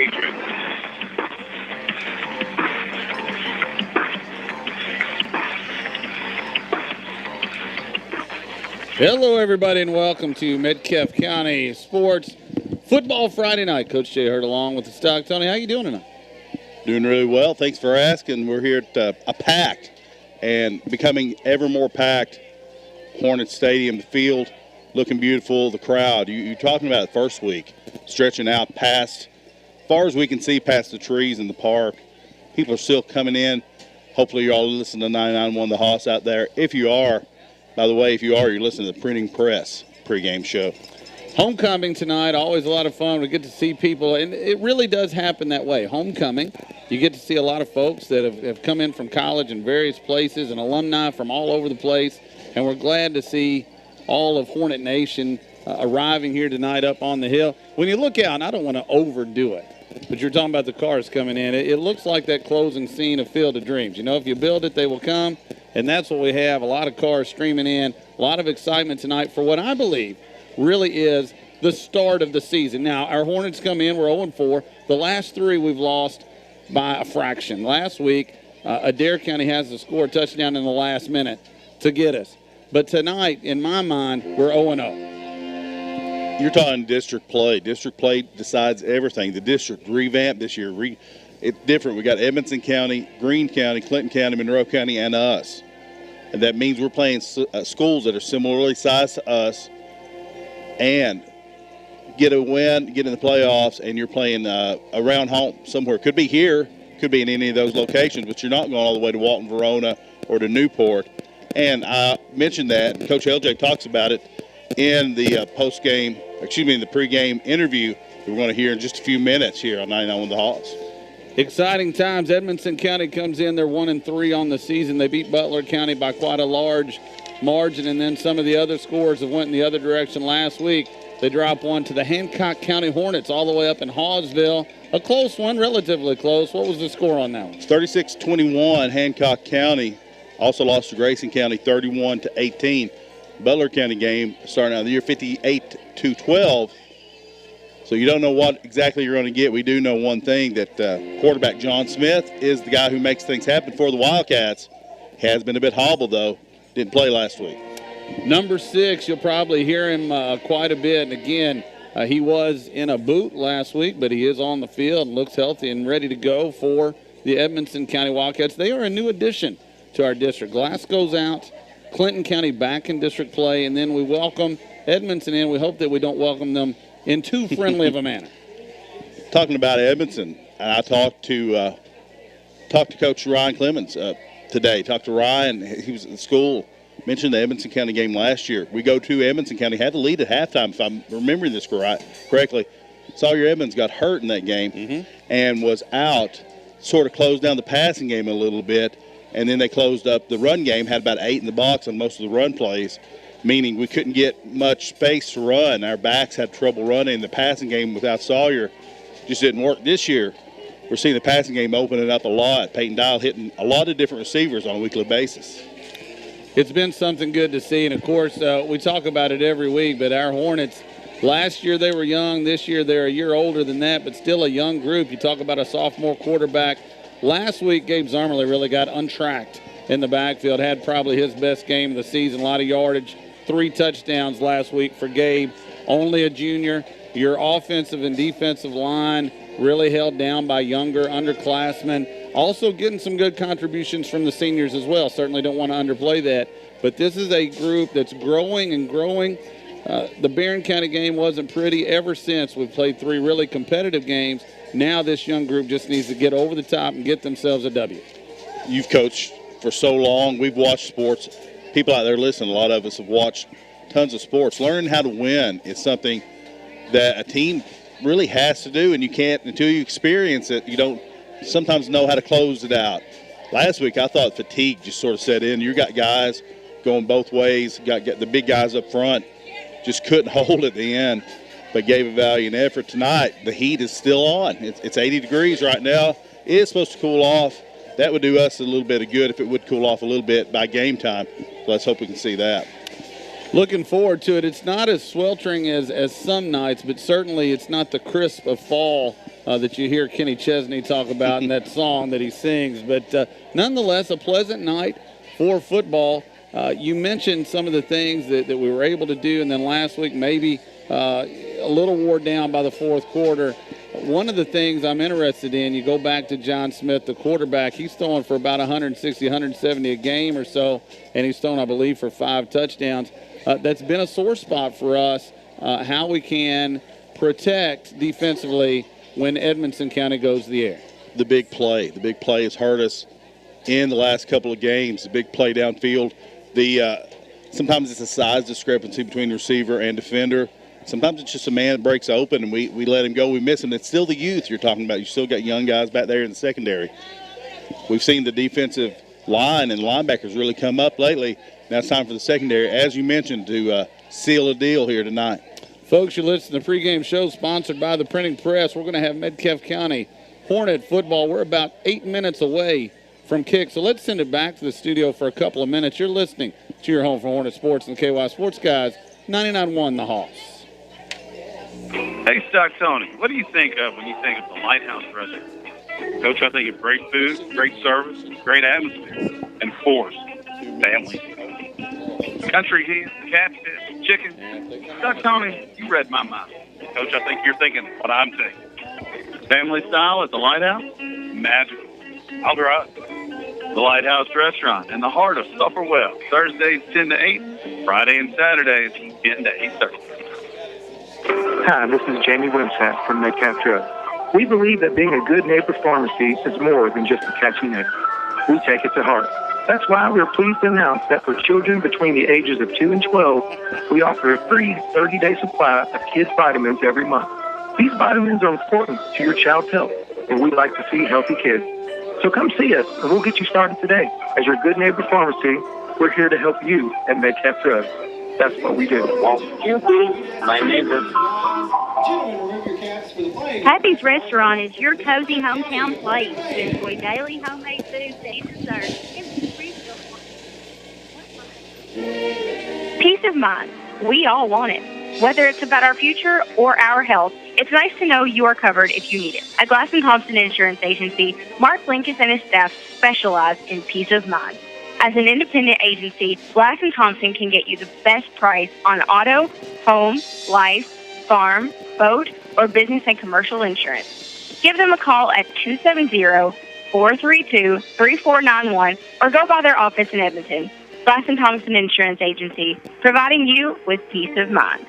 Patriots. Hello, everybody, and welcome to Metcalfe County Sports Football Friday night. Coach Jay Hurt along with the Stock. Tony, how you doing tonight? Doing really well. Thanks for asking. We're here at a packed and becoming ever more packed Hornets Stadium. The field looking beautiful. The crowd. You're talking about the first week, stretching out past, as far as we can see, past the trees in the park. People are still coming in. Hopefully, you're all listening to 99.1 The Hoss out there. If you are, by the way, if you are, you're listening to the Printing Press pregame show. Homecoming tonight, always a lot of fun. We get to see people, and it really does happen that way. Homecoming, you get to see a lot of folks that have come in from college in various places and alumni from all over the place, and we're glad to see all of Hornet Nation arriving here tonight up on the hill. When you look out, and I don't want to overdo it, but you're talking about the cars coming in, it looks like that closing scene of Field of Dreams. You know, if you build it, they will come, and that's what we have, a lot of cars streaming in, a lot of excitement tonight for what I believe really is the start of the season. Now, our Hornets come in, we're 0-4. The last three we've lost by a fraction. Last week, Adair County has to score a touchdown in the last minute to get us. But tonight, in my mind, we're 0-0. You're talking district play. District play decides everything. The district revamped this year. It's different. We got Edmonson County, Greene County, Clinton County, Monroe County, and us. And that means we're playing schools that are similarly sized to us and get a win, get in the playoffs, and you're playing around home somewhere. Could be here, could be in any of those locations, but you're not going all the way to Walton, Verona, or to Newport. And I mentioned that, and Coach LJ talks about it in the the pregame interview we're going to hear in just a few minutes here on 99.1 The Hoss. Exciting times. Edmonson County comes in. They're 1-3 on the season. They beat Butler County by quite a large margin, and then some of the other scores have went in the other direction last week. They drop one to the Hancock County Hornets all the way up in Hawesville. A close one, relatively close. What was the score on that one? 36-21. Hancock County also lost to Grayson County 31-18. Butler County game starting out the year 58-12. So you don't know what exactly you're going to get. We do know one thing, that quarterback John Smith is the guy who makes things happen for the Wildcats. Has been a bit hobbled, though. Didn't play last week. Number 6, you'll probably hear him quite a bit. And again, he was in a boot last week, but he is on the field and looks healthy and ready to go for the Edmonson County Wildcats. They are a new addition to our district. Glasgow's out, Clinton County back in district play, and then we welcome Edmonson in. We hope that we don't welcome them in too friendly of a manner. Talking about Edmonson, I talked to Coach Ryan Clemens today. Talked to Ryan. He was at school. Mentioned the Edmonson County game last year. We go to Edmonson County, had the lead at halftime, if I'm remembering this correctly. Sawyer Edmonds got hurt in that game and was out, sort of closed down the passing game a little bit, and then they closed up the run game, had about 8 in the box on most of the run plays, meaning we couldn't get much space to run. Our backs had trouble running. The passing game without Sawyer just didn't work. This year, we're seeing the passing game opening up a lot. Peyton Dial hitting a lot of different receivers on a weekly basis. It's been something good to see, and of course, we talk about it every week, but our Hornets, last year they were young. This year they're a year older than that, but still a young group. You talk about a sophomore quarterback. Last week, Gabe Zarmerly really got untracked in the backfield, had probably his best game of the season, a lot of yardage, 3 touchdowns last week for Gabe, only a junior. Your offensive and defensive line really held down by younger underclassmen. Also getting some good contributions from the seniors as well. Certainly don't want to underplay that. But this is a group that's growing and growing. The Barron County game wasn't pretty ever since we've played 3 really competitive games. Now this young group just needs to get over the top and get themselves a W. You've coached for so long. We've watched sports. People out there listening, a lot of us have watched tons of sports. Learning how to win is something that a team really has to do, and you can't, until you experience it, you don't sometimes know how to close it out. Last week, I thought fatigue just sort of set in. You got guys going both ways, got the big guys up front, just couldn't hold at the end, but gave a valiant effort. Tonight, the heat is still on. It's 80 degrees right now. It is supposed to cool off. That would do us a little bit of good if it would cool off a little bit by game time. So let's hope we can see that. Looking forward to it. It's not as sweltering as some nights, but certainly it's not the crisp of fall that you hear Kenny Chesney talk about in that song that he sings. But nonetheless, a pleasant night for football. You mentioned some of the things that we were able to do, and then last week maybe a little wore down by the fourth quarter. One of the things I'm interested in, you go back to John Smith, the quarterback. He's throwing for about 160, 170 a game or so, and he's thrown, I believe, for 5 touchdowns. That's been a sore spot for us, how we can protect defensively when Edmonson County goes to the air. The big play has hurt us in the last couple of games. The big play downfield. Sometimes it's a size discrepancy between receiver and defender. Sometimes it's just a man that breaks open and we let him go. We miss him. It's still the youth you're talking about. You still got young guys back there in the secondary. We've seen the defensive line and linebackers really come up lately. Now it's time for the secondary, as you mentioned, to seal a deal here tonight. Folks, you're listening to the pregame show sponsored by the Printing Press. We're going to have Metcalfe County Hornet football. We're about 8 minutes away from kick, so let's send it back to the studio for a couple of minutes. You're listening to your home for Hornet Sports and the KY Sports Guys, 99.1 The Hoss. Hey, Stock Tony, what do you think of when you think of the Lighthouse Restaurant? Coach, I think of great food, great service, great atmosphere, and of course, family. Country hen, catfish, chicken. Stock Tony, you read my mind. Coach, I think you're thinking what I'm thinking. Family style at the Lighthouse? Magical. I'll drive. The Lighthouse Restaurant in the heart of Sufferwell. Thursdays 10 to 8, Friday and Saturdays 10 to 8:30. Hi, this is Jamie Wimsatt from Metcalfe Drug. We believe that being a good neighbor pharmacy is more than just a catchy name. We take it to heart. That's why we're pleased to announce that for children between the ages of 2 and 12, we offer a free 30-day supply of kids' vitamins every month. These vitamins are important to your child's health, and we'd like to see healthy kids. So come see us, and we'll get you started today. As your good neighbor pharmacy, we're here to help you at Metcalfe Drug. That's what we do. My neighbor. Happy's Restaurant is your cozy hometown place to enjoy daily homemade foods and desserts. Peace of mind. We all want it. Whether it's about our future or our health, it's nice to know you are covered if you need it. At Glass & Thompson Insurance Agency, Mark Linkus and his staff specialize in peace of mind. As an independent agency, Glass & Thompson can get you the best price on auto, home, life, farm, boat, or business and commercial insurance. Give them a call at 270-432-3491 or go by their office in Edmonton. Glass & Thompson Insurance Agency, providing you with peace of mind.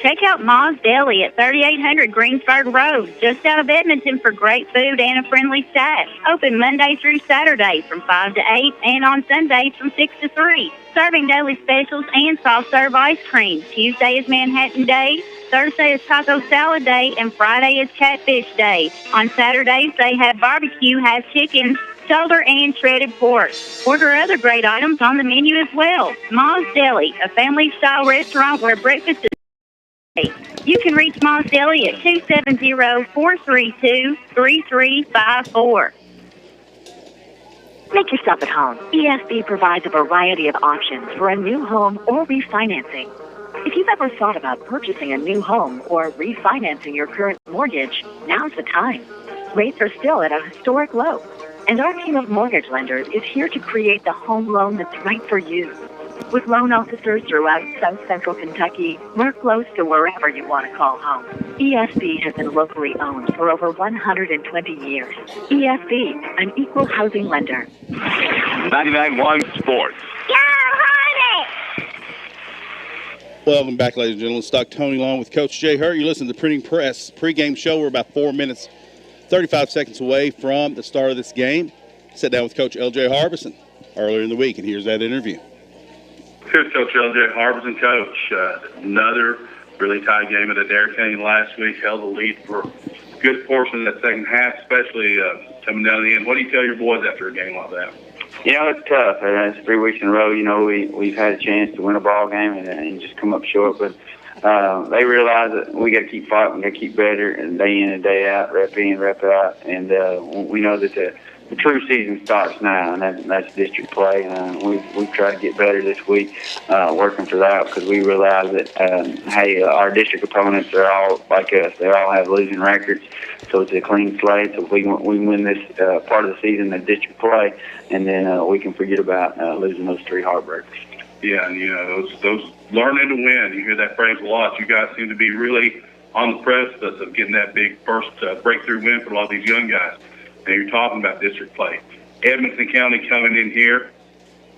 Check out Ma's Deli at 3800 Greensburg Road, just out of Edmonton for great food and a friendly staff. Open Monday through Saturday from 5 to 8 and on Sundays from 6 to 3. Serving daily specials and soft-serve ice cream. Tuesday is Manhattan Day, Thursday is Taco Salad Day, and Friday is Catfish Day. On Saturdays, they have barbecue, has chicken, shoulder, and shredded pork. Order other great items on the menu as well. Ma's Deli, a family-style restaurant where breakfast is. You can reach Ma's Deli at 270-432-3354. Make yourself at home. ESB provides a variety of options for a new home or refinancing. If you've ever thought about purchasing a new home or refinancing your current mortgage, now's the time. Rates are still at a historic low, and our team of mortgage lenders is here to create the home loan that's right for you. With loan officers throughout South Central Kentucky, we're close to wherever you want to call home. ESB has been locally owned for over 120 years. ESB, an equal housing lender. 99.1 Sports. Go Hornets! Welcome back, ladies and gentlemen. Stock Tony along with Coach Jay Hurt. You listen to the Printing Press pregame show. We're about 4 minutes, 35 seconds away from the start of this game. Sat down with Coach L.J. Harbison earlier in the week, and here's that interview. Here's Coach L.J. Harbison, Coach. Another really tight game at Adair County last week. Held the lead for a good portion of that second half, especially coming down the end. What do you tell your boys after a game like that? You know, it's tough. It's 3 weeks in a row. You know, we've had a chance to win a ball game and just come up short. But they realize that we got to keep fighting. We got to keep better, and day in and day out, rep in, rep out. And we know that the the true season starts now, and that's district play. We've tried to get better this week, working for that, because we realize that our district opponents are all like us. They all have losing records, so it's a clean slate. So if we win this part of the season, the district play, and then we can forget about losing those 3 heartbreakers. Yeah, and those learning to win. You hear that phrase a lot. You guys seem to be really on the precipice of getting that big first breakthrough win for a lot of these young guys. And you're talking about district play. Edmonson County coming in here,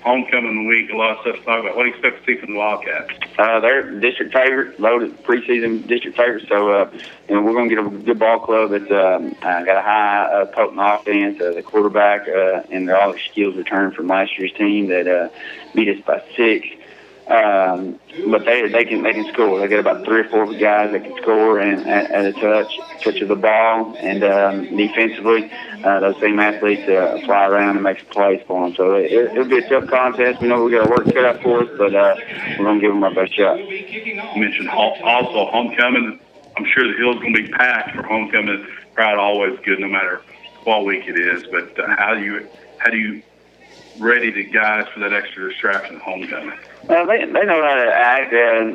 homecoming week, a lot of stuff to talk about. What do you expect to see from the Wildcats? They're district favorite, loaded preseason district favorite. So, we're going to get a good ball club that's got a high potent offense. The quarterback and all the skills returned from last year's team that beat us by 6. But they can score. They got about 3 or 4 guys that can score and at a touch of the ball, and defensively, those same athletes fly around and make some plays for them. So it'll be a tough contest. We know we got to work cut out for us, but we're going to give them our best shot. You mentioned also homecoming. I'm sure the Hill's going to be packed for homecoming. Crowd always good, no matter what week it is. But how do you ready the guys for that extra distraction at homecoming? They know how to act.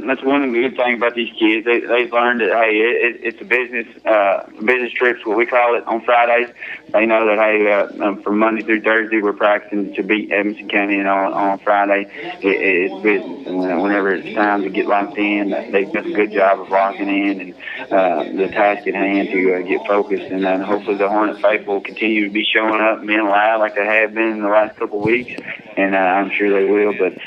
That's one of the good things about these kids. They've learned that, hey, it's a business trips, what we call it, on Fridays. They know that, hey, from Monday through Thursday, we're practicing to beat Edmonson County, and on Friday, it's business. And whenever it's time to get locked in, they've done a good job of locking in and the task at hand to get focused. And then hopefully the Hornet faithful will continue to be showing up and being loud like they have been in the last couple of weeks, and I'm sure they will. But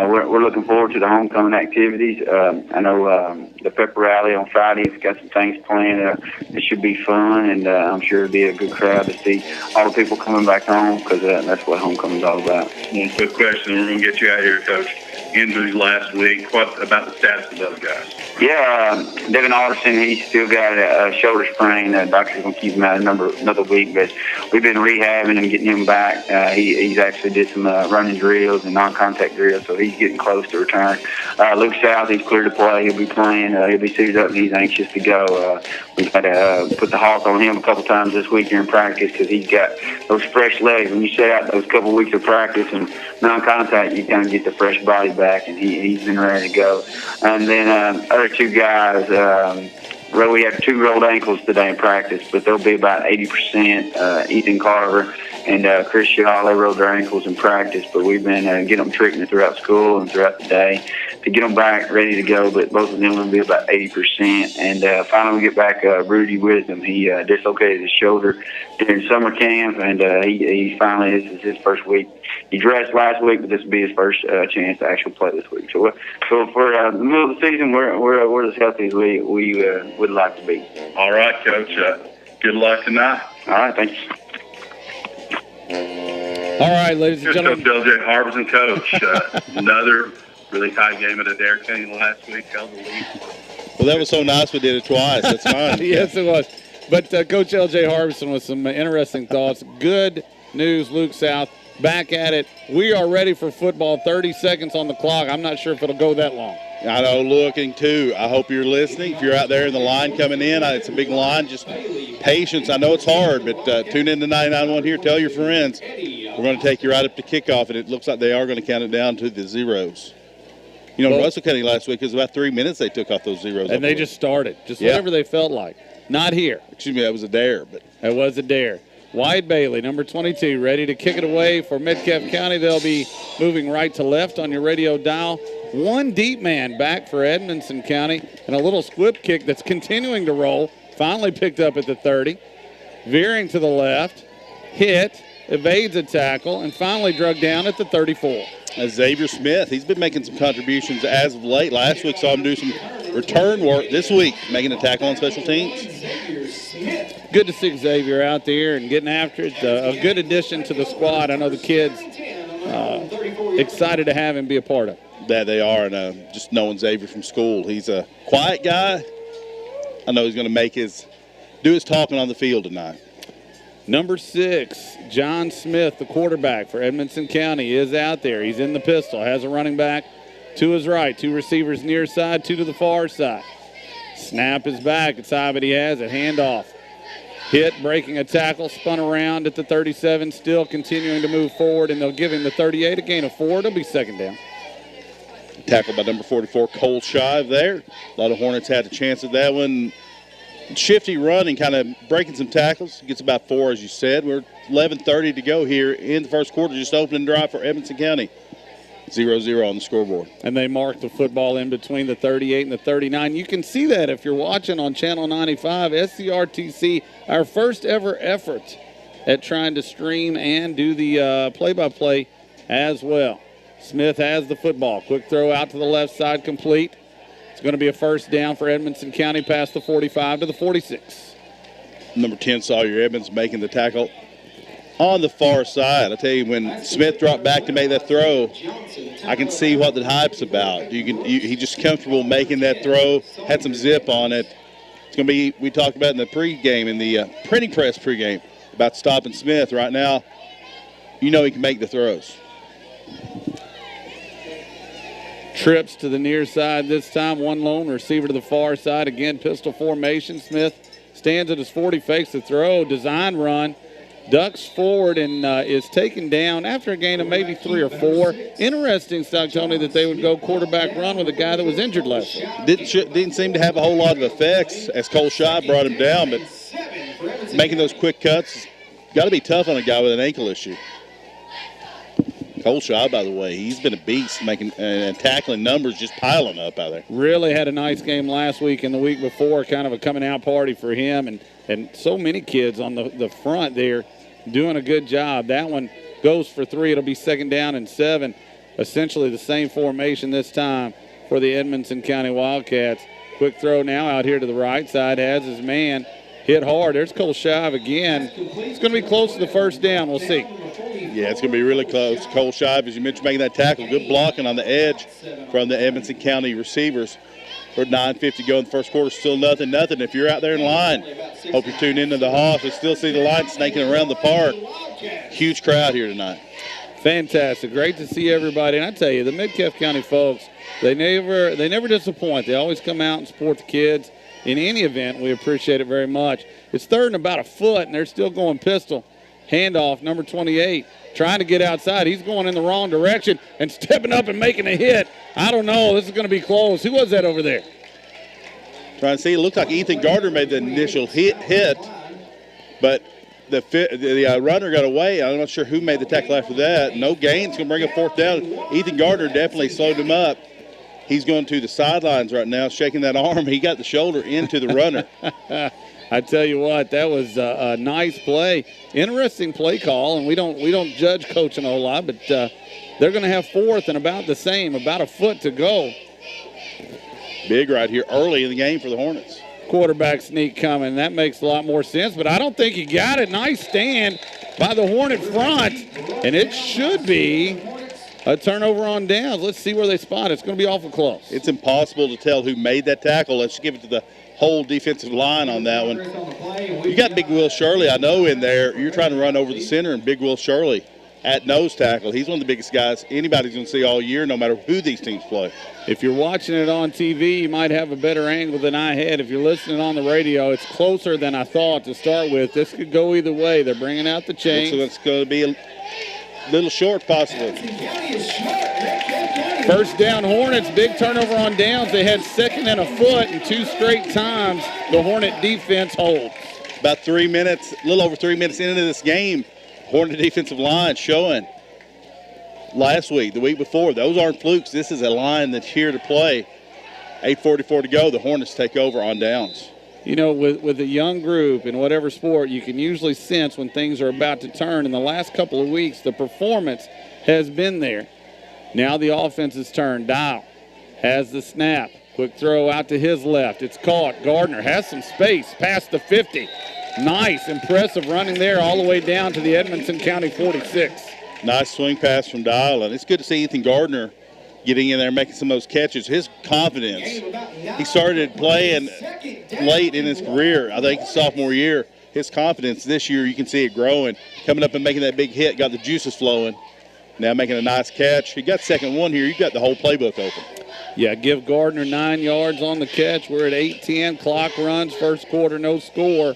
we're looking forward to the homecoming activities. I know the pep rally on Friday has got some things planned. It should be fun, and I'm sure it'll be a good crowd to see all the people coming back home, because that's what homecoming's all about. One quick question, we're going to get you out of here, Coach. Injuries last week. What about the status of those guys? Yeah, Devin Alderson, he's still got a shoulder sprain. The doctor's going to keep him out another week, but we've been rehabbing and getting him back. He's actually did some running drills and non-contact drills, so he's getting close to return. Luke South, he's clear to play. He'll be playing. He'll be suited up, and he's anxious to go. We've had to put the hawk on him a couple times this week during practice, because he's got those fresh legs. When you set out those couple weeks of practice and non-contact, you kind of get the fresh body back, and he's been ready to go. And then other 2 guys, we had 2 rolled ankles today in practice, but they'll be about 80%. Ethan Carver and Chris Shaw, they rolled their ankles in practice, but we've been getting them treatment throughout school and throughout the day to get them back ready to go, but both of them will be about 80%. And finally we get back Rudy Wisdom. He dislocated his shoulder during summer camp, and he finally, this is his first week. He dressed last week, but this will be his first chance to actually play this week. So for the middle of the season, we're as healthy as we would like to be. All right, Coach. Good luck tonight. All right, thanks. All right, ladies and gentlemen. Coach L.J. Harbison, Coach. Another really tight game at Adair County last week. Held the lead. Well, that was so nice we did it twice. That's fine. Yes, it was. But Coach L.J. Harbison with some interesting thoughts. Good news, Luke South. Back at it. We are ready for football. 30 seconds on the clock. I'm not sure if it'll go that long. I know, looking too. I hope you're listening. If you're out there in the line coming in, it's a big line. Just patience. I know it's hard, but tune in to 99.1 here. Tell your friends. We're going to take you right up to kickoff, and it looks like they are going to count it down to the zeros. You know, Russell County last week, it was about 3 minutes they took off those zeros. And they just started. Just whatever they felt like. Not here. Excuse me, that was a dare. But it was a dare. Wyatt Bailey, number 22, ready to kick it away for Metcalfe County. They'll be moving right to left on your radio dial. 1 deep man back for Edmonson County, and a little squib kick that's continuing to roll. Finally picked up at the 30. Veering to the left, hit, evades a tackle, and finally drug down at the 34. Xavier Smith, he's been making some contributions as of late. Last week saw him do some return work. This week, making a tackle on special teams. Good to see Xavier out there and getting after it. A good addition to the squad. I know the kids excited to have him be a part of it. That they are, and just knowing Xavier from school, he's a quiet guy. I know he's going to do his talking on the field tonight. Number 6, John Smith, the quarterback for Edmonson County, is out there. He's in the pistol, has a running back to his right, 2 receivers near side, 2 to the far side. Snap is back. It's high, but he has it. Handoff. hit, breaking a tackle, spun around at the 37, still continuing to move forward, and they'll give him the 38, a gain of 4. It'll be second down. Tackled by number 44, Cole Shive there. A lot of Hornets had a chance at that one. Shifty run and kind of breaking some tackles. Gets about 4, as you said. We're 11:30 to go here in the first quarter. Just opening drive for Edmonson County. 0-0 on the scoreboard. And they mark the football in between the 38 and the 39. You can see that if you're watching on Channel 95. SCRTC, our first ever effort at trying to stream and do the play-by-play as well. Smith has the football. Quick throw out to the left side, complete. It's going to be a first down for Edmonson County past the 45 to the 46. Number 10, Sawyer Evans, making the tackle on the far side. I tell you, when Smith dropped back to make that throw, I can see what the hype's about. He's just comfortable making that throw, had some zip on it. It's going to be, we talked about in the pregame, in the printing press pregame, about stopping Smith. Right now, you know he can make the throws. Trips to the near side this time. One lone receiver to the far side. Again, pistol formation. Smith stands at his 40, fakes the throw, design run, ducks forward, and is taken down after a gain of maybe 3 or 4. Interesting, Stock Tony, that they would go quarterback run with a guy that was injured last week. Didn't seem to have a whole lot of effects as Cole Shive brought him down, but making those quick cuts, got to be tough on a guy with an ankle issue. Cole Shive, by the way, he's been a beast, making and tackling numbers just piling up out there. Really had a nice game last week and the week before, kind of a coming out party for him, and so many kids on the front there doing a good job. That one goes for 3. It'll be second down and 7. Essentially the same formation this time for the Edmonson County Wildcats. Quick throw now out here to the right side, has his man hit hard. There's Cole Shive again. It's going to be close to the first down. We'll see. Yeah, it's going to be really close. Cole Shive, as you mentioned, making that tackle. Good blocking on the edge from the Edmonson County receivers. For 9:50 to go in the first quarter, still nothing. If you're out there in line, hope you're tuned into the Hoff. We still see the line snaking around the park. Huge crowd here tonight. Fantastic. Great to see everybody. And I tell you, the Metcalfe County folks, they never disappoint. They always come out and support the kids. In any event, we appreciate it very much. It's third and about a foot, and they're still going pistol. Handoff, number 28, trying to get outside. He's going in the wrong direction and stepping up and making a hit. I don't know. This is going to be close. Who was that over there? Trying to see. It looked like Ethan Gardner made the initial hit, but the runner got away. I'm not sure who made the tackle after that. No gains. Going to bring a fourth down. Ethan Gardner definitely slowed him up. He's going to the sidelines right now, shaking that arm. He got the shoulder into the runner. I tell you what, that was a nice play. Interesting play call, and we don't judge coaching a whole lot, but they're going to have fourth and about the same, about a foot to go. Big right here early in the game for the Hornets. Quarterback sneak coming. That makes a lot more sense, but I don't think he got it. Nice stand by the Hornet front, and it should be a turnover on downs. Let's see where they spot it. It's going to be awful close. It's impossible to tell who made that tackle. Let's give it to the whole defensive line on that one. You got Big Will Shirley, I know, in there. You're trying to run over the center, and Big Will Shirley at nose tackle. He's one of the biggest guys anybody's going to see all year, no matter who these teams play. If you're watching it on TV, you might have a better angle than I had. If you're listening on the radio, it's closer than I thought to start with. This could go either way. They're bringing out the chain. So it's going to be a little short, possibly. First down, Hornets. Big turnover on downs. They had second and a foot, and 2 straight times the Hornet defense holds. About 3 minutes, a little over 3 minutes into this game, Hornet defensive line showing last week, the week before. Those aren't flukes. This is a line that's here to play. 8:44 to go. The Hornets take over on downs. You know, with a young group in whatever sport, you can usually sense when things are about to turn. In the last couple of weeks, the performance has been there. Now the offense is turned. Dial has the snap. Quick throw out to his left. It's caught. Gardner has some space past the 50. Nice, impressive running there all the way down to the Edmonson County 46. Nice swing pass from Dial, and it's good to see Ethan Gardner getting in there, making some of those catches. His confidence, he started playing late in his career, I think his sophomore year. His confidence this year, you can see it growing. Coming up and making that big hit, got the juices flowing. Now making a nice catch. He got second one here. You've got the whole playbook open. Yeah, give Gardner 9 yards on the catch. We're at 8:10. Clock runs. First quarter, no score.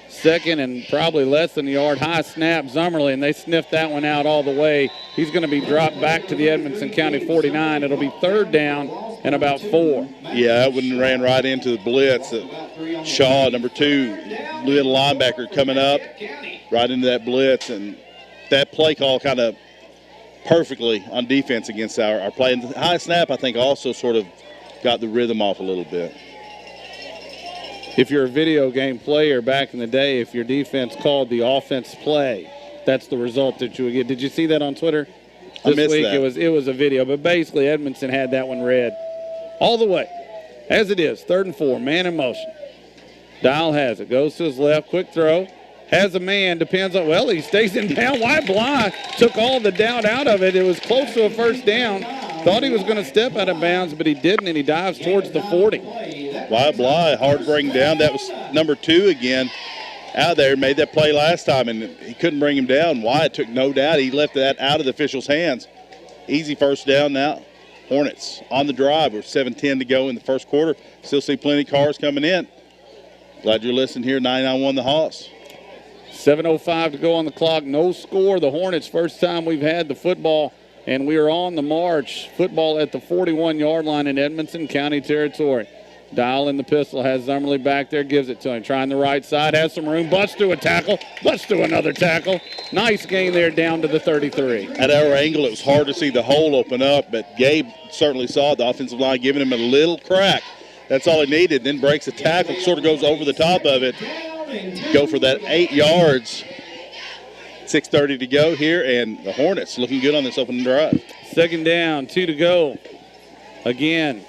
second and probably less than a yard. High snap, Zummerly, and they sniffed that one out all the way. He's going to be dropped back to the Edmonson County 49. It'll be third down and about 4. Yeah, that one ran right into the blitz. Shaw, number 2, little linebacker coming up right into that blitz, and that play call kind of perfectly on defense against our play. And the high snap, I think, also sort of got the rhythm off a little bit. If you're a video game player back in the day, if your defense called the offense play, that's the result that you would get. Did you see that on Twitter? I missed week that. It was a video, but basically Edmonton had that one read all the way. As it is, 3rd and 4, man in motion. Dial has it, goes to his left, quick throw, has a man, depends on, well, he stays in down. Wyatt Bly took all the doubt out of it. It was close to a first down. Thought he was going to step out of bounds, but he didn't, and he dives towards the 40. Wyatt Bly, hard to bring down. That was number 2 again out there. Made that play last time, and he couldn't bring him down. Wyatt took no doubt. He left that out of the official's hands. Easy first down now. Hornets on the drive with 7:10 to go in the first quarter. Still see plenty of cars coming in. Glad you're listening here. 99-1 the Hoss. 7:05 to go on the clock. No score. The Hornets, first time we've had the football, and we are on the march. Football at the 41-yard line in Edmonson County territory. Dial in the pistol, has Zummerly back there, gives it to him. Trying the right side, has some room, busts to a tackle, busts to another tackle. Nice gain there down to the 33. At our angle, it was hard to see the hole open up, but Gabe certainly saw the offensive line giving him a little crack. That's all he needed. Then breaks a tackle, sort of goes over the top of it. Go for that 8 yards. 6:30 to go here, and the Hornets looking good on this opening drive. 2nd down, 2 to go. Again,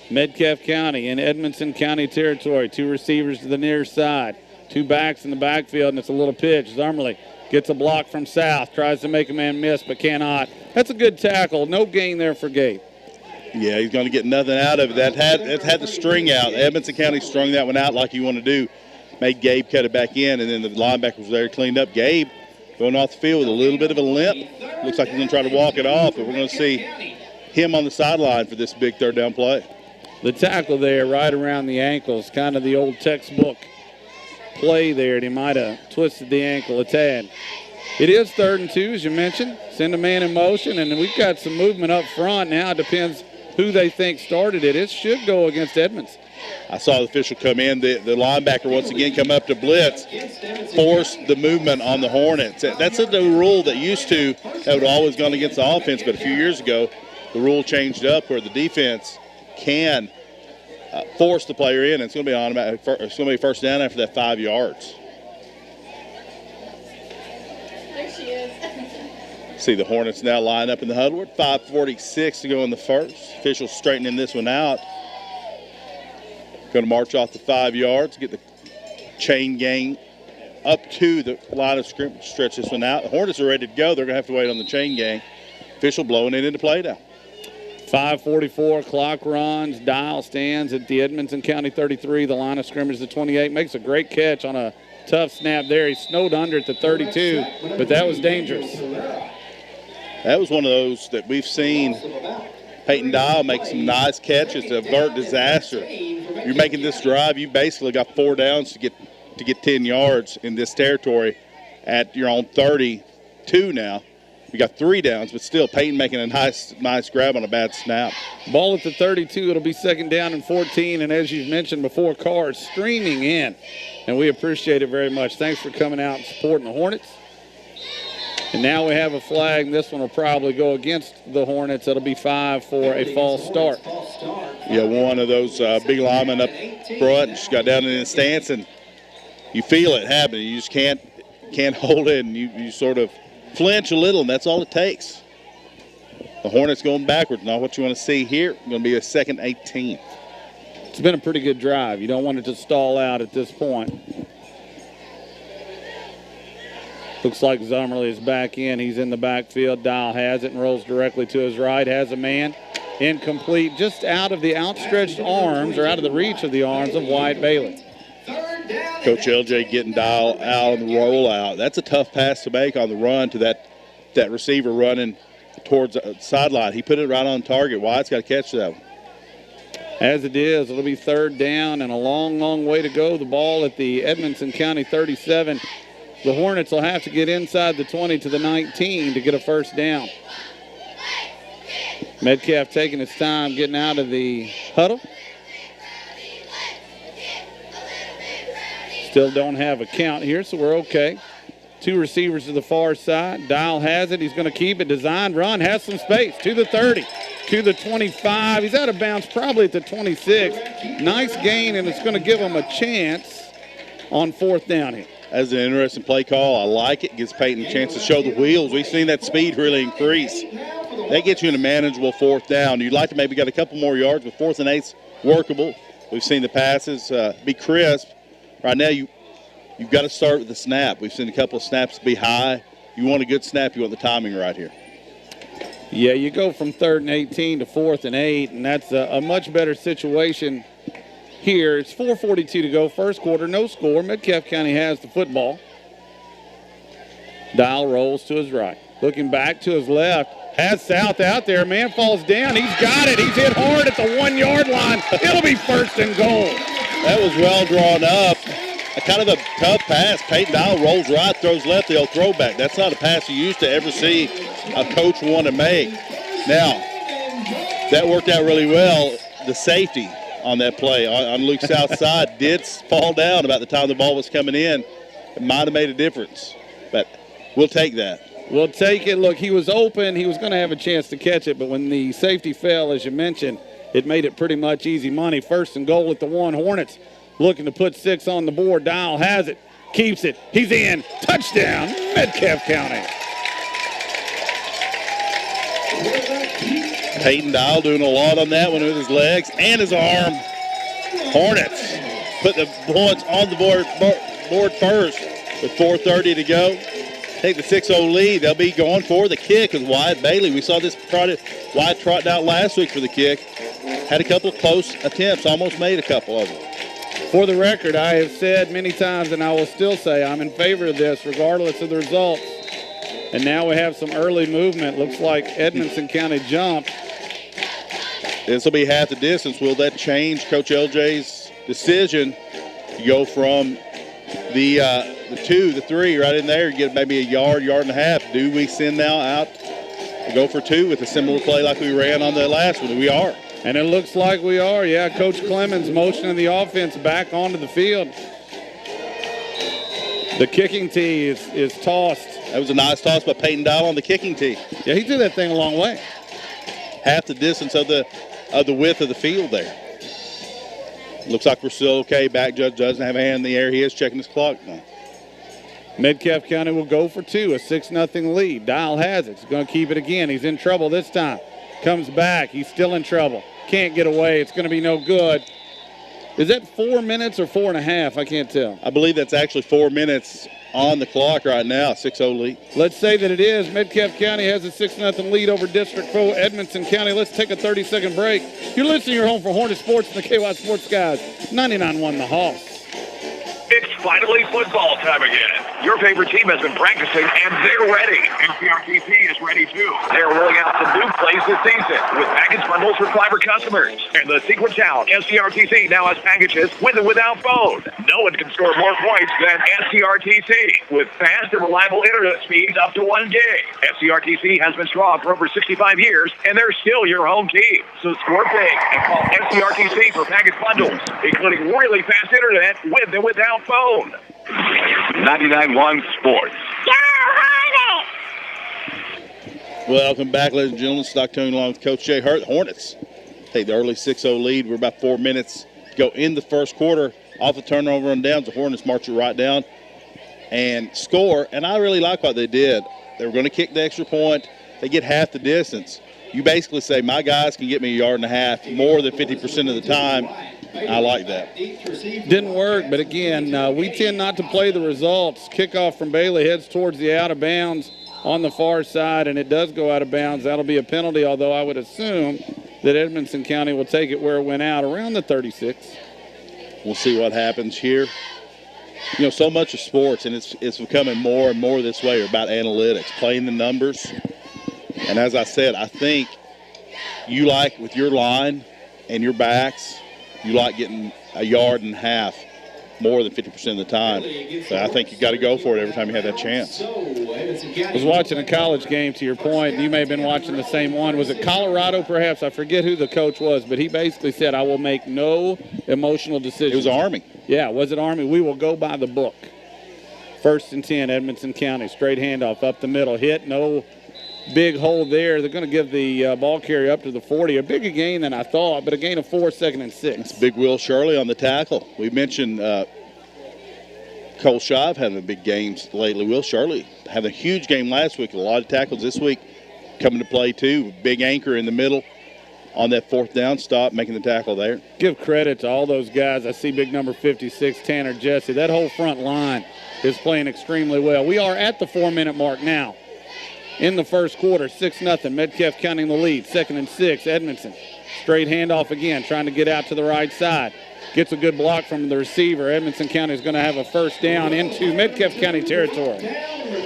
Metcalfe County in Edmonson County territory. 2 receivers to the near side. 2 backs in the backfield, and it's a little pitch. Zummerly gets a block from South, tries to make a man miss, but cannot. That's a good tackle. No gain there for Gabe. Yeah, he's going to get nothing out of it. That had the string out. Edmonson County strung that one out like you want to do. Made Gabe cut it back in, and then the linebacker was there, cleaned up. Gabe going off the field with a little bit of a limp. Looks like he's going to try to walk it off, but we're going to see him on the sideline for this big 3rd down play. The tackle there right around the ankles, kind of the old textbook play there, and he might have twisted the ankle a tad. It is 3rd and 2, as you mentioned. Send a man in motion, and we've got some movement up front now. It depends who they think started it. It should go against Edmonds. I saw the official come in. The linebacker once again come up to blitz, force the movement on the Hornets. That's a rule that used to that would always gone against the offense, but a few years ago the rule changed up where the defense can force the player in. It's going to be automatic. It's going to be first down after that 5 yards. There she is. See the Hornets now line up in the huddle. 5:46 to go in the first. Officials straightening this one out. Going to march off the 5 yards, get the chain gang up to the line of scrimmage, stretch this one out. The Hornets are ready to go. They're going to have to wait on the chain gang. Official blowing it into play now. 5:44, clock runs. Dial stands at the Edmonson County 33. The line of scrimmage, the 28. Makes a great catch on a tough snap there. He snowed under at the 32, but that was dangerous. That was one of those that we've seen Peyton Dial make some nice catches to avert disaster. You're making this drive, you basically got 4 downs to get 10 yards in this territory at your own 32 now. We got 3 downs, but still Peyton making a nice grab on a bad snap. Ball at the 32. It'll be 2nd down and 14. And as you've mentioned before, cars streaming in. And we appreciate it very much. Thanks for coming out and supporting the Hornets. And now we have a flag. This one will probably go against the Hornets. It'll be 5 for a false start. Yeah, one of those big linemen up front just got down in the stance, and you feel it happening. You just can't hold it, and you sort of flinch a little, and that's all it takes. The Hornets going backwards. Not what you want to see here. It's going to be a 2nd 18. It's been a pretty good drive. You don't want it to stall out at this point. Looks like Zummerly is back in. He's in the backfield. Dial has it and rolls directly to his right. Has a man. Incomplete. Just out of the outstretched arms, or out of the reach of the arms of Wyatt Bailey. Coach LJ getting Dial out on the rollout. That's a tough pass to make on the run to that receiver running towards the sideline. He put it right on target. Wyatt's got to catch that one. As it is, it'll be third down and a long, long way to go. The ball at the Edmonson County 37. The Hornets will have to get inside the 20 to the 19 to get a first down. Metcalfe taking his time getting out of the huddle. Still don't have a count here, so we're okay. Two receivers to the far side. Dial has it. He's going to keep it. Design run. Has some space. To the 30. To the 25. He's out of bounds probably at the 26. Nice gain, and it's going to give him a chance on fourth down here. That's an interesting play call. I like it. Gives Peyton a chance to show the wheels. We've seen that speed really increase. That gets you in a manageable fourth down. You'd like to maybe get a couple more yards, but 4th and 8's workable. We've seen the passes be crisp. Right now, you've got to start with the snap. We've seen a couple of snaps be high. You want a good snap. You want the timing right here. Yeah, you go from 3rd and 18 to 4th and 8, and that's a much better situation here. It's 4:42 to go. First quarter, no score. Metcalfe County has the football. Dial rolls to his right. Looking back to his left. Has South out there. Man falls down. He's got it. He's hit hard at the 1 yard line. It'll be 1st and goal. That was well drawn up. A kind of a tough pass. Peyton Dial rolls right, throws left, they'll throw back. That's not a pass you used to ever see a coach want to make. Now, that worked out really well. The safety on that play on Luke's south side did fall down about the time the ball was coming in. It might have made a difference, but we'll take that. We'll take it. Look, he was open. He was going to have a chance to catch it, but when the safety fell, as you mentioned, it made it pretty much easy money. 1st and goal at the 1. Hornets looking to put 6 on the board. Dial has it, keeps it. He's in. Touchdown, Metcalfe County. Peyton Dial doing a lot on that one with his legs and his arm. Hornets put the points on the board first with 4:30 to go. Take the 6-0 lead. They'll be going for the kick with Wyatt Bailey. We saw this Wyatt trotting out last week for the kick. Had a couple of close attempts, almost made a couple of them. For the record, I have said many times, and I will still say, I'm in favor of this regardless of the results. And now we have some early movement. Looks like Edmonson County jumped. This will be half the distance. Will that change Coach LJ's decision to go from the 2, the 3 right in there, get maybe a yard and a half? Do we send now out to go for 2 with a similar play like we ran on the last one? We are. And it looks like we are. Yeah, Coach Clemens motioning the offense back onto the field. The kicking tee is tossed. That was a nice toss by Peyton Dial on the kicking tee. Yeah, he threw that thing a long way. Half the distance of the width of the field there. Looks like we're still okay. Back judge doesn't have a hand in the air. He is checking his clock now. Metcalfe County will go for 2, a 6-0 lead. Dial has it. He's going to keep it again. He's in trouble this time. Comes back. He's still in trouble. Can't get away. It's going to be no good. Is that 4 minutes or 4.5? I can't tell. I believe that's actually 4 minutes on the clock right now, 6-0 lead. Let's say that it is. Metcalfe County has a 6-0 lead over District 4 Edmonson County. Let's take a 30-second break. You're listening to your home for Hornet Sports and the KY Sports Guys. 99.1 The Hoss. It's finally football time again. Your favorite team has been practicing, and they're ready. NCRTC is ready, too. They're rolling out some new plays this season with package bundles for fiber customers. In the Sequent Town, NCRTC now has packages with and without phone. No one can score more points than NCRTC with fast and reliable internet speeds up to 1 gig. NCRTC has been strong for over 65 years, and they're still your home team. So score big and call NCRTC for package bundles, including really fast internet with and without phone. 99.1 Sports. Welcome back, ladies and gentlemen. Stockton along with Coach Jay Hurt. Hornets take the early 6-0 lead. We're about 4 minutes to go in the first quarter. Off the turnover and downs, the Hornets march it right down and score. And I really like what they did. They were going to kick the extra point. They get half the distance. You basically say, my guys can get me a yard and a half more than 50% of the time. I like that. Didn't work, but again, we tend not to play the results. Kickoff from Bailey heads towards the out of bounds on the far side, and it does go out of bounds. That'll be a penalty, although I would assume that Edmonson County will take it where it went out, around the 36. We'll see what happens here. You know, so much of sports, and it's becoming more and more this way, about analytics, playing the numbers. And as I said, I think you like with your line, and your backs, you like getting a yard and a half more than 50% of the time. So I think you got to go for it every time you have that chance. I was watching a college game, to your point, and you may have been watching the same one. Was it Colorado, perhaps? I forget who the coach was, but he basically said, I will make no emotional decisions. It was Army. Yeah, was it Army? We will go by the book. 1st and 10, Edmonson County. Straight handoff up the middle. Hit, no big hole there. They're going to give the ball carrier up to the 40. A bigger gain than I thought, but a gain of 4, 2nd and 6. It's big Will Shirley on the tackle. We mentioned Cole Shive having big games lately. Will Shirley had a huge game last week. A lot of tackles this week coming to play too. Big anchor in the middle on that 4th down stop, making the tackle there. Give credit to all those guys. I see big number 56, Tanner Jesse. That whole front line is playing extremely well. We are at the 4-minute mark now. In the first quarter, 6-0. Metcalfe County in the lead. 2nd and 6, Edmonson. Straight handoff again, trying to get out to the right side. Gets a good block from the receiver. Edmonson County is going to have a first down into Metcalfe County territory.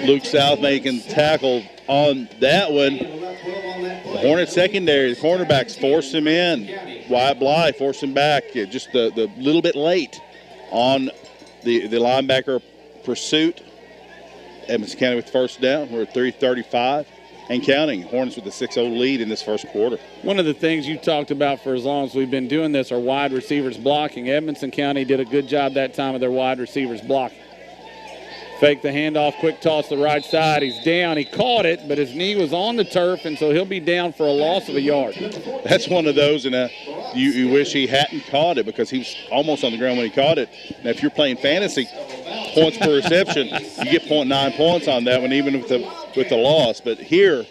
Luke South making tackle on that one. The Hornet secondary, the cornerbacks force him in. Wyatt Bly forced him back. Just the little bit late on the linebacker pursuit. Edmonson County with the first down. We're at 3:35 and counting. Hornets with a 6-0 lead in this first quarter. One of the things you talked about for as long as we've been doing this are wide receivers blocking. Edmonson County did a good job that time of their wide receivers blocking. Fake the handoff, quick toss to the right side. He's down. He caught it, but his knee was on the turf, and so he'll be down for a loss of a yard. That's one of those, and you wish he hadn't caught it because he was almost on the ground when he caught it. Now, if you're playing fantasy, points per reception, you get 0.9 points on that one, even with the loss. But here,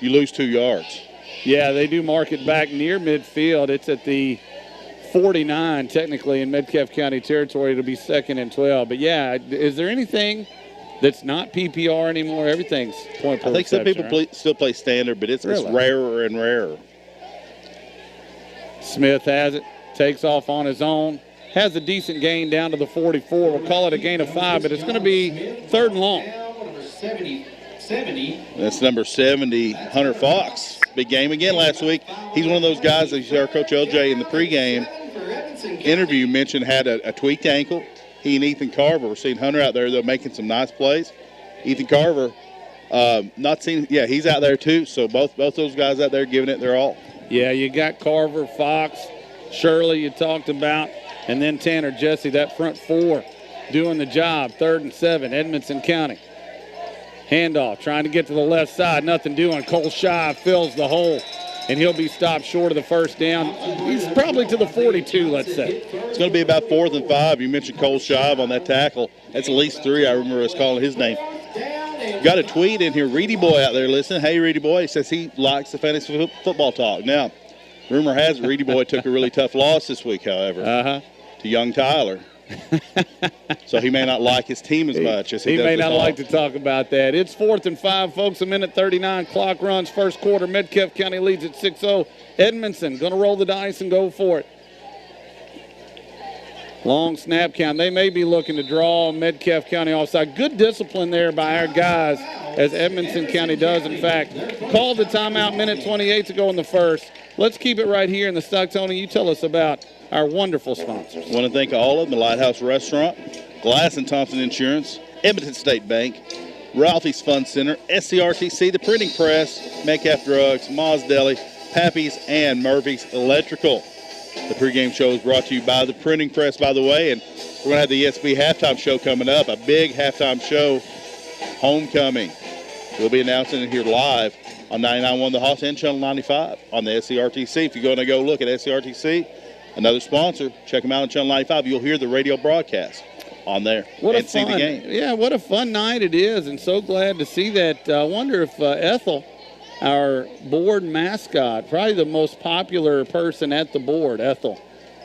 you lose 2 yards. Yeah, they do mark it back near midfield. It's at the 49, technically, in Metcalfe County territory. It'll be 2nd and 12. But, yeah, is there anything that's not PPR anymore? Everything's point per reception. I think some people right? still play standard, but it's Really? rarer and rarer. Smith has it, takes off on his own, has a decent gain down to the 44. We'll call it a gain of 5, but it's going to be 3rd and long. That's number 70, Hunter Fox. Big game again last week. He's one of those guys that you see our Coach LJ in the pregame interview mentioned had a tweaked ankle. He and Ethan Carver were seeing Hunter out there, though, making some nice plays. Ethan Carver, he's out there too. So both those guys out there giving it their all. Yeah, you got Carver, Fox, Shirley you talked about, and then Tanner Jesse, that front 4 doing the job. 3rd and 7, Edmonson County. Handoff, trying to get to the left side, nothing doing. Cole Shive fills the hole, and he'll be stopped short of the first down. He's probably to the 42, let's say. It's going to be about 4th and 5. You mentioned Cole Shive on that tackle. That's at least 3. I remember us calling his name. Got a tweet in here. Reedy Boy out there listening. Hey, Reedy Boy. He says he likes the fantasy football talk. Now, rumor has it Reedy Boy took a really tough loss this week, however, to young Tyler. So he may not like his team as much as he does. He may not like to talk about that. It's 4th and 5, folks. 1:39. Clock runs. First quarter. Metcalfe County leads at 6-0. Edmonson going to roll the dice and go for it. Long snap count. They may be looking to draw Metcalfe County offside. Good discipline there by our guys, as Edmonson County does, in fact. Called the timeout 1:28 to go in the first. Let's keep it right here in the stock. Tony, you tell us about our wonderful sponsors. I want to thank all of them: the Lighthouse Restaurant, Glass and Thompson Insurance, Edmonton State Bank, Ralphie's Fun Center, SCRTC, the Printing Press, Metcalfe Drugs, Ma's Deli, Pappy's, and Murphy's Electrical. The pregame show is brought to you by the Printing Press, by the way, and we're going to have the ESB halftime show coming up, a big halftime show, homecoming. We'll be announcing it here live on 99.1 The Hoss and Channel 95 on the SCRTC. If you're going to go look at SCRTC, another sponsor, check them out on Channel 95. You'll hear the radio broadcast on there and see the game. Yeah, what a fun night it is, and so glad to see that. I wonder if Ethel, our board mascot, probably the most popular person at the board, Ethel,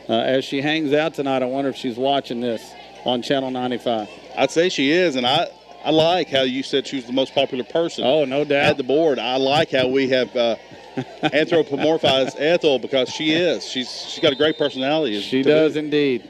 as she hangs out tonight, I wonder if she's watching this on Channel 95. I'd say she is, and I like how you said she was the most popular person. Oh, no doubt. At the board. I like how we have anthropomorphized Ethel, because she is. She's got a great personality. She does indeed.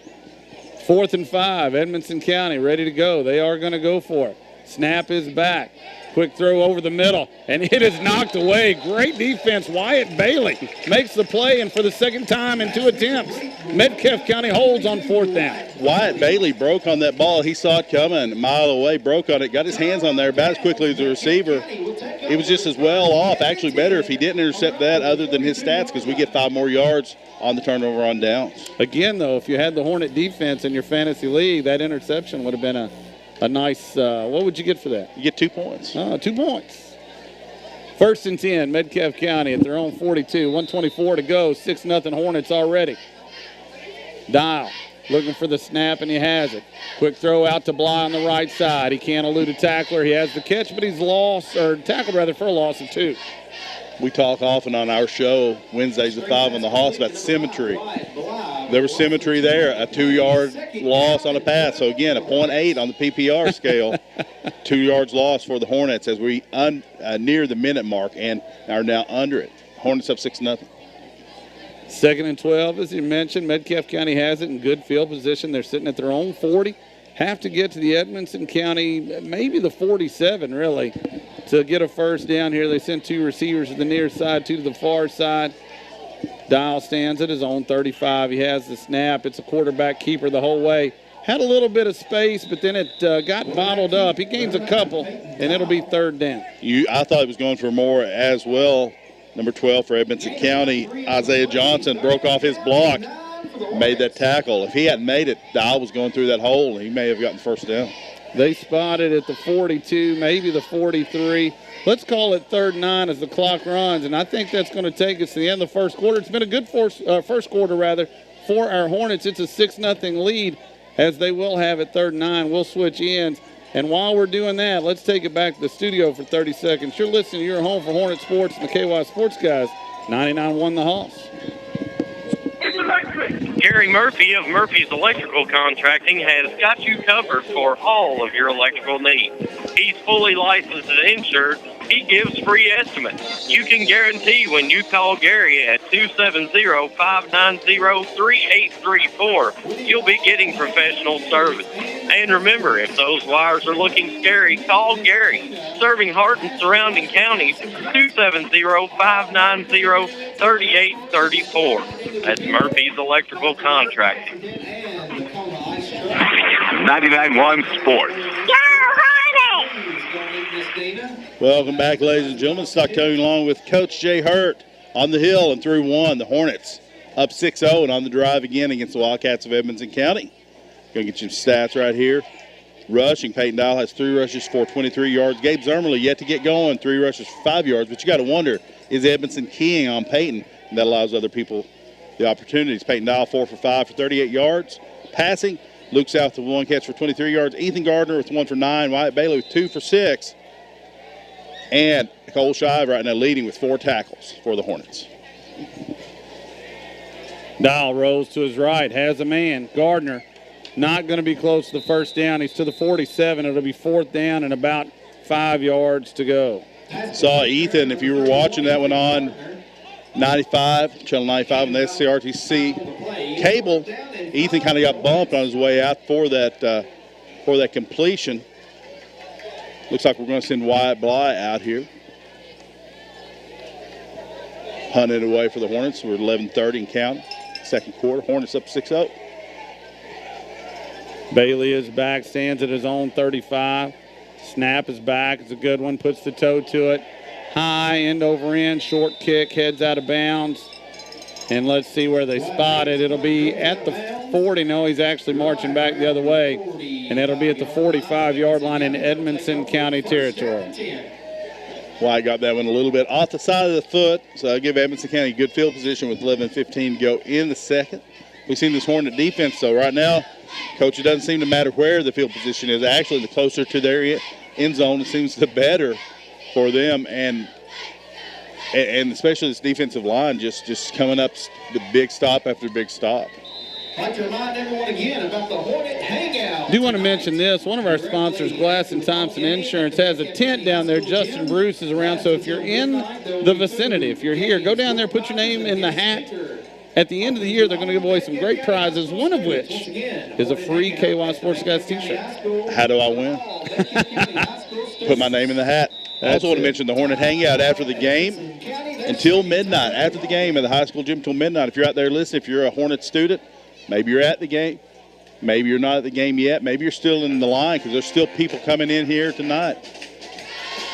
4th and 5, Edmonson County ready to go. They are going to go for it. Snap is back. Quick throw over the middle, and it is knocked away. Great defense. Wyatt Bailey makes the play, and for the second time in 2 attempts, Metcalfe County holds on 4th down. Wyatt Bailey broke on that ball. He saw it coming a mile away, broke on it, got his hands on there about as quickly as the receiver. He was just as well off, actually better if he didn't intercept that other than his stats, because we get 5 more yards on the turnover on downs. Again, though, if you had the Hornet defense in your fantasy league, that interception would have been a nice, what would you get for that? You get 2 points. 2 points. 1st and 10, Metcalfe County at their own 42. 1:24 to go. 6-0 Hornets already. Dial looking for the snap, and he has it. Quick throw out to Bly on the right side. He can't elude a tackler. He has the catch, but he's lost, or tackled rather, for a loss of 2. We talk often on our show, Wednesdays at 5 on the Hoss, about symmetry. There was symmetry there, a 2-yard loss on a pass. So, again, a 0.8 on the PPR scale, 2 yards lost for the Hornets as we near the minute mark and are now under it. Hornets up 6-0. 2nd and 12, as you mentioned. Metcalfe County has it in good field position. They're sitting at their own 40. Have to get to the Edmonson County, maybe the 47, really, to get a first down here. They send 2 receivers to the near side, 2 to the far side. Dial stands at his own 35. He has the snap. It's a quarterback keeper the whole way. Had a little bit of space, but then it got bottled up. He gains a couple, and it'll be 3rd down. I thought he was going for more as well. Number 12 for Edmonson County, Isaiah Johnson, broke off his block, made that tackle. If he hadn't made it, Dial was going through that hole, and he may have gotten first down. They spotted at the 42, maybe the 43. Let's call it 3rd and 9 as the clock runs, and I think that's going to take us to the end of the first quarter. It's been a good first quarter, for our Hornets. It's a 6-0 lead, as they will have at 3rd and 9. We'll switch ends. And while we're doing that, let's take it back to the studio for 30 seconds. You're listening to your home for Hornet Sports and the KY Sports Guys. 99-1 the Hoss. Gary Murphy of Murphy's Electrical Contracting has got you covered for all of your electrical needs. He's fully licensed and insured. He gives free estimates. You can guarantee when you call Gary at 270-590-3834, you'll be getting professional service. And remember, if those wires are looking scary, call Gary. Serving Hart and surrounding counties, 270-590-3834. That's Murphy's Electrical Contracting. 99.1 Sports. Welcome back, ladies and gentlemen. Stockton along with Coach Jay Hurt on the hill and through 1. The Hornets up 6-0 and on the drive again against the Wildcats of Edmonson County. Going to get you some stats right here. Rushing, Peyton Dial has 3 rushes for 23 yards. Gabe Zermerly yet to get going, 3 rushes for 5 yards. But you got to wonder, is Edmonson keying on Peyton? And that allows other people the opportunities. Peyton Dial 4 for 5 for 38 yards. Passing, Luke South with 1 catch for 23 yards. Ethan Gardner with 1 for 9. Wyatt Bailey with 2 for 6. And Cole Shive right now leading with 4 tackles for the Hornets. Dial rolls to his right, has a man. Gardner not going to be close to the first down. He's to the 47. It'll be 4th down and about 5 yards to go. Saw Ethan, if you were watching that one on 95, Channel 95 on the SCRTC cable, Ethan kind of got bumped on his way out for that completion. Looks like we're going to send Wyatt Bly out here. Punted away for the Hornets. We're 11:30 and counting. Second quarter. Hornets up 6-0. Bailey is back, stands at his own 35. Snap is back. It's a good one. Puts the toe to it. High, end over end, short kick, heads out of bounds. And let's see where they spot it. It'll be at the 40. No, he's actually marching back the other way. And it'll be at the 45-yard line in Edmonson County territory. Wyatt got that one a little bit off the side of the foot. So I'll give Edmonson County a good field position with 11:15 to go in the second. We've seen this Hornet defense, though. Right now, Coach, it doesn't seem to matter where the field position is. Actually, the closer to their end zone, it seems the better for them. And especially this defensive line just coming up with big stop after big stop. I'd like to remind everyone again about the Hornet Hangout. I do want to mention this. One of our sponsors, Glass & Thompson Insurance, has a tent down there. Justin Bruce is around. So if you're in the vicinity, if you're here, go down there, put your name in the hat. At the end of the year, they're going to give away some great prizes, one of which is a free KY Sports Guys t-shirt. How do I win? Put my name in the hat. I also want to mention the Hornet Hangout after the game until midnight. After the game at the high school gym until midnight. If you're out there listening, if you're a Hornet student, maybe you're at the game. Maybe you're not at the game yet. Maybe you're still in the line because there's still people coming in here tonight.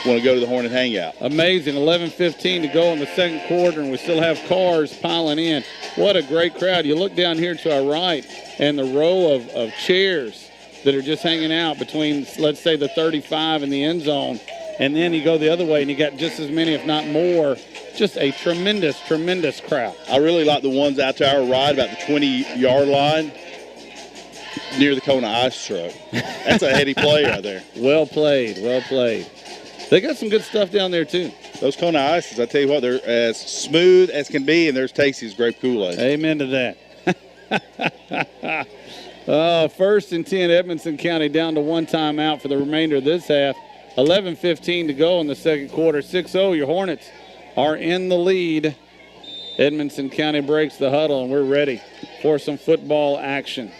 Want to go to the Hornet Hangout. Amazing. 11:15 to go in the second quarter, and we still have cars piling in. What a great crowd. You look down here to our right, and the row of chairs that are just hanging out between, let's say, the 35 and the end zone. And then you go the other way, and you got just as many, if not more. Just a tremendous, tremendous crowd. I really like the ones out to our right, about the 20-yard line, near the Kona Ice truck. That's a heady play right there. Well played, well played. They got some good stuff down there, too. Those Kona Ices, I tell you what, they're as smooth as can be, and there's Tasty's grape Kool-Aid. Amen to that. 1st and 10, Edmonson County down to one timeout for the remainder of this half. 11:15 to go in the second quarter. 6-0, your Hornets are in the lead. Edmonson County breaks the huddle, and we're ready for some football action.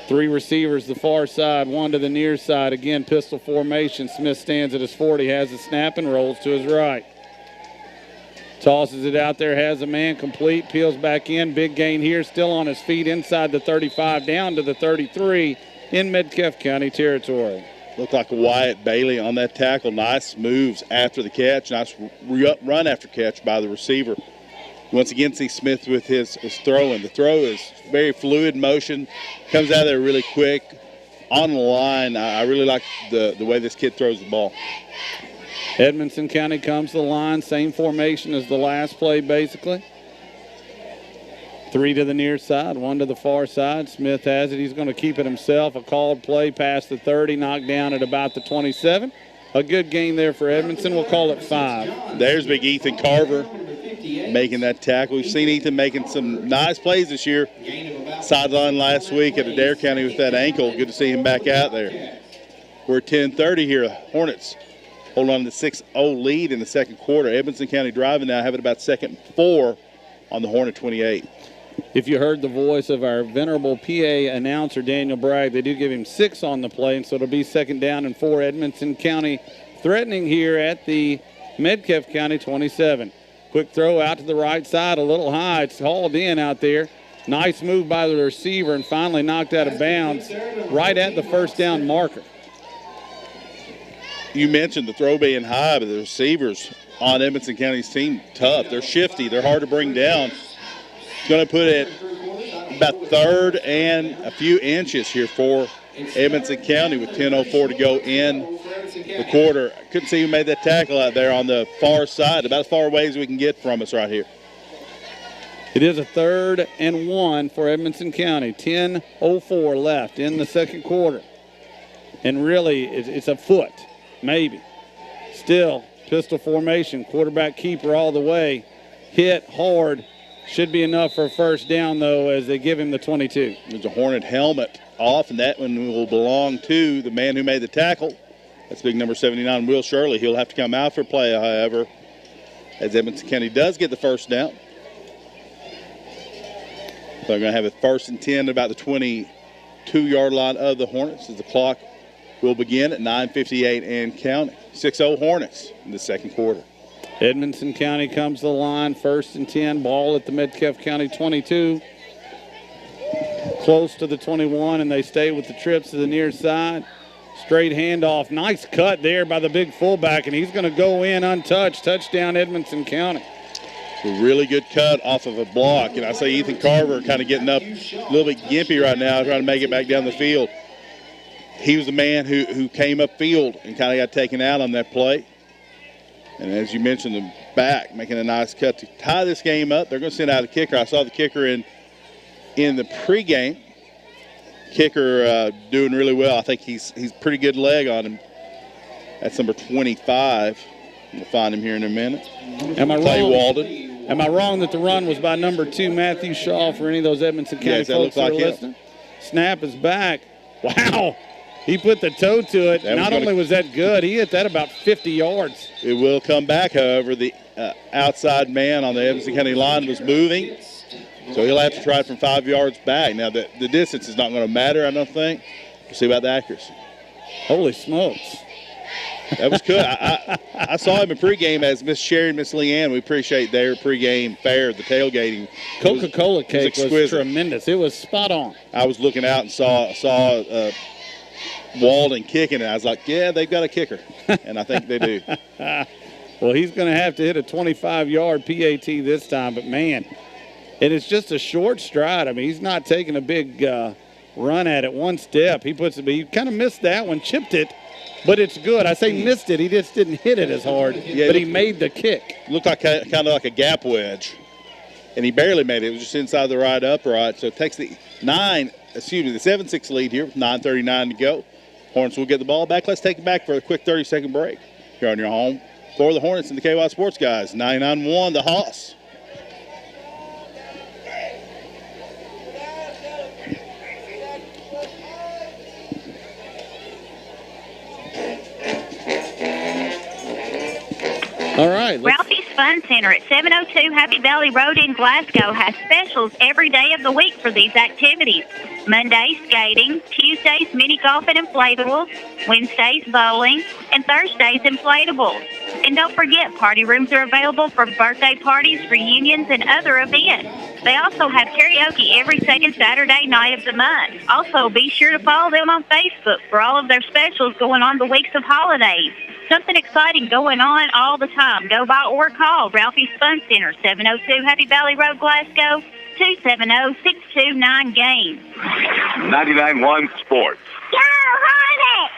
3 receivers the far side, 1 to the near side. Again, pistol formation. Smith stands at his 40, has the snap, and rolls to his right. Tosses it out there, has a man complete, peels back in. Big gain here, still on his feet inside the 35, down to the 33 in Metcalfe County territory. Looked like Wyatt Bailey on that tackle. Nice moves after the catch. Nice run after catch by the receiver. Once again, see Smith with his throwing. The throw is very fluid motion. Comes out there really quick. On the line, I really like the way this kid throws the ball. Edmonson County comes to the line. Same formation as the last play, basically. 3 to the near side, 1 to the far side. Smith has it. He's going to keep it himself. A called play past the 30, knocked down at about the 27. A good gain there for Edmonson. We'll call it 5. There's big Ethan Carver making that tackle. We've seen Ethan making some nice plays this year. Sideline last week at Adair County with that ankle. Good to see him back out there. We're at 10:30 here. Hornets hold on to the 6-0 lead in the second quarter. Edmonson County driving now, having about 2nd and 4 on the Hornet 28. If you heard the voice of our venerable PA announcer, Daniel Bragg, they do give him 6 on the play, and so it'll be 2nd down and 4. Edmonson County threatening here at the Metcalfe County 27. Quick throw out to the right side, a little high. It's hauled in out there. Nice move by the receiver and finally knocked out of bounds right at the 1st down marker. You mentioned the throw being high, but the receivers on Edmonson County's team, tough. They're shifty. They're hard to bring down. Going to put it about 3rd and a few inches here for Edmonson County with 10:04 to go in the quarter. Couldn't see who made that tackle out there on the far side, about as far away as we can get from us right here. It is a 3rd and 1 for Edmonson County. 10:04 left in the second quarter. And really, it's a foot, maybe. Still, pistol formation, quarterback keeper all the way. Hit hard. Should be enough for a 1st down, though, as they give him the 22. There's a Hornet helmet off, and that one will belong to the man who made the tackle. That's big number 79, Will Shirley. He'll have to come out for play, however, as Edmonson County does get the 1st down. So they're going to have a 1st and 10 at about the 22-yard line of the Hornets as the clock will begin at 9:58 and counting. 6-0 Hornets in the second quarter. Edmonson County comes to the line, 1st and 10, ball at the Metcalfe County 22. Close to the 21, and they stay with the trips to the near side. Straight handoff. Nice cut there by the big fullback, and he's going to go in untouched. Touchdown, Edmonson County. A really good cut off of a block, and I say Ethan Carver kind of getting up a little bit gimpy right now, trying to make it back down the field. He was the man who came upfield and kind of got taken out on that play. And as you mentioned, the back making a nice cut to tie this game up. They're going to send out a kicker. I saw the kicker in the pregame. Kicker doing really well. I think he's pretty good leg on him. That's number 25. We'll find him here in a minute. Am I Clay wrong? Walden. Am I wrong that the run was by number 2, Matthew Shaw, for any of those Edmonson County Yes, that folks looks that are like him. listening? Snap is back. Wow. He put the toe to it. Not only was that good, he hit that about 50 yards. It will come back, however. The outside man on the Edmonson County line was moving, so he'll have to try it from 5 yards back. Now, the distance is not going to matter, I don't think. We'll see about the accuracy. Holy smokes. That was good. I saw him in pregame as Miss Sherry and Miss Leanne. We appreciate their pregame fare, the tailgating. Coca-Cola cake was tremendous. It was spot on. I was looking out and saw Walden kicking it. I was like, yeah, they've got a kicker. And I think they do. Well, he's going to have to hit a 25-yard PAT this time. But, man, and it's just a short stride. I mean, he's not taking a big run at it. One step. He kind of missed that one, chipped it. But it's good. I say missed it. He just didn't hit it as hard, but he made the kick. Looked like kind of like a gap wedge, and he barely made it. It was just inside the right upright. So it takes the 7-6 lead here with 9:39 to go. Hornets will get the ball back. Let's take it back for a quick 30-second break. Here on your home for the Hornets and the KY Sports Guys. 99-1, the Hoss. All right. Ralphie's Fun Center at 702 Happy Valley Road in Glasgow has specials every day of the week for these activities. Mondays, skating. Tuesdays, mini golf and inflatables. Wednesdays, bowling. And Thursdays, inflatables. And don't forget, party rooms are available for birthday parties, reunions, and other events. They also have karaoke every second Saturday night of the month. Also, be sure to follow them on Facebook for all of their specials going on the weeks of holidays. Something exciting going on all the time. Go by or call Ralphie's Fun Center, 702 Happy Valley Road, Glasgow, 270-629-GAME. 99.1 Sports. Go Hornets!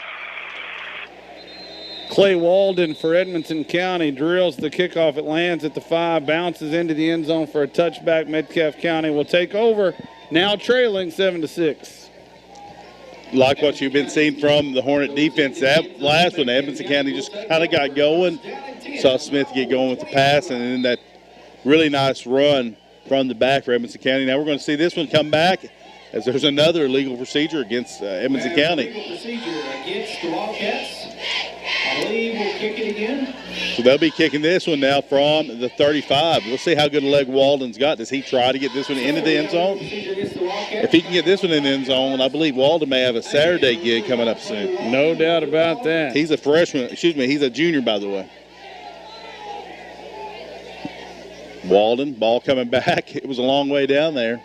Clay Walden for Edmonson County drills the kickoff. It lands at the 5, bounces into the end zone for a touchback. Metcalfe County will take over, now trailing 7-6. Like what you've been seeing from the Hornet defense. That last one, Edmonson County just kind of got going. Saw Smith get going with the pass, and then that really nice run from the back for Edmonson County. Now we're going to see this one come back as there's another illegal procedure against Edmonson County. Procedure against the Wildcats. I believe we'll kick it again. So they'll be kicking this one now from the 35. We'll see how good a leg Walden's got. Does he try to get this one into the end zone? If he can get this one in the end zone, I believe Walden may have a Saturday gig coming up soon. No doubt about that. He's a freshman. He's a junior, by the way. Walden, ball coming back. It was a long way down there.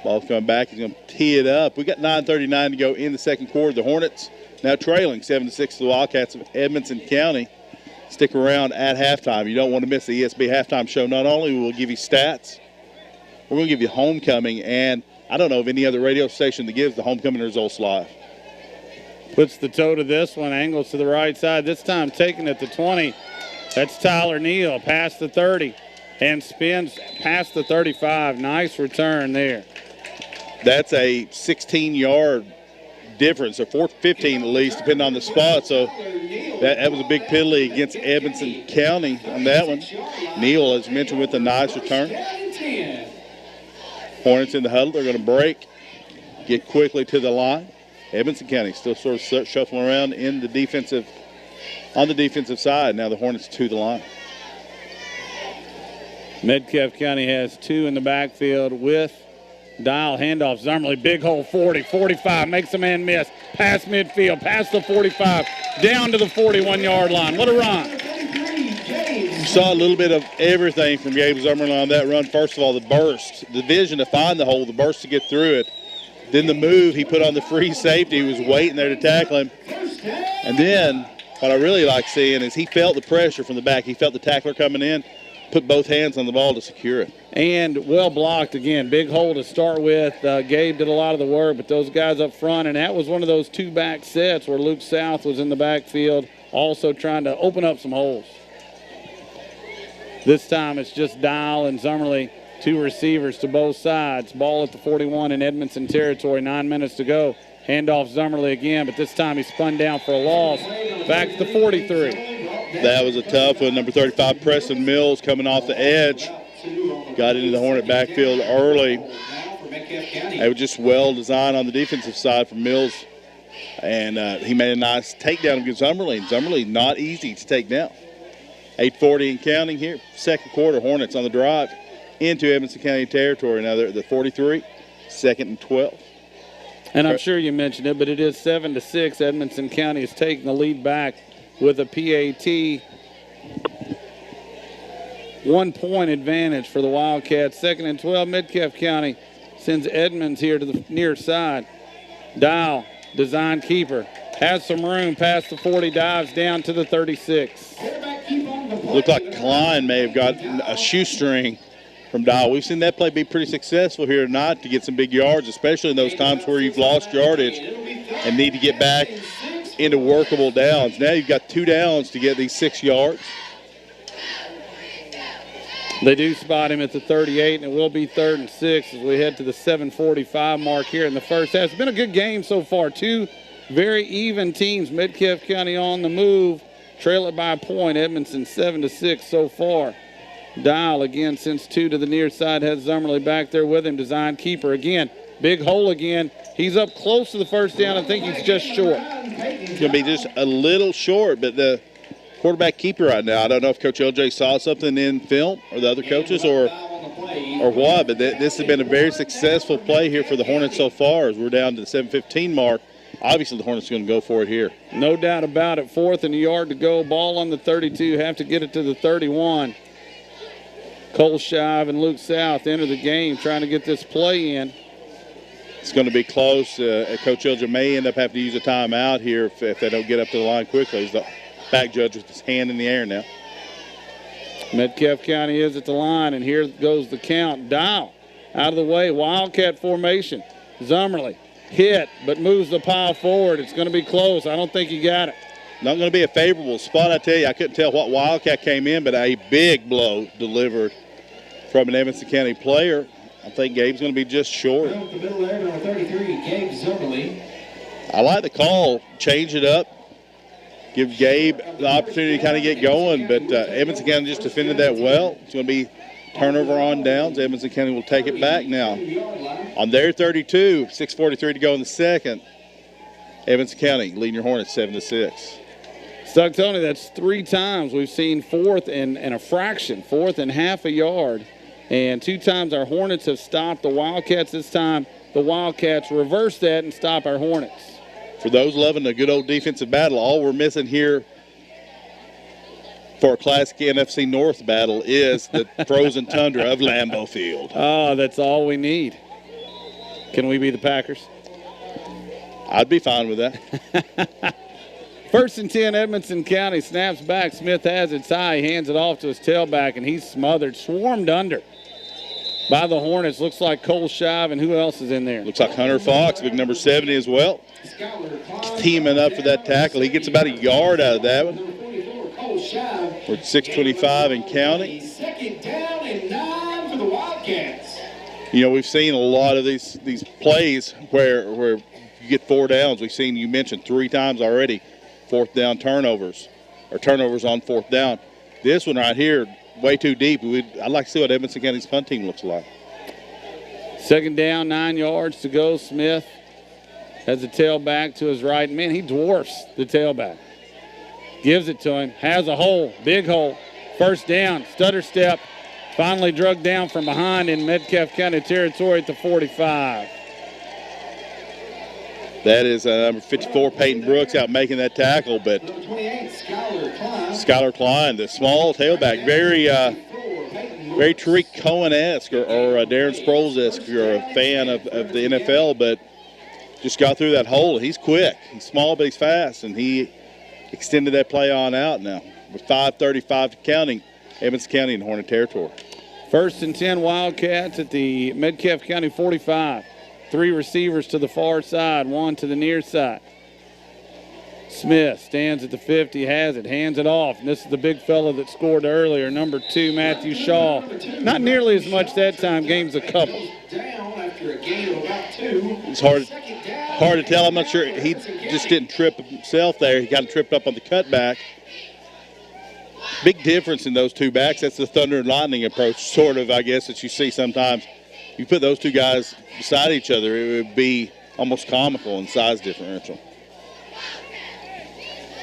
Ball's coming back. He's going to tee it up. We got 9:39 to go in the second quarter. The Hornets now trailing 7-6 to the Wildcats of Edmonson County. Stick around at halftime. You don't want to miss the ESB halftime show. Not only will we give you stats, we're going to give you homecoming, and I don't know of any other radio station that gives the homecoming results live. Puts the toe to this one, angles to the right side. This time taking it to 20. That's Tyler Neal past the 30 and spins past the 35. Nice return there. That's a 16-yard difference, or 15 at least, depending on the spot. So that was a big penalty against Edmonson County on that one. Neal, as mentioned, with a nice return. Hornets in the huddle. They're going to break, get quickly to the line. Edmonson County still sort of shuffling around on the defensive side. Now the Hornets to the line. Metcalfe County has 2 in the backfield with Dial handoff. Zummerly, big hole, 40, 45, makes a man miss. Past midfield, past the 45, down to the 41-yard line. What a run. You saw a little bit of everything from Gabe Zummerly on that run. First of all, the burst, the vision to find the hole, the burst to get through it. Then the move he put on the free safety. He was waiting there to tackle him. And then what I really like seeing is he felt the pressure from the back. He felt the tackler coming in, put both hands on the ball to secure it. And well blocked again. Big hole to start with. Gabe did a lot of the work, but those guys up front, and that was one of those 2-back sets where Luke South was in the backfield also trying to open up some holes. This time it's just Dial and Zummerly, 2 receivers to both sides. Ball at the 41 in Edmonton territory, 9 minutes to go. Handoff Zummerly again, but this time he spun down for a loss. Back to the 43. That was a tough one. Number 35, Preston Mills, coming off the edge. Got into the Hornet backfield early. They were just well designed on the defensive side from Mills. And he made a nice takedown against Zummerly. And Zummerly, not easy to take down. 8:40 and counting here. Second quarter, Hornets on the drive into Edmonson County territory. Now they're at the 43, 2nd and 12. And I'm sure you mentioned it, but it is 7-6. Edmonson County is taking the lead back with a PAT. 1 point advantage for the Wildcats. 2nd and 12. Metcalfe County sends Edmonds here to the near side. Dial, design keeper. Has some room past the 40, dives down to the 36. Looked like Klein may have got a shoestring from Dial. We've seen that play be pretty successful here tonight to get some big yards, especially in those times where you've lost yardage and need to get back into workable downs. Now you've got 2 downs to get these 6 yards. They do spot him at the 38, and it will be 3rd and 6 as we head to the 7:45 mark here in the first half. It's been a good game so far. 2 very even teams. Metcalfe County on the move. Trail it by a point. Edmonson 7-6 so far. Dial again sends 2 to the near side. Has Zummerly back there with him. Design keeper again. Big hole again. He's up close to the first down. I think he's just short. It's going to be just a little short, but the quarterback keeper right now, I don't know if Coach LJ saw something in film or the other coaches or what, but this has been a very successful play here for the Hornets so far as we're down to the 7:15 mark. Obviously, the Hornets are going to go for it here. No doubt about it. 4th and a yard to go. Ball on the 32. Have to get it to the 31. Cole Shive and Luke South enter the game trying to get this play in. It's going to be close. Coach LJ may end up having to use a timeout here if they don't get up to the line quickly. He's the back judge with his hand in the air now. Metcalfe County is at the line, and here goes the count. Dial out of the way. Wildcat formation. Zummerly hit, but moves the pile forward. It's going to be close. I don't think he got it. Not going to be a favorable spot, I tell you. I couldn't tell what Wildcat came in, but a big blow delivered from an Edmonson County player. I think Gabe's going to be just short. The middle there, number 33, Gabe Zummerly. I like the call. Change it up. Give Gabe the opportunity to kind of get going, but Edmonson County just defended that well. It's going to be turnover on downs. Edmonson County will take it back now. On their 32, 6:43 to go in the second. Edmonson County leading your Hornets 7-6. Stuck Tony, that's 3 times we've seen 4th and a fraction, 4th and half a yard. And 2 times our Hornets have stopped the Wildcats. This time the Wildcats reverse that and stop our Hornets. For those loving a good old defensive battle, all we're missing here for a classic NFC North battle is the frozen tundra of Lambeau Field. Oh, that's all we need. Can we be the Packers? I'd be fine with that. 1st and 10, Edmonson County snaps back. Smith has it high, hands it off to his tailback, and he's smothered, swarmed under by the Hornets. Looks like Cole Shive, and who else is in there? Looks like Hunter Fox, big number 70 as well. Teaming up for that tackle. He gets about a yard out of that one. We're at 6:25 and counting. 2nd down and 9 for the Wildcats. You know, we've seen a lot of these plays where you get 4 downs. We've seen, you mentioned 3 times already, 4th down turnovers, or turnovers on 4th down. This one right here, way too deep. I'd like to see what Edmonson County's punt team looks like. 2nd down, 9 yards to go. Smith has the tailback to his right. Man, he dwarfs the tailback. Gives it to him. Has a hole. Big hole. 1st down. Stutter step. Finally drugged down from behind in Metcalfe County territory at the 45. That is number 54, Peyton Brooks, out making that tackle. But Skylar Klein, the small tailback, very Tariq Cohen-esque or Darren Sproles-esque if you're a fan of the NFL, but just got through that hole. He's quick. He's small, but he's fast, and he extended that play on out now. With 5:35 to counting, Edmonson County in Hornet territory. 1st and 10 Wildcats at the Metcalfe County 45. 3 receivers to the far side, 1 to the near side. Smith stands at the 50, has it, hands it off. And this is the big fella that scored earlier, number 2, Matthew Shaw. Not nearly as much that time, gains a couple. It's hard to tell. I'm not sure. He just didn't trip himself there. He got tripped up on the cutback. Big difference in those 2 backs. That's the thunder and lightning approach, sort of, I guess, that you see sometimes. You put those 2 guys beside each other, it would be almost comical in size differential.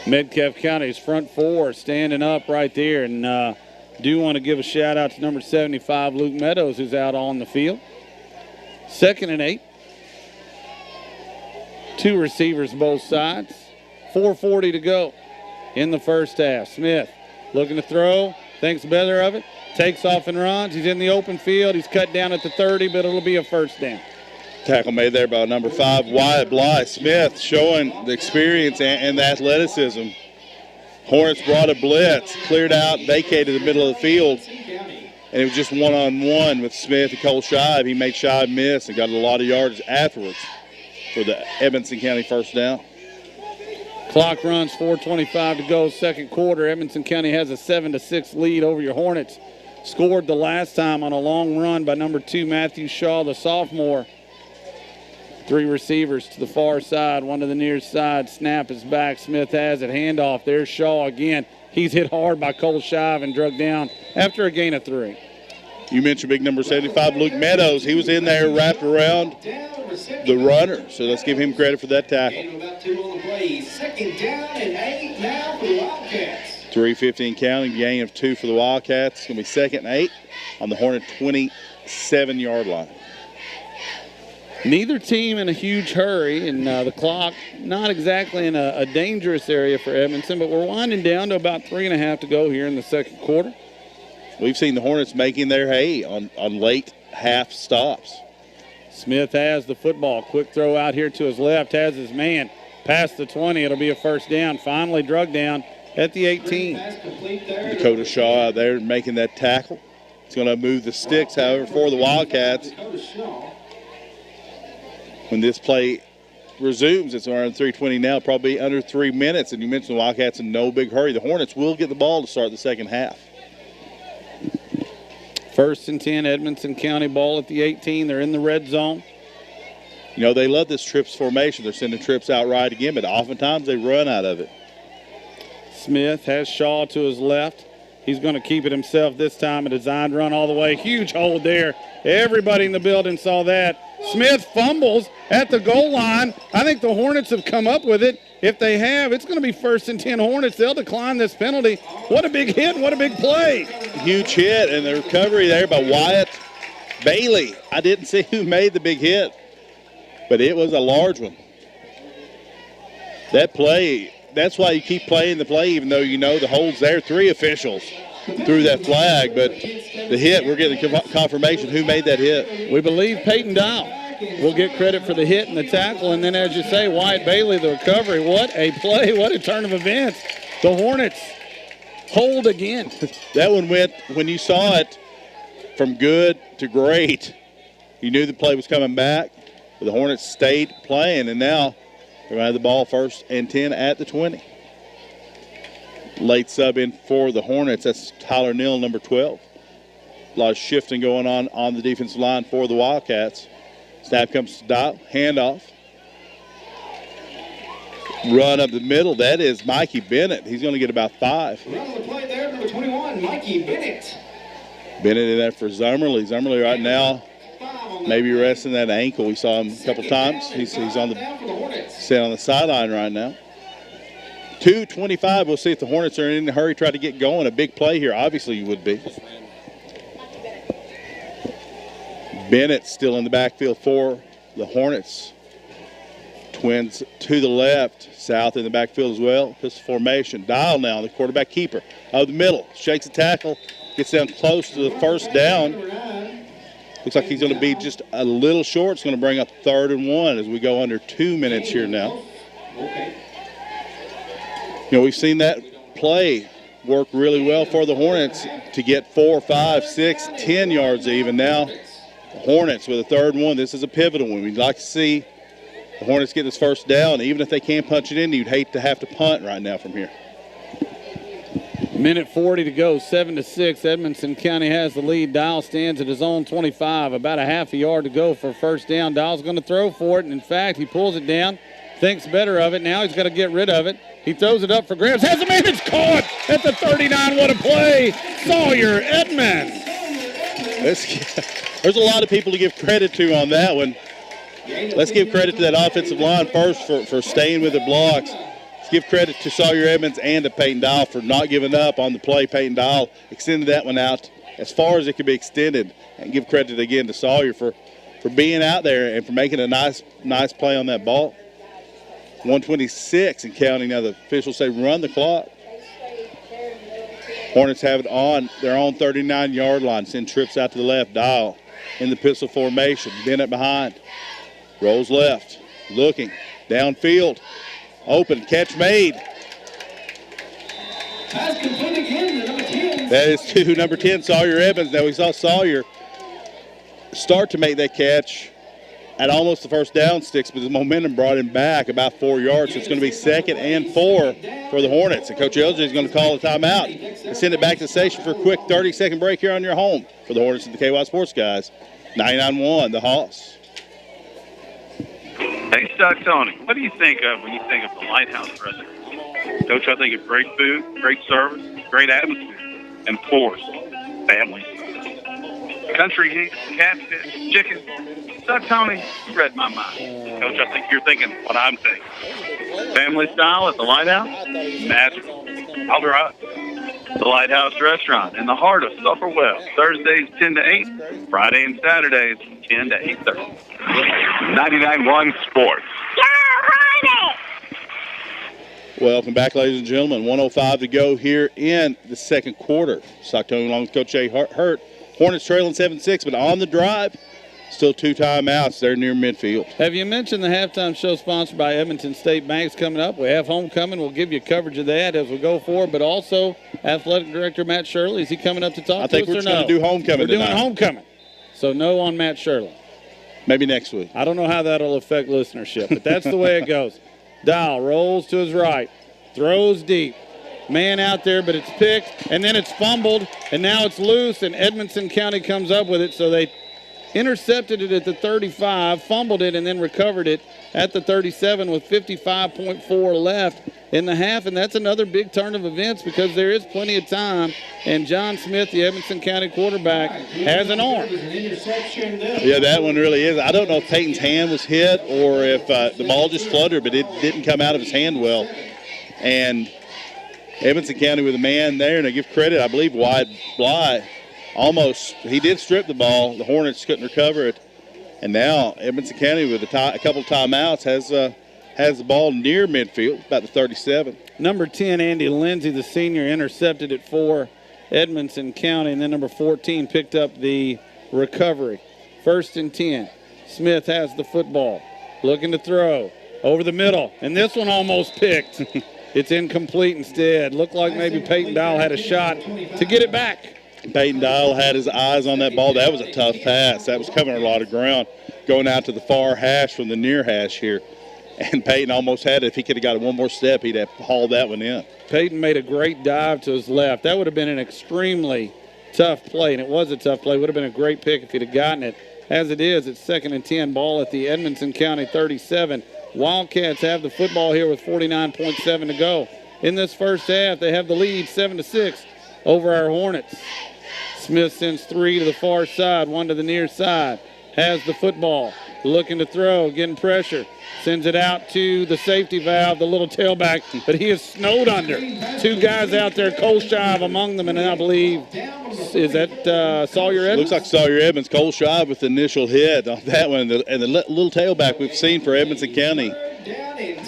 Metcalfe County's front 4 standing up right there, and do want to give a shout out to number 75, Luke Meadows, who's out on the field. 2nd and 8. 2 receivers both sides. 4:40 to go. in the first half. Smith looking to throw, thinks better of it, takes off and runs. He's in the open field. He's cut down at the 30, but it'll be a first down. Tackle made there by number 5, Wyatt Bly. Smith showing the experience and the athleticism. Hornets brought a blitz, cleared out, vacated the middle of the field, and it was just one-on-one with Smith and Cole Shive. He made Shive miss and got a lot of yards afterwards for the Edmonson County first down. Clock runs, 4:25 to go, second quarter. Edmonson County has a 7-6 lead over your Hornets. Scored the last time on a long run by number 2, Matthew Shaw, the sophomore. 3 receivers to the far side, one to the near side. Snap is back. Smith has it. Handoff. There's Shaw again. He's hit hard by Cole Shive and drug down after a gain of 3. You mentioned big number 75, Luke Meadows. He was in there, wrapped around the runner. So let's give him credit for that tackle. About 2 on the play. Second down and 8 now for the Wildcats. 3:15 counting, gain of 2 for the Wildcats. It's going to be 2nd and 8 on the Hornet 27-yard line. Neither team in a huge hurry, and the clock not exactly in a dangerous area for Edmonton, but we're winding down to about 3.5 to go here in the second quarter. We've seen the Hornets making their hay on late half stops. Smith has the football. Quick throw out here to his left, has his man past the 20. It'll be a first down. Finally drug down at the 18. Dakota Shaw out there making that tackle. It's going to move the sticks, however, for the Wildcats. When this play resumes, it's around 3:20 now, probably under 3 minutes. And you mentioned the Wildcats in no big hurry. The Hornets will get the ball to start the second half. 1st and 10, Edmonson County ball at the 18. They're in the red zone. You know, they love this trips formation. They're sending trips out right again, but oftentimes they run out of it. Smith has Shaw to his left. He's going to keep it himself this time. A designed run all the way. Huge hold there. Everybody in the building saw that. Smith fumbles at the goal line. I think the Hornets have come up with it. If they have, it's going to be 1st and 10 Hornets. They'll decline this penalty. What a big hit. What a big play. Huge hit, and the recovery there by Wyatt Bailey. I didn't see who made the big hit, but it was a large one. That play, that's why you keep playing the play, even though you know the hold's there. 3 officials threw that flag, but the hit, we're getting confirmation who made that hit. We believe Peyton Dow will get credit for the hit and the tackle, and then as you say, Wyatt Bailey, the recovery. What a play, what a turn of events. The Hornets hold again. That one went, when you saw it, from good to great. You knew the play was coming back, but the Hornets stayed playing, and now they're going to have the ball 1st and 10 at the 20. Late sub in for the Hornets. That's Tyler Neal, number 12. A lot of shifting going on the defensive line for the Wildcats. Snap comes to Dial. Handoff. Run up the middle. That is Mikey Bennett. He's going to get about 5. Run on the play there, number 21, Mikey Bennett. Bennett in there for Zummerly. Zummerly right now maybe resting that ankle. We saw him a couple times. He's on the sit on the sideline right now. 2:25. We'll see if the Hornets are in a hurry, try to get going. A big play here, obviously you would be. Bennett still in the backfield for the Hornets. Twins to the left, South in the backfield as well. This formation. Dial now, the quarterback keeper of the middle. Shakes the tackle, gets down close to the first down. Looks like he's going to be just a little short. It's going to bring up 3rd and 1 as we go under 2 minutes here now. You know, we've seen that play work really well for the Hornets to get 4, 5, 6, 10 yards even. Now, the Hornets with a 3rd and 1. This is a pivotal one. We'd like to see the Hornets get this first down. Even if they can't punch it in, you'd hate to have to punt right now from here. Minute 40 to go, 7-6. Edmonson County has the lead. Dial stands at his own 25. About a half a yard to go for first down. Dial's going to throw for it, and in fact, he pulls it down, thinks better of it. Now he's got to get rid of it. He throws it up for grabs. Has a man. It's caught at the 39. What a play. Sawyer Edmonds. There's a lot of people to give credit to on that one. Let's give credit to that offensive line first for staying with the blocks. Let's give credit to Sawyer Edmonds and to Peyton Dial for not giving up on the play. Peyton Dial extended that one out as far as it could be extended. And give credit again to Sawyer for being out there and for making a nice play on that ball. 1:26 and counting. Now the officials say run the clock. Hornets have it on their own 39-yard line. Send trips out to the left. Dial in the pistol formation. Bennett behind. Rolls left. Looking. Downfield. Open. Catch made. Pass complete again to number 10. That is to number 10, Sawyer Evans. Now we saw Sawyer start to make that catch at almost the first down sticks, but the momentum brought him back about 4 yards. So it's going to be 2nd and 4 for the Hornets. And Coach LJ is going to call a timeout and send it back to the station for a quick 30-second break here on your home for the Hornets and the KY Sports Guys. 99-1, the Hoss. Hey, Stock Tony, what do you think of when you think of the Lighthouse restaurant? Coach, I think it's great food, great service, great atmosphere, and force, family. Country heat, catfish, chicken. Stock Tony, you read my mind. Coach, I think you're thinking what I'm thinking. Family style at the Lighthouse? Magical. I'll drive. The Lighthouse Restaurant in the heart of Sufferwell. Thursdays 10 to 8, Friday and Saturdays 10 to 8:30. 99.1 Sports. Welcome back, ladies and gentlemen. 1:05 to go here in the second quarter. Stock Tony along with Coach Jay Hurt. Hornets trailing 7-6, but on the drive, still 2 timeouts. They're near midfield. Have you mentioned the halftime show sponsored by Edmonton State Bank's coming up? We have homecoming. We'll give you coverage of that as we go forward, but also athletic director Matt Shirley. Is he coming up to talk to us? I think we're just going to do homecoming We're tonight. doing homecoming. So no on Matt Shirley. Maybe next week. I don't know how that'll affect listenership, but that's the way it goes. Dial rolls to his right, throws deep. Man out there, but it's picked, and then it's fumbled, and now it's loose, and Edmonson County comes up with it. So they intercepted it at the 35, fumbled it, and then recovered it at the 37 with 55.4 left in the half. And that's another big turn of events because there is plenty of time. And John Smith, the Edmonson County quarterback, has an arm. Yeah, that one really is. I don't know if Peyton's hand was hit or if the ball just fluttered, but it didn't come out of his hand well. And Edmonson County with a man there, and I give credit, I believe Wyatt Bly he did strip the ball. The Hornets couldn't recover it. And now Edmonson County with a couple of timeouts has the ball near midfield, about the 37. Number 10, Andy Lindsay, the senior, intercepted it for Edmonson County, and then number 14 picked up the recovery. 1st and 10. Smith has the football, looking to throw over the middle, and this one almost picked. It's incomplete instead. Looked like maybe Peyton Dial had a shot to get it back. Peyton Dial had his eyes on that ball. That was a tough pass. That was covering a lot of ground, going out to the far hash from the near hash here. And Peyton almost had it. If he could have got it one more step, he'd have hauled that one in. Peyton made a great dive to his left. That would have been an extremely tough play, and it was a tough play. It would have been a great pick if he'd have gotten it. As it is, it's 2nd and 10, ball at the Edmonson County 37. Wildcats have the football here with 49.7 to go. In this first half, they have the lead 7-6 over our Hornets. Smith sends 3 to the far side, 1 to the near side. Has the football, looking to throw, getting pressure. Sends it out to the safety valve, the little tailback, but he is snowed under. 2 guys out there, Cole Shive among them, and I believe, is that Sawyer Evans? Looks like Sawyer Evans. Cole Shive with the initial hit on that one. And the little tailback we've seen for Edmonson County,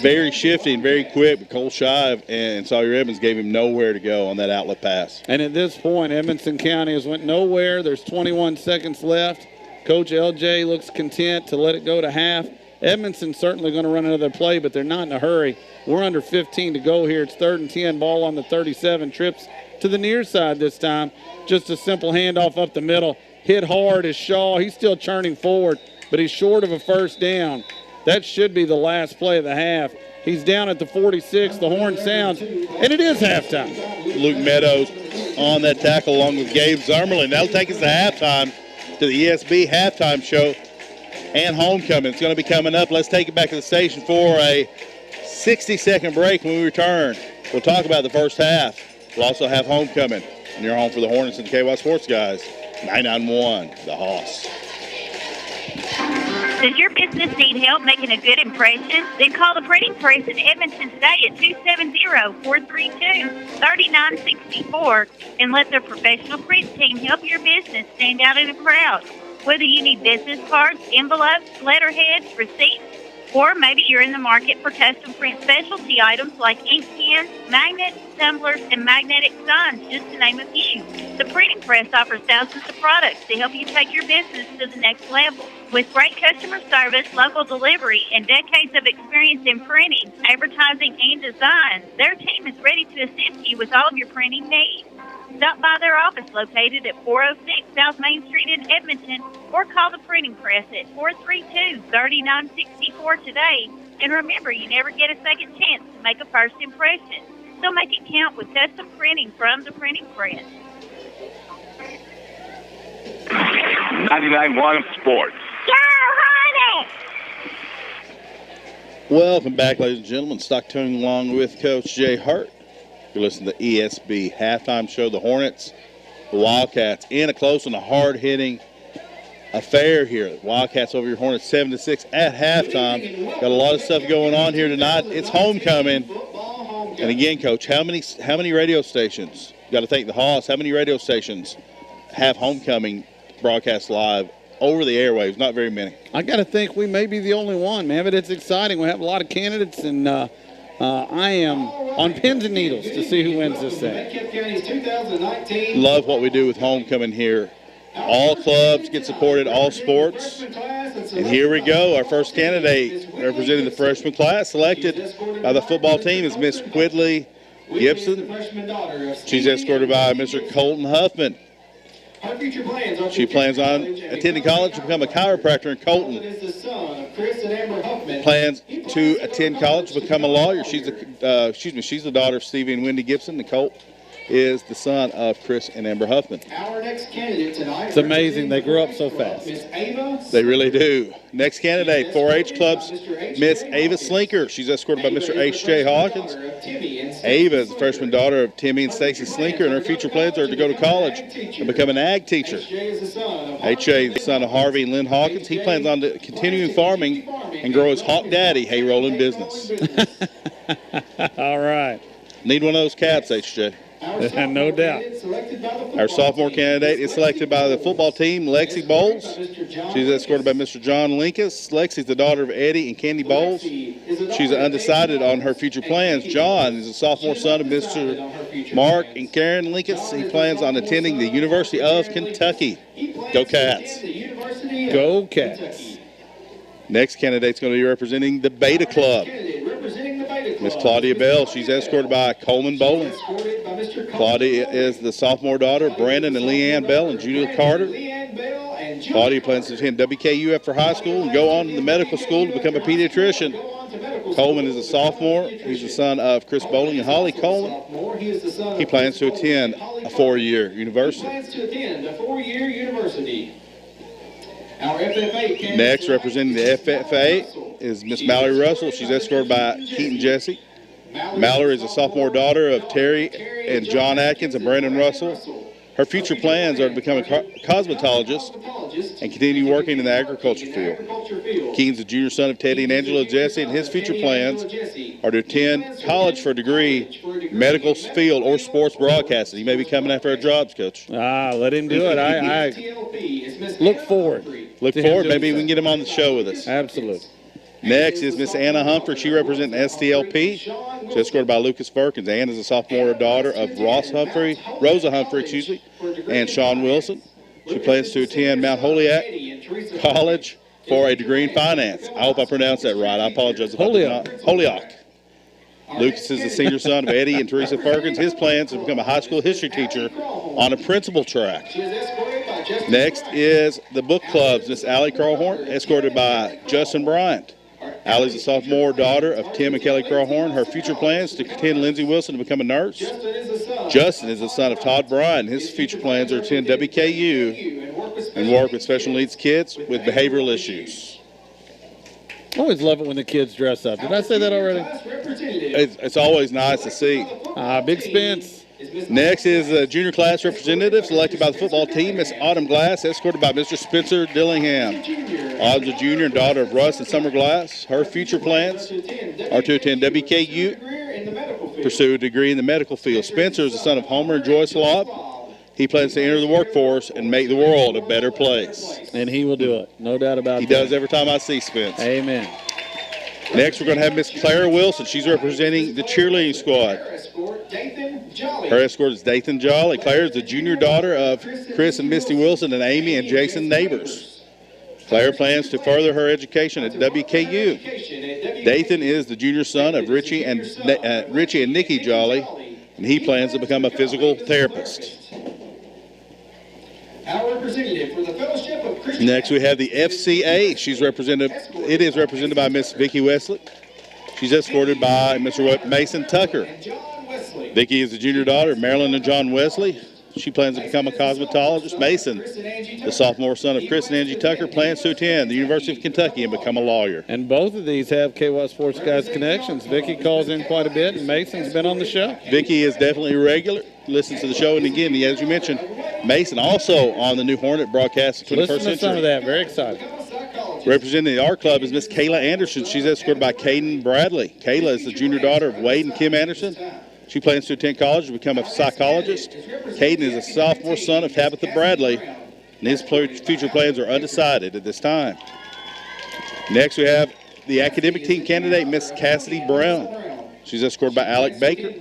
very shifty and very quick, but Cole Shive and Sawyer Evans gave him nowhere to go on that outlet pass. And at this point, Edmonson County has went nowhere. There's 21 seconds left. Coach LJ looks content to let it go to half. Edmonson's certainly going to run another play, but they're not in a hurry. We're under 15 to go here. It's 3rd and 10, ball on the 37. Trips to the near side this time. Just a simple handoff up the middle. Hit hard is Shaw. He's still churning forward, but he's short of a first down. That should be the last play of the half. He's down at the 46. The horn sounds, and it is halftime. Luke Meadows on that tackle along with Gabe Zummerlin. That'll take us to halftime, to the ESB halftime show and homecoming. It's going to be coming up. Let's take it back to the station for a 60-second break. When we return, we'll talk about the first half. We'll also have homecoming. And you're home for the Hornets and the KY Sports Guys. 9-1, the Hoss. Does your business need help making a good impression? Then call the printing press in Edmonton today at 270-432-3964 and let their professional print team help your business stand out in a crowd. Whether you need business cards, envelopes, letterheads, receipts, Or maybe you're in the market for custom print specialty items like ink pens, magnets, tumblers, and magnetic signs, just to name a few. The Printing Press offers thousands of products to help you take your business to the next level. With great customer service, local delivery, and decades of experience in printing, advertising, and design, their team is ready to assist you with all of your printing needs. Stop by their office located at 406 South Main Street in Edmonton, or call the Printing Press at 432-3964 today. And remember, you never get a second chance to make a first impression. So make it count with custom printing from the Printing Press. 99.1 Sports. Go, Hornets! Welcome back, ladies and gentlemen. Stockton along with Coach Jay Hart. You're listening to ESB Halftime Show. The Hornets, the Wildcats, in a close and a hard-hitting affair here. The Wildcats over your Hornets 7-6 at halftime. Got a lot of stuff going on here tonight. It's homecoming. And again, Coach, how many radio stations? You got to thank the Hoss. How many radio stations have homecoming broadcast live over the airwaves? Not very many. I got to think we may be the only one, man, but it's exciting. We have a lot of candidates, and I am on pins and needles to see who wins this thing. Love what we do with homecoming here. All clubs get supported, all sports. And here we go. Our first candidate representing the freshman class, selected by the football team, is Miss Quidley Gibson. She's escorted by Mr. Colton Huffman. She plans on attending college to become a chiropractor in Colton. Plans to attend college to become a lawyer. She's the daughter of Stevie and Wendy Gibson. And Colt is the son of Chris and Amber Huffman. Our next candidate tonight. It's amazing. They grew up so fast. They really do. Next candidate, 4-H clubs, Miss Ava Slinker. She's escorted by Mr. H.J. Hawkins. Ava is the freshman daughter of Timmy and Stacy Slinker, and her future plans are to go to college and become an ag teacher. H.J. is the son of Harvey and Lynn Hawkins. He plans on continuing farming and grow his Hawk Daddy hay rolling business. All right. Need one of those caps, H.J. No doubt. Our sophomore candidate is selected by the football team, Lexi Bowles. She's escorted by Mr. John Linkus. Lexi's the daughter of Eddie and Candy Bowles. She's undecided on her future plans. John is a sophomore son of Mr. Mark and Karen Linkus. He plans on attending the University of Kentucky. Go Cats. Go Cats. Next candidate's going to be representing the Beta Club. Miss Claudia Bell. She's escorted by Coleman Bowling. Claudia is the sophomore daughter of Brandon and Leanne Bell and Julia Carter. Claudia plans to attend WKU after high school and go on to the medical school to become a pediatrician. Coleman is a sophomore. He's the son of Chris Bowling and Holly Coleman. He plans to attend a 4-year university. Next, representing the FFA is Miss Mallory Russell. She's escorted by Keaton Jesse. Mallory is a sophomore daughter of Terry and John Atkins and Brandon Russell. Her future plans are to become a cosmetologist and continue working in the agriculture field. Keaton's the junior son of Teddy and Angela Jesse, and his future plans are to attend college for a degree, medical field, or sports broadcasting. He may be coming after our jobs, Coach. Let him do it. I look forward. Maybe we can get him on the show with us. Absolutely. Next is Miss Anna Humphrey. She represents STLP. She's escorted by Lucas Perkins. Ann is a sophomore daughter of Rosa Humphrey, and Sean Wilson. She plans to attend Mount Holyoke College for a degree in finance. I hope I pronounced that right. I apologize if I did not. Holyoke. Lucas is the senior son of Eddie and Teresa Perkins. His plans to become a high school history teacher on a principal track. Next is the book clubs. Miss Allie Carlhorn, escorted by Justin Bryant. Allie's a sophomore daughter of Tim and Kelly Carlhorn. Her future plans to attend Lindsay Wilson to become a nurse. Justin is the son of Todd Bryan. His future plans are to attend WKU and work with special needs kids with behavioral issues. I always love it when the kids dress up. Did I say that already? It's always nice to see. Big Spence. Next is the junior class representative selected by the football team, Miss Autumn Glass, escorted by Mr. Spencer Dillingham. Autumn's a junior and daughter of Russ and Summer Glass. Her future plans are to attend WKU, pursue a degree in the medical field. Spencer is the son of Homer and Joyce Lobb. He plans to enter the workforce and make the world a better place. And he will do it, no doubt about that. He does every time I see Spence. Amen. Next, we're going to have Miss Clara Wilson. She's representing the cheerleading squad. Her escort is Dathan Jolly. Claire is the junior daughter of Chris and Misty Wilson and Amy and Jason Neighbors. Claire plans to further her education at WKU. Dathan is the junior son of Richie and Nikki Jolly, and he plans to become a physical therapist. Our representative for the Fellowship of Christian. Next, we have the FCA. It is represented by Miss Vicki Wesley. She's escorted by Mr. Mason Tucker. Vicki is the junior daughter of Marilyn and John Wesley. She plans to become a cosmetologist. Mason, the sophomore son of Chris and Angie Tucker, plans to attend the University of Kentucky and become a lawyer. And both of these have KY Sports Guys connections. Vicki calls in quite a bit, and Mason's been on the show. Vicki is definitely a regular. Listens to the show, and again, as you mentioned, Mason also on the new Hornet broadcast of 21st Listen to Century. some of that. Very excited. Representing the art club is Miss Kayla Anderson. She's escorted by Caden Bradley. Kayla is the junior daughter of Wade and Kim Anderson. She plans to attend college and become a psychologist. Caden is a sophomore son of Tabitha Bradley, and his future plans are undecided at this time. Next, we have the academic team candidate, Miss Cassidy Brown. She's escorted by Alec Baker.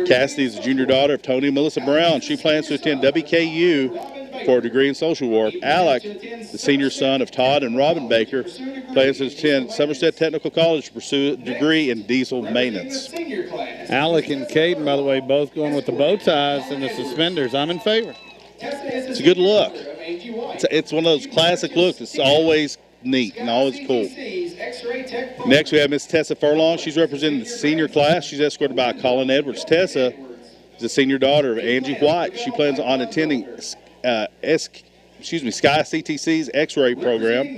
Cassidy is the junior daughter of Tony and Melissa Brown. She plans to attend WKU for a degree in social work. Alec, the senior son of Todd and Robin Baker, plans to attend Somerset Technical College to pursue a degree in diesel maintenance. Alec and Caden, by the way, both going with the bow ties and the suspenders. I'm in favor. It's a good look. It's one of those classic looks. It's always neat and always cool. Next, we have Miss Tessa Furlong. She's representing the senior class. She's escorted by Colin Edwards. Tessa is the senior daughter of Angie White. She plans on attending Sky CTC's X-ray program.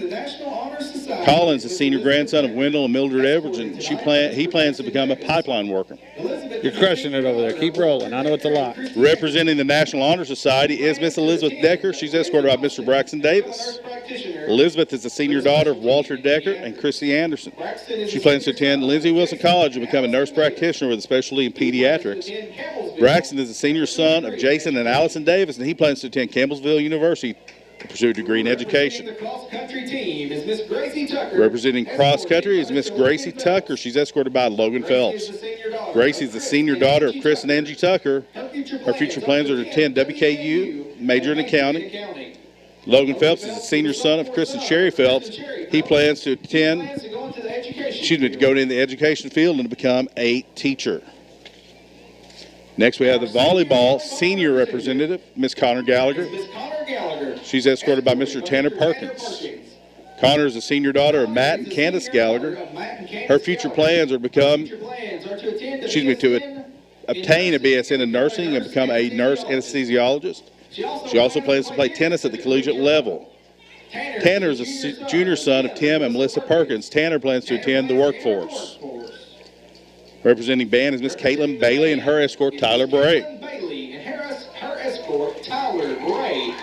Colin's the senior grandson of Wendell and Mildred Edwards, and he plans to become a pipeline worker. You're crushing it over there. Keep rolling. I know it's a lot. Representing the National Honor Society is Miss Elizabeth Decker. She's escorted by Mr. Braxton Davis. Elizabeth is the senior daughter of Walter Decker and Chrissy Anderson. She plans to attend Lindsey Wilson College and become a nurse practitioner with a specialty in pediatrics. Braxton is the senior son of Jason and Allison Davis, and he plans to attend Campbellsville University to pursue a degree in education. Representing cross country is Miss Gracie Tucker. She's escorted by Logan Phelps. Gracie is the senior daughter of Chris and Angie Tucker. Her future plans are to attend WKU, major in accounting. Logan Phelps is the senior son of Chris and Sherry Phelps. He plans to go into the education field and to become a teacher. Next, we have the volleyball senior representative, Miss Connor Gallagher. She's escorted by Mr. Tanner Perkins. Connor is the senior daughter of Matt and Candace Gallagher. Her future plans are to obtain a BSN in nursing and become a nurse anesthesiologist. She also plans to play tennis at the collegiate level. Tanner is a junior son of Tim and Melissa Perkins. Tanner plans to attend the workforce. Representing band is Miss Caitlin Bailey and her escort, Tyler Bray.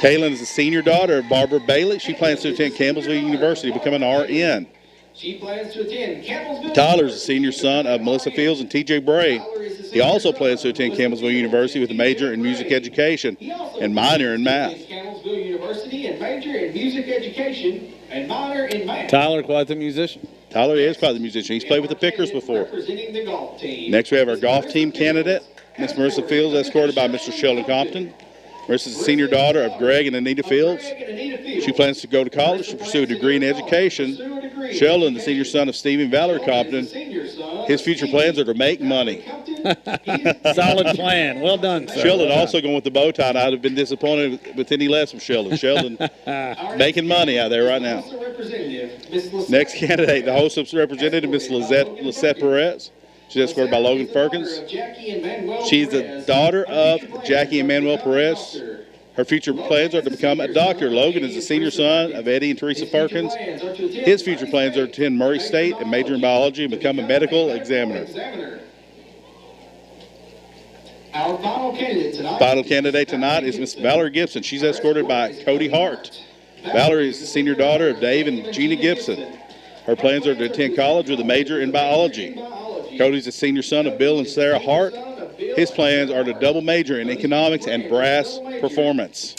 Caitlin is the senior daughter of Barbara Bailey. She plans to attend Campbellsville University to become an RN. Tyler is the senior son of Melissa Fields and TJ Bray. He also plans to attend Campbellsville University with a major in music education and minor in math. Tyler, quite the musician. Tyler is quite the musician. He's played with the Pickers before. Next, we have our golf team candidate, Miss Marissa Fields, escorted by Mr. Sheldon Compton. Marissa is the senior daughter of Greg and Anita Fields. She plans to go to college to pursue a degree in education. Sheldon, the senior son of Steve and Valerie Compton, his future plans are to make money. Solid plan. Well done, sir. Sheldon also going with the bow tie, and I'd have been disappointed with any less from Sheldon. Sheldon making money out there right now. Next candidate, the host representative, Miss Lisette Perez. She's escorted by Logan Perkins. She's the daughter of Jackie and Manuel Perez. Her future plans are to become a doctor. Logan is the senior son of Eddie and Teresa Perkins. His future plans are to attend Murray State and major in biology and become a medical examiner. Our final candidate tonight is Miss Valerie Gibson. She's escorted by Cody Hart. Valerie is the senior daughter of Dave and Gina Gibson. Her plans are to attend college with a major in biology. Cody's the senior son of Bill and Sarah Hart. his plans are to double major in economics and brass performance.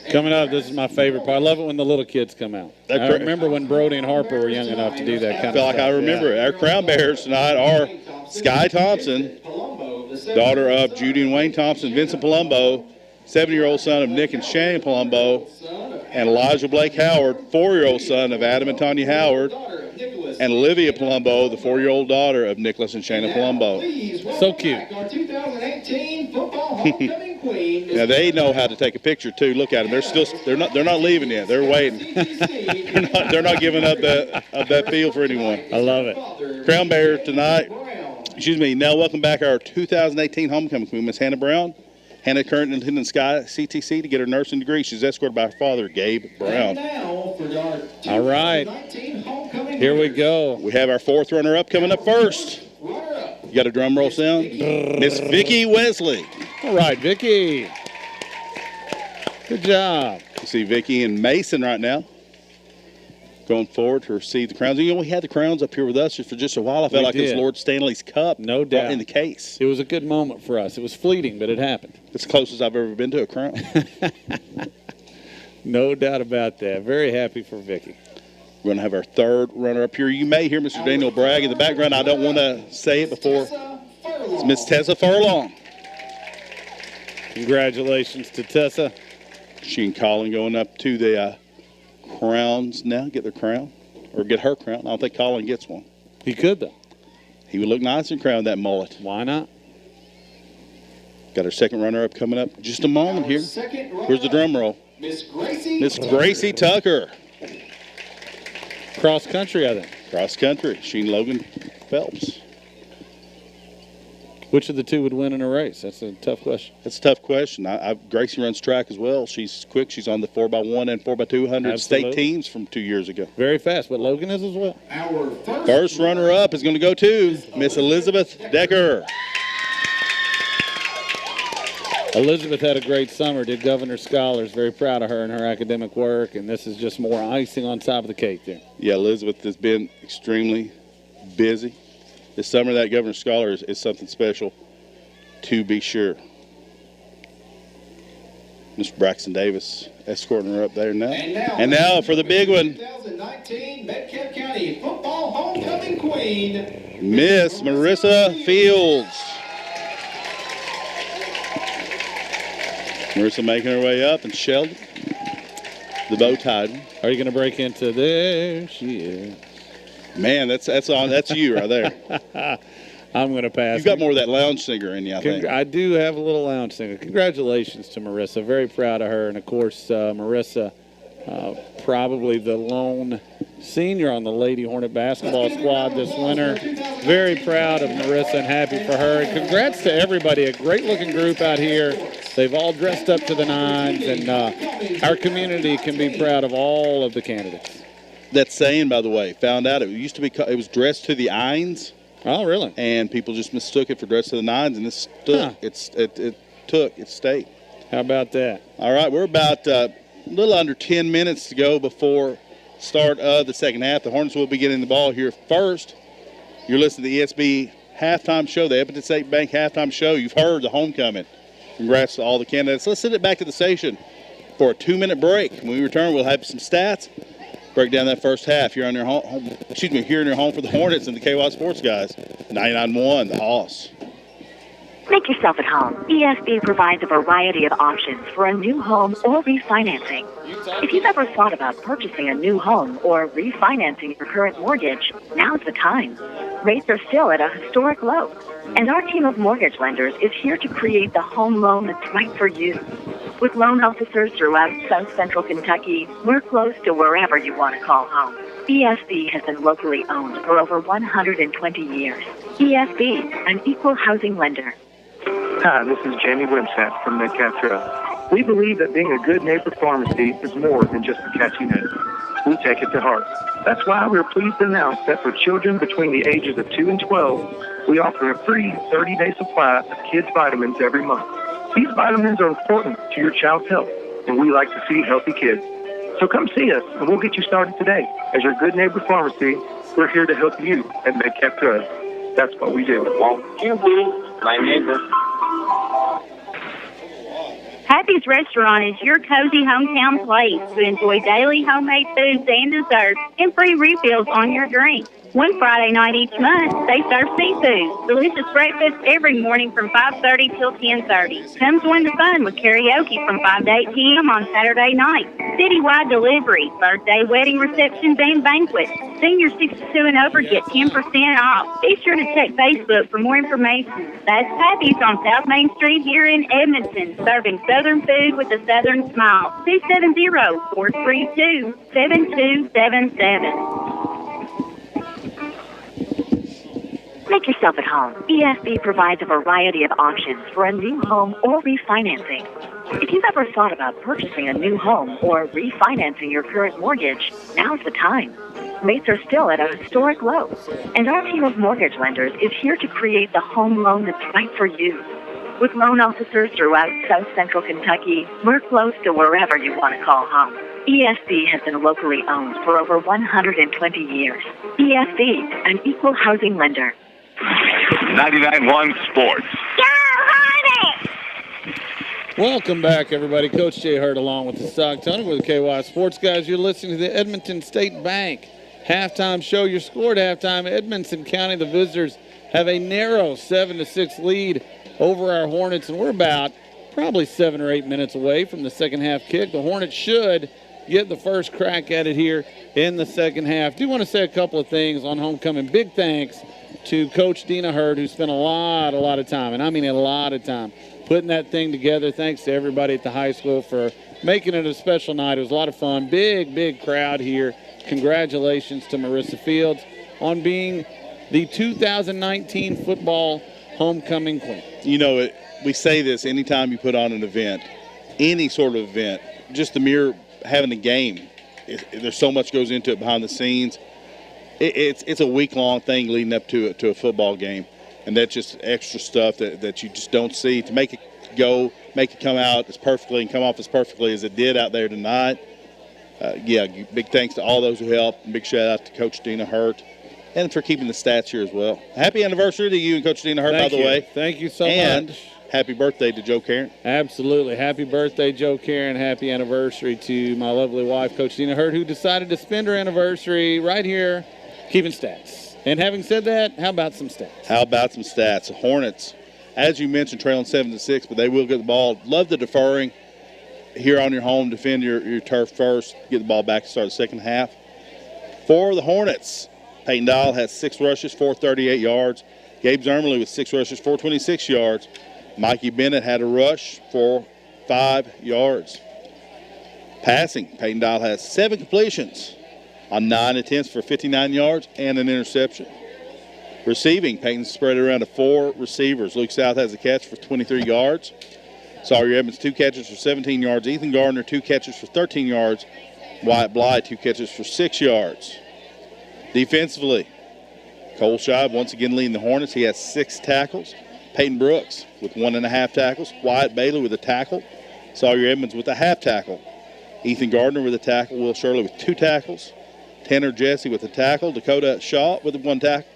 Coming up, this is my favorite part. I love it when the little kids come out. I remember when Brody and Harper were young enough to do that kind of stuff. I feel like I remember it. Our crown bearers tonight are Sky Thompson, daughter of Judy and Wayne Thompson, Vincent Palumbo, 7-year-old son of Nick and Shannon Palumbo, and Elijah Blake Howard, 4-year-old son of Adam and Tanya Howard, and Olivia Palumbo, the 4-year-old daughter of Nicholas and Shannon Palumbo. So cute. Now they know how to take a picture too. Look at them. They're not leaving yet. They're waiting. they're not giving up that field for anyone. I love it. Crown bearer tonight. Now welcome back our 2018 homecoming queen, Miss Hannah Brown. Hannah currently attending Sky CTC to get her nursing degree. She's escorted by her father, Gabe Brown. All right. Here we go. We have our 4th runner-up coming up first. You got a drum roll sound? Miss Vicki Wesley. All right, Vicki. Good job. You see Vicki and Mason right now going forward to receive the crowns. You know, we had the crowns up here with us for just a while. I felt like it was Lord Stanley's Cup. No doubt. In the case. It was a good moment for us. It was fleeting, but it happened. It's the closest I've ever been to a crown. No doubt about that. Very happy for Vicki. We're going to have our 3rd runner-up here. You may hear Mr. Daniel Bragg in the background. I don't want to say it before. It's Miss Tessa Furlong. Congratulations to Tessa. She and Colin going up to the crowns now, get their crown, or get her crown. I don't think Colin gets one. He could, though. He would look nice in crown that mullet. Why not? Got our 2nd runner-up coming up just a moment here. Where's the drum roll? Miss Gracie Tucker. Cross country, I think. Cross country. She and Logan Phelps. Which of the two would win in a race? That's a tough question. That's a tough question. Gracie runs track as well. She's quick. She's on the 4x1 and 4x200 state teams from 2 years ago. Very fast, but Logan is as well. Our first runner-up is going to go to Miss Elizabeth Decker. Elizabeth had a great summer, did Governor Scholars. Very proud of her and her academic work, and this is just more icing on top of the cake there. Yeah, Elizabeth has been extremely busy. This summer, that Governor Scholar is something special, to be sure. Mr. Braxton Davis escorting her up there now. And now for the big one. 2019 Metcalfe County Football Homecoming Queen, Miss Marissa Fields. Marissa making her way up, and Sheldon, the bow tied. Are you going to break into there? She is. Man, that's you right there. I'm going to pass. You've got more of that lounge singer in you, I think. I do have a little lounge singer. Congratulations to Marissa. Very proud of her. And, of course, Marissa, probably the lone senior on the Lady Hornet basketball squad this winter. Very proud of Marissa and happy for her. And congrats to everybody. A great-looking group out here. They've all dressed up to the nines, and our community can be proud of all of the candidates. That saying, by the way, found out it used to be it was dressed to the Ines. Oh, really? And people just mistook it for dress to the nines, and this stuck. It stayed. How about that? All right, we're about a little under 10 minutes to go before start of the second half. The Hornets will be getting the ball here first. You're listening to the ESB halftime show, the Edmonton State Bank halftime show. You've heard the homecoming. Congrats to all the candidates. Let's send it back to the station for a 2-minute break. When we return, we'll have some stats. Break down that first half here on your here in your home for the Hornets and the KY Sports guys. 99.1, the Hoss. Make yourself at home. ESB provides a variety of options for a new home or refinancing. If you've ever thought about purchasing a new home or refinancing your current mortgage, now's the time. Rates are still at a historic low, and our team of mortgage lenders is here to create the home loan that's right for you. With loan officers throughout South Central Kentucky, we're close to wherever you want to call home. ESB has been locally owned for over 120 years. ESB, an equal housing lender. Hi, this is Jamie Wimsatt from Metcalfe Trust. We believe that being a good neighbor pharmacy is more than just a catchy name. We take it to heart. That's why we're pleased to announce that for children between the ages of 2 and 12, we offer a free 30-day supply of kids' vitamins every month. These vitamins are important to your child's health, and we like to see healthy kids. So come see us, and we'll get you started today. As your good neighbor pharmacy, we're here to help you at Metcalfe Trust. That's what we do. Won't you be my neighbor. Happy's Restaurant is your cozy hometown place to enjoy daily homemade foods and desserts and free refills on your drinks. One Friday night each month, they serve seafood. Delicious breakfast every morning from 5:30 till 10:30. Come join the fun with karaoke from 5 to 8 p.m. on Saturday night. Citywide delivery, birthday, wedding receptions, and banquets. Seniors 62 and over get 10% off. Be sure to check Facebook for more information. That's Happy's on South Main Street here in Edmonton, serving Southern food with a Southern smile. 270-432-7277. Make yourself at home. EFB provides a variety of options for a new home or refinancing. If you've ever thought about purchasing a new home or refinancing your current mortgage, now's the time. Rates are still at a historic low, and our team of mortgage lenders is here to create the home loan that's right for you. With loan officers throughout South Central Kentucky, we're close to wherever you want to call home. EFB has been locally owned for over 120 years. EFB, an equal housing lender. 99.1 Sports. Welcome back, everybody. Coach Jay Hurt along with the Stock Tony with the KY Sports Guys. You're listening to the Edmonton State Bank halftime show. Your score at halftime, Edmonson County, the visitors have a narrow 7-6 lead over our Hornets, and we're about probably 7 or 8 minutes away from the second half kick. The Hornets should get the first crack at it here in the second half. Do want to say a couple of things on homecoming. Big thanks to Coach Dina Hurd, who spent a lot of time, and I mean a lot of time, putting that thing together. Thanks to everybody at the high school for making it a special night. It was a lot of fun. Big crowd here. Congratulations to Marissa Fields on being the 2019 football homecoming queen. You know, we say this anytime you put on an event, any sort of event, just the mere having a game, there's so much goes into it behind the scenes. It's a week-long thing leading up to a football game, and that's just extra stuff that you just don't see. To make it go, make it come out as perfectly and come off as perfectly as it did out there tonight, big thanks to all those who helped, and big shout-out to Coach Dina Hurt, and for keeping the stats here as well. Happy anniversary to you and Coach Dina Hurt, by the way. Thank you so and much. Happy birthday to Joe Karen. Absolutely. Happy birthday, Joe Karen. Happy anniversary to my lovely wife, Coach Dina Hurt, who decided to spend her anniversary right here keeping stats. And having said that, how about some stats? The Hornets, as you mentioned, trailing 7-6, but they will get the ball. Love the deferring here on your home. Defend your turf first. Get the ball back to start the second half. For the Hornets, Peyton Dial has 6 rushes, 438 yards. Gabe Zermley with 6 rushes, 426 yards. Mikey Bennett had a rush for 5 yards. Passing, Peyton Dial has 7 completions on 9 attempts for 59 yards and an interception. Receiving, Peyton spread it around to 4 receivers. Luke South has a catch for 23 yards. Sawyer Evans, 2 catches for 17 yards. Ethan Gardner, 2 catches for 13 yards. Wyatt Bly, 2 catches for 6 yards. Defensively, Cole Scheib once again leading the Hornets. He has 6 tackles. Peyton Brooks with 1.5 tackles. Wyatt Bailey with a tackle. Sawyer Edmonds with a half tackle. Ethan Gardner with a tackle. Will Shirley with 2 tackles. Tanner Jesse with a tackle. Dakota Shaw with 1 tackle.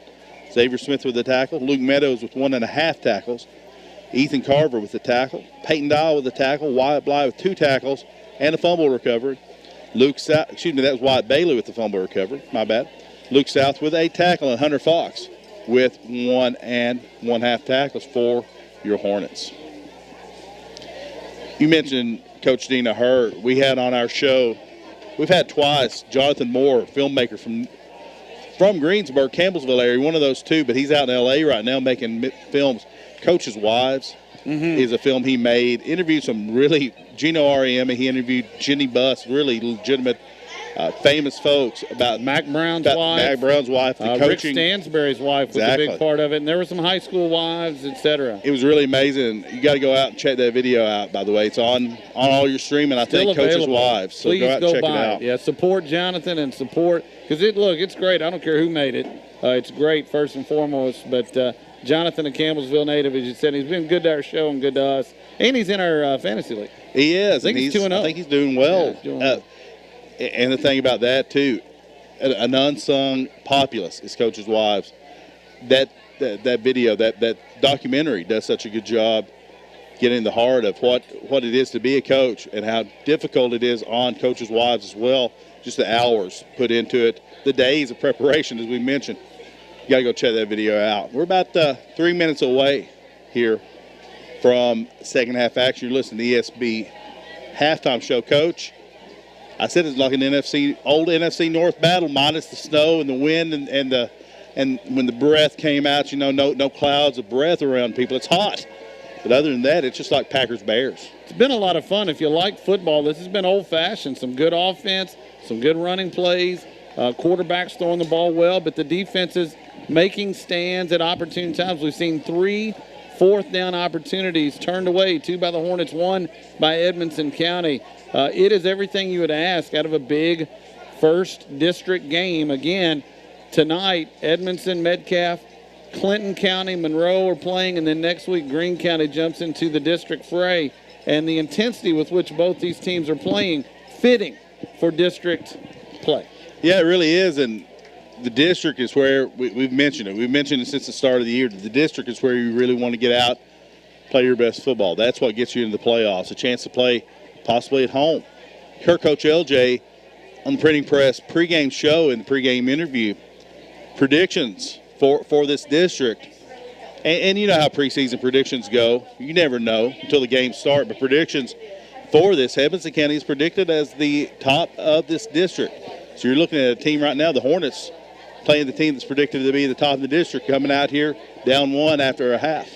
Xavier Smith with a tackle. Luke Meadows with 1.5 tackles. Ethan Carver with a tackle. Peyton Dial with a tackle. Wyatt Bly with 2 tackles and a fumble recovery. That was Wyatt Bailey with the fumble recovery. My bad. Luke South with a tackle, and Hunter Fox with 1 1/2 tackles for your Hornets. You mentioned Coach Dina Hurt. We had on our show, we've had twice, Jonathan Moore, filmmaker from Greensburg, Campbellsville area, one of those two, but he's out in L.A. right now making films. Coach's Wives is a film he made. Interviewed some really, Gino Ariema, he interviewed Jenny Buss, really legitimate, famous folks about Mac Brown's wife, the coaching. Rick Stansbury's wife was a big part of it, and there were some high school wives, etc. It was really amazing. You got to go out and check that video out, by the way. It's on all your streaming, I think, Coach's Wives. So please go out and check it out. Yeah, support Jonathan and support, because it's great. I don't care who made it. It's great, first and foremost, but Jonathan, a Campbellsville native, as you said, he's been good to our show and good to us, and he's in our fantasy league. He is. I think he's 2-0. I think he's doing well. Yeah, doing well. And the thing about that, too, an unsung populace is Coach's Wives. That that video, that documentary does such a good job getting in the heart of what it is to be a coach and how difficult it is on coaches' wives as well. Just the hours put into it, the days of preparation, as we mentioned. You got to go check that video out. We're about 3 minutes away here from second half action. You're listening to the ESB halftime show. Coach, I said it's like an old NFC North battle minus the snow and the wind and when the breath came out, no clouds of breath around people. It's hot. But other than that, it's just like Packers-Bears. It's been a lot of fun. If you like football, this has been old-fashioned. Some good offense, some good running plays, quarterbacks throwing the ball well, but the defenses making stands at opportune times. We've seen 3 fourth down opportunities turned away, 2 by the Hornets, 1 by Edmonson County. It is everything you would ask out of a big first district game. Again, tonight, Edmonson, Metcalfe, Clinton County, Monroe are playing, and then next week Greene County jumps into the district fray. And the intensity with which both these teams are playing, fitting for district play. Yeah, it really is, and the district is where we've mentioned it. We've mentioned it since the start of the year. The district is where you really want to get out, play your best football. That's what gets you into the playoffs, a chance to play possibly at home. Her Coach LJ on the printing press pregame show and the pregame interview, predictions for this district. And you know how preseason predictions go. You never know until the games start. But predictions for this, Edmonson County is predicted as the top of this district. So you're looking at a team right now, the Hornets, playing the team that's predicted to be the top of the district, coming out here down 1 after a half.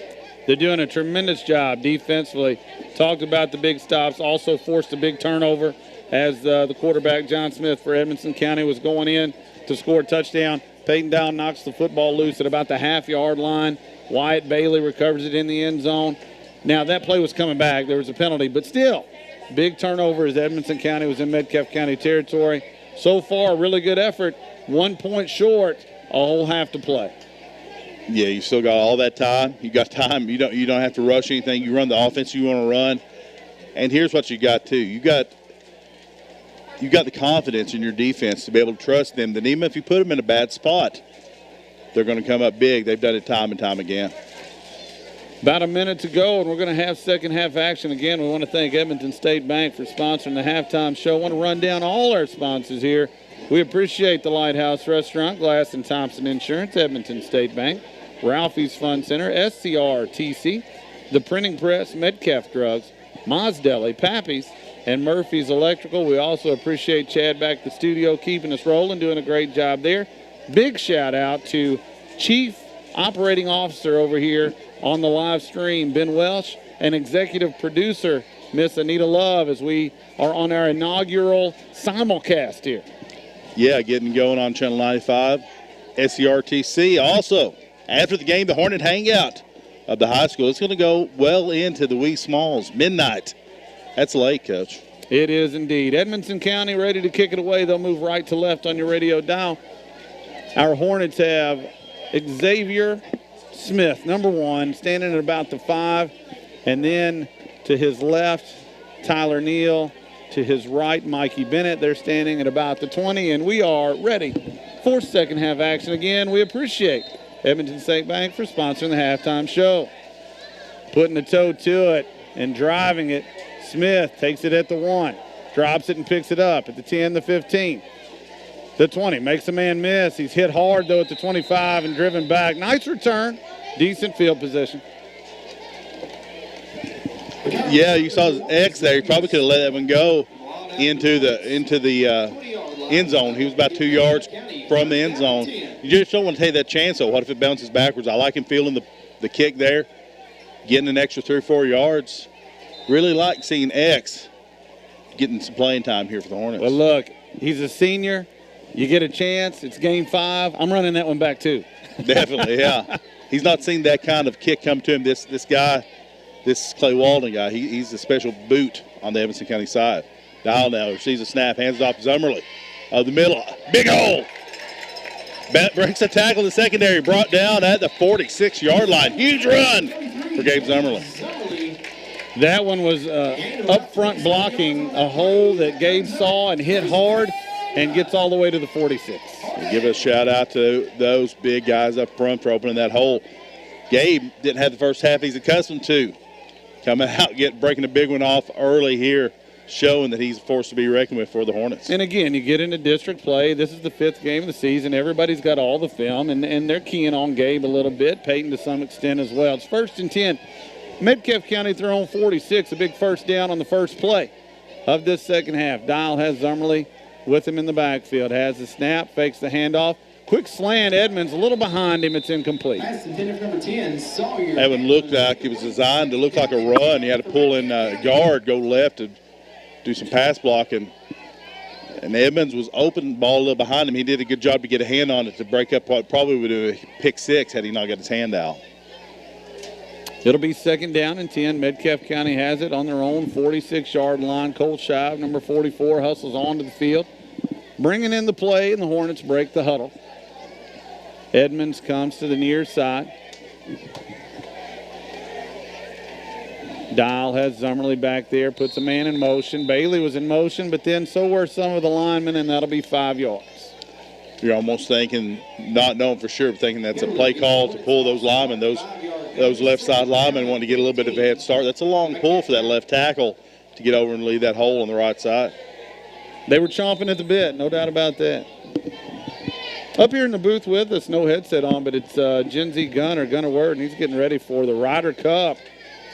They're doing a tremendous job defensively. Talked about the big stops, also forced a big turnover as the quarterback, John Smith, for Edmonson County was going in to score a touchdown. Peyton Down knocks the football loose at about the half-yard line. Wyatt Bailey recovers it in the end zone. Now, that play was coming back. There was a penalty, but still, big turnover as Edmonson County was in Metcalfe County territory. So far, really good effort. 1 point short, a whole half to play. Yeah, you still got all that time. You got time. You don't have to rush anything. You run the offense you want to run. And here's what you got, too. You got the confidence in your defense to be able to trust them that even if you put them in a bad spot, they're going to come up big. They've done it time and time again. About a minute to go, and we're going to have second half action again. We want to thank Edmonton State Bank for sponsoring the halftime show. I want to run down all our sponsors here. We appreciate the Lighthouse Restaurant, Glass & Thompson Insurance, Edmonton State Bank, Ralphie's Fun Center, SCRTC, The Printing Press, Metcalfe Drugs, Ma's Deli, Pappy's, and Murphy's Electrical. We also appreciate Chad back at the studio keeping us rolling, doing a great job there. Big shout out to Chief Operating Officer over here on the live stream, Ben Welsh, and Executive Producer, Miss Anita Love, as we are on our inaugural simulcast here. Yeah, getting going on Channel 95, SCRTC. Also, after the game, the Hornet Hangout of the high school. It's going to go well into the wee smalls, midnight. That's late, Coach. It is indeed. Edmonson County ready to kick it away. They'll move right to left on your radio dial. Our Hornets have Xavier Smith, number 1, standing at about the 5. And then to his left, Tyler Neal. To his right, Mikey Bennett. They're standing at about the 20. And we are ready for second half action. Again, we appreciate Edmonton State Bank for sponsoring the halftime show. Putting the toe to it and driving it. Smith takes it at the 1, drops it and picks it up at the 10, the 15, the 20. Makes a man miss. He's hit hard, though, at the 25 and driven back. Nice return. Decent field position. Yeah, you saw his X there. He probably could have let that one go into the end zone. He was about 2 yards from the end zone. You just don't want to take that chance, though. What if it bounces backwards? I like him feeling the kick there, getting an extra 3 or 4 yards. Really like seeing X getting some playing time here for the Hornets. Well, look, he's a senior. You get a chance. It's game 5. I'm running that one back, too. Definitely, yeah. He's not seen that kind of kick come to him. This guy, this Clay Walden guy, he's a special boot on the Edmonson County side. Dial now receives a snap, hands it off to Zummerly. The middle, big hole. Breaks a tackle in the secondary, brought down at the 46-yard line. Huge run for Gabe Zummerly. That one was up front blocking, a hole that Gabe saw and hit hard and gets all the way to the 46. And give a shout-out to those big guys up front for opening that hole. Gabe didn't have the first half he's accustomed to. Coming out, breaking a big one off early here, showing that he's a force to be reckoned with for the Hornets. And again, you get into district play. This is the 5th game of the season. Everybody's got all the film, and they're keying on Gabe a little bit, Peyton to some extent as well. It's 1st and 10. Metcalfe County throwing 46, a big first down on the first play of this second half. Dial has Zummerly with him in the backfield. Has the snap, fakes the handoff. Quick slant, Edmonds a little behind him. It's incomplete. Number 10, Sawyer. That one looked like it was designed to look like a run. He had to pull in guard, go left to do some pass blocking. And Edmonds was open, ball a little behind him. He did a good job to get a hand on it to break up what probably would have a pick 6 had he not got his hand out. It'll be 2nd down and 10. Metcalfe County has it on their own 46-yard line. Cole Shive, number 44, hustles onto the field. Bringing in the play, and the Hornets break the huddle. Edmonds comes to the near side. Dial has Zummerly back there, puts a man in motion. Bailey was in motion, but then so were some of the linemen, and that'll be 5 yards. You're almost thinking, not knowing for sure, but thinking that's a play call to pull those linemen, those left side linemen want to get a little bit of a head start. That's a long pull for that left tackle to get over and leave that hole on the right side. They were chomping at the bit, no doubt about that. Up here in the booth with us, no headset on, but it's Gen Z Gunner Word, and he's getting ready for the Ryder Cup.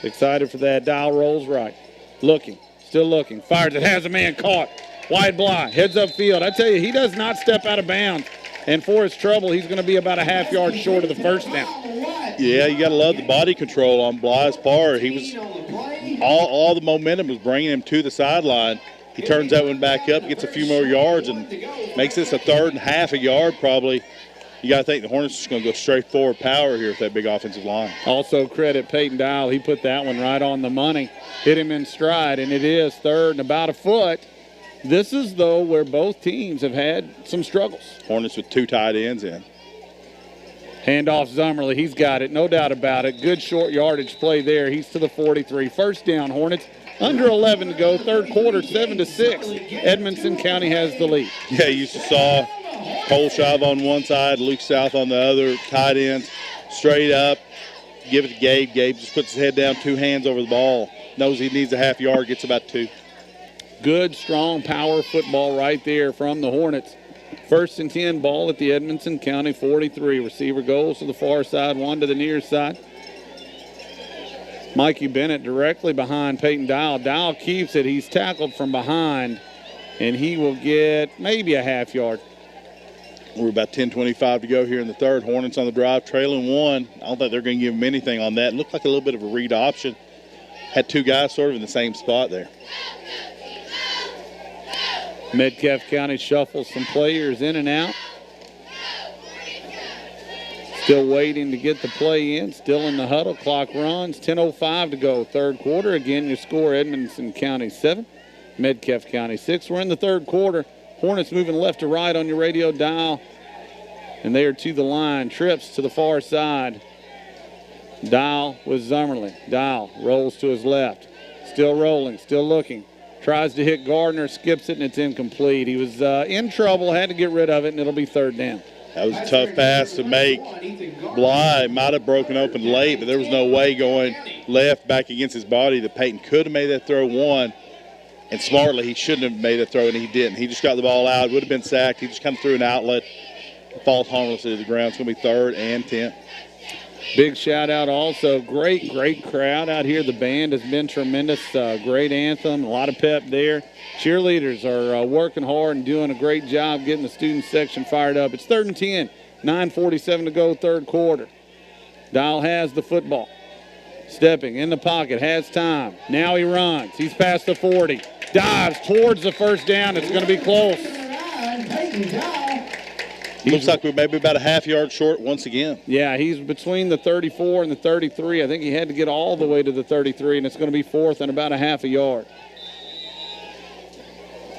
Excited for that. Dial rolls right. Looking, still looking. Fires it, has a man caught. Wide block, heads up field. I tell you, he does not step out of bounds. And for his trouble, he's going to be about a half yard short of the first down. Yeah, you got to love the body control on Bly's part. He was all the momentum was bringing him to the sideline. He turns that one back up, gets a few more yards, and makes this a 3rd and half a yard probably. You got to think the Hornets are just going to go straight forward power here with that big offensive line. Also credit Peyton Dial. He put that one right on the money, hit him in stride, and it is 3rd and about a foot. This is, though, where both teams have had some struggles. Hornets with 2 tight ends in. Handoff Zummerly. He's got it, no doubt about it. Good short yardage play there. He's to the 43. First down, Hornets. Under 11 to go, 3rd quarter, 7-6. Edmonson County has the lead. Yeah, you saw Cole Shive on one side, Luke South on the other, tight ends, straight up, give it to Gabe. Gabe just puts his head down, 2 hands over the ball, knows he needs a half yard, gets about 2. Good, strong power football right there from the Hornets. 1st and 10, ball at the Edmonson County 43. Receiver goes to the far side, one to the near side. Mikey Bennett directly behind Peyton Dial. Dial keeps it. He's tackled from behind, and he will get maybe a half yard. We're about 10:25 to go here in the 3rd. Hornets on the drive, trailing 1. I don't think they're going to give him anything on that. It looked like a little bit of a read option. Had 2 guys sort of in the same spot there. Metcalfe County shuffles some players in and out. Still waiting to get the play in. Still in the huddle. Clock runs. 10:05 to go. 3rd quarter. Again, your score, Edmonson County 7. Metcalfe County 6. We're in the 3rd quarter. Hornets moving left to right on your radio dial. And they are to the line. Trips to the far side. Dial with Zummerly. Dial rolls to his left. Still rolling. Still looking. Tries to hit Gardner. Skips it, and it's incomplete. He was in trouble. Had to get rid of it, and it'll be 3rd down. That was a tough pass to make. Bly might have broken open late, but there was no way going left back against his body that Peyton could have made that throw one. And smartly, he shouldn't have made a throw, and he didn't. He just got the ball out. Would have been sacked. He just kind of threw an outlet. Falls harmlessly to the ground. It's going to be 3rd and 10. Big shout out also. Great crowd out here. The band has been tremendous. Great anthem. A lot of pep there. Cheerleaders are working hard and doing a great job getting the student section fired up. It's 3rd and 10. 9:47 to go, 3rd quarter. Dial has the football. Stepping in the pocket. Has time. Now he runs. He's past the 40. Dives towards the first down. It's going to be close. Looks like we're maybe about a half yard short once again. Yeah, he's between the 34 and the 33. I think he had to get all the way to the 33, and it's going to be 4th and about a half a yard.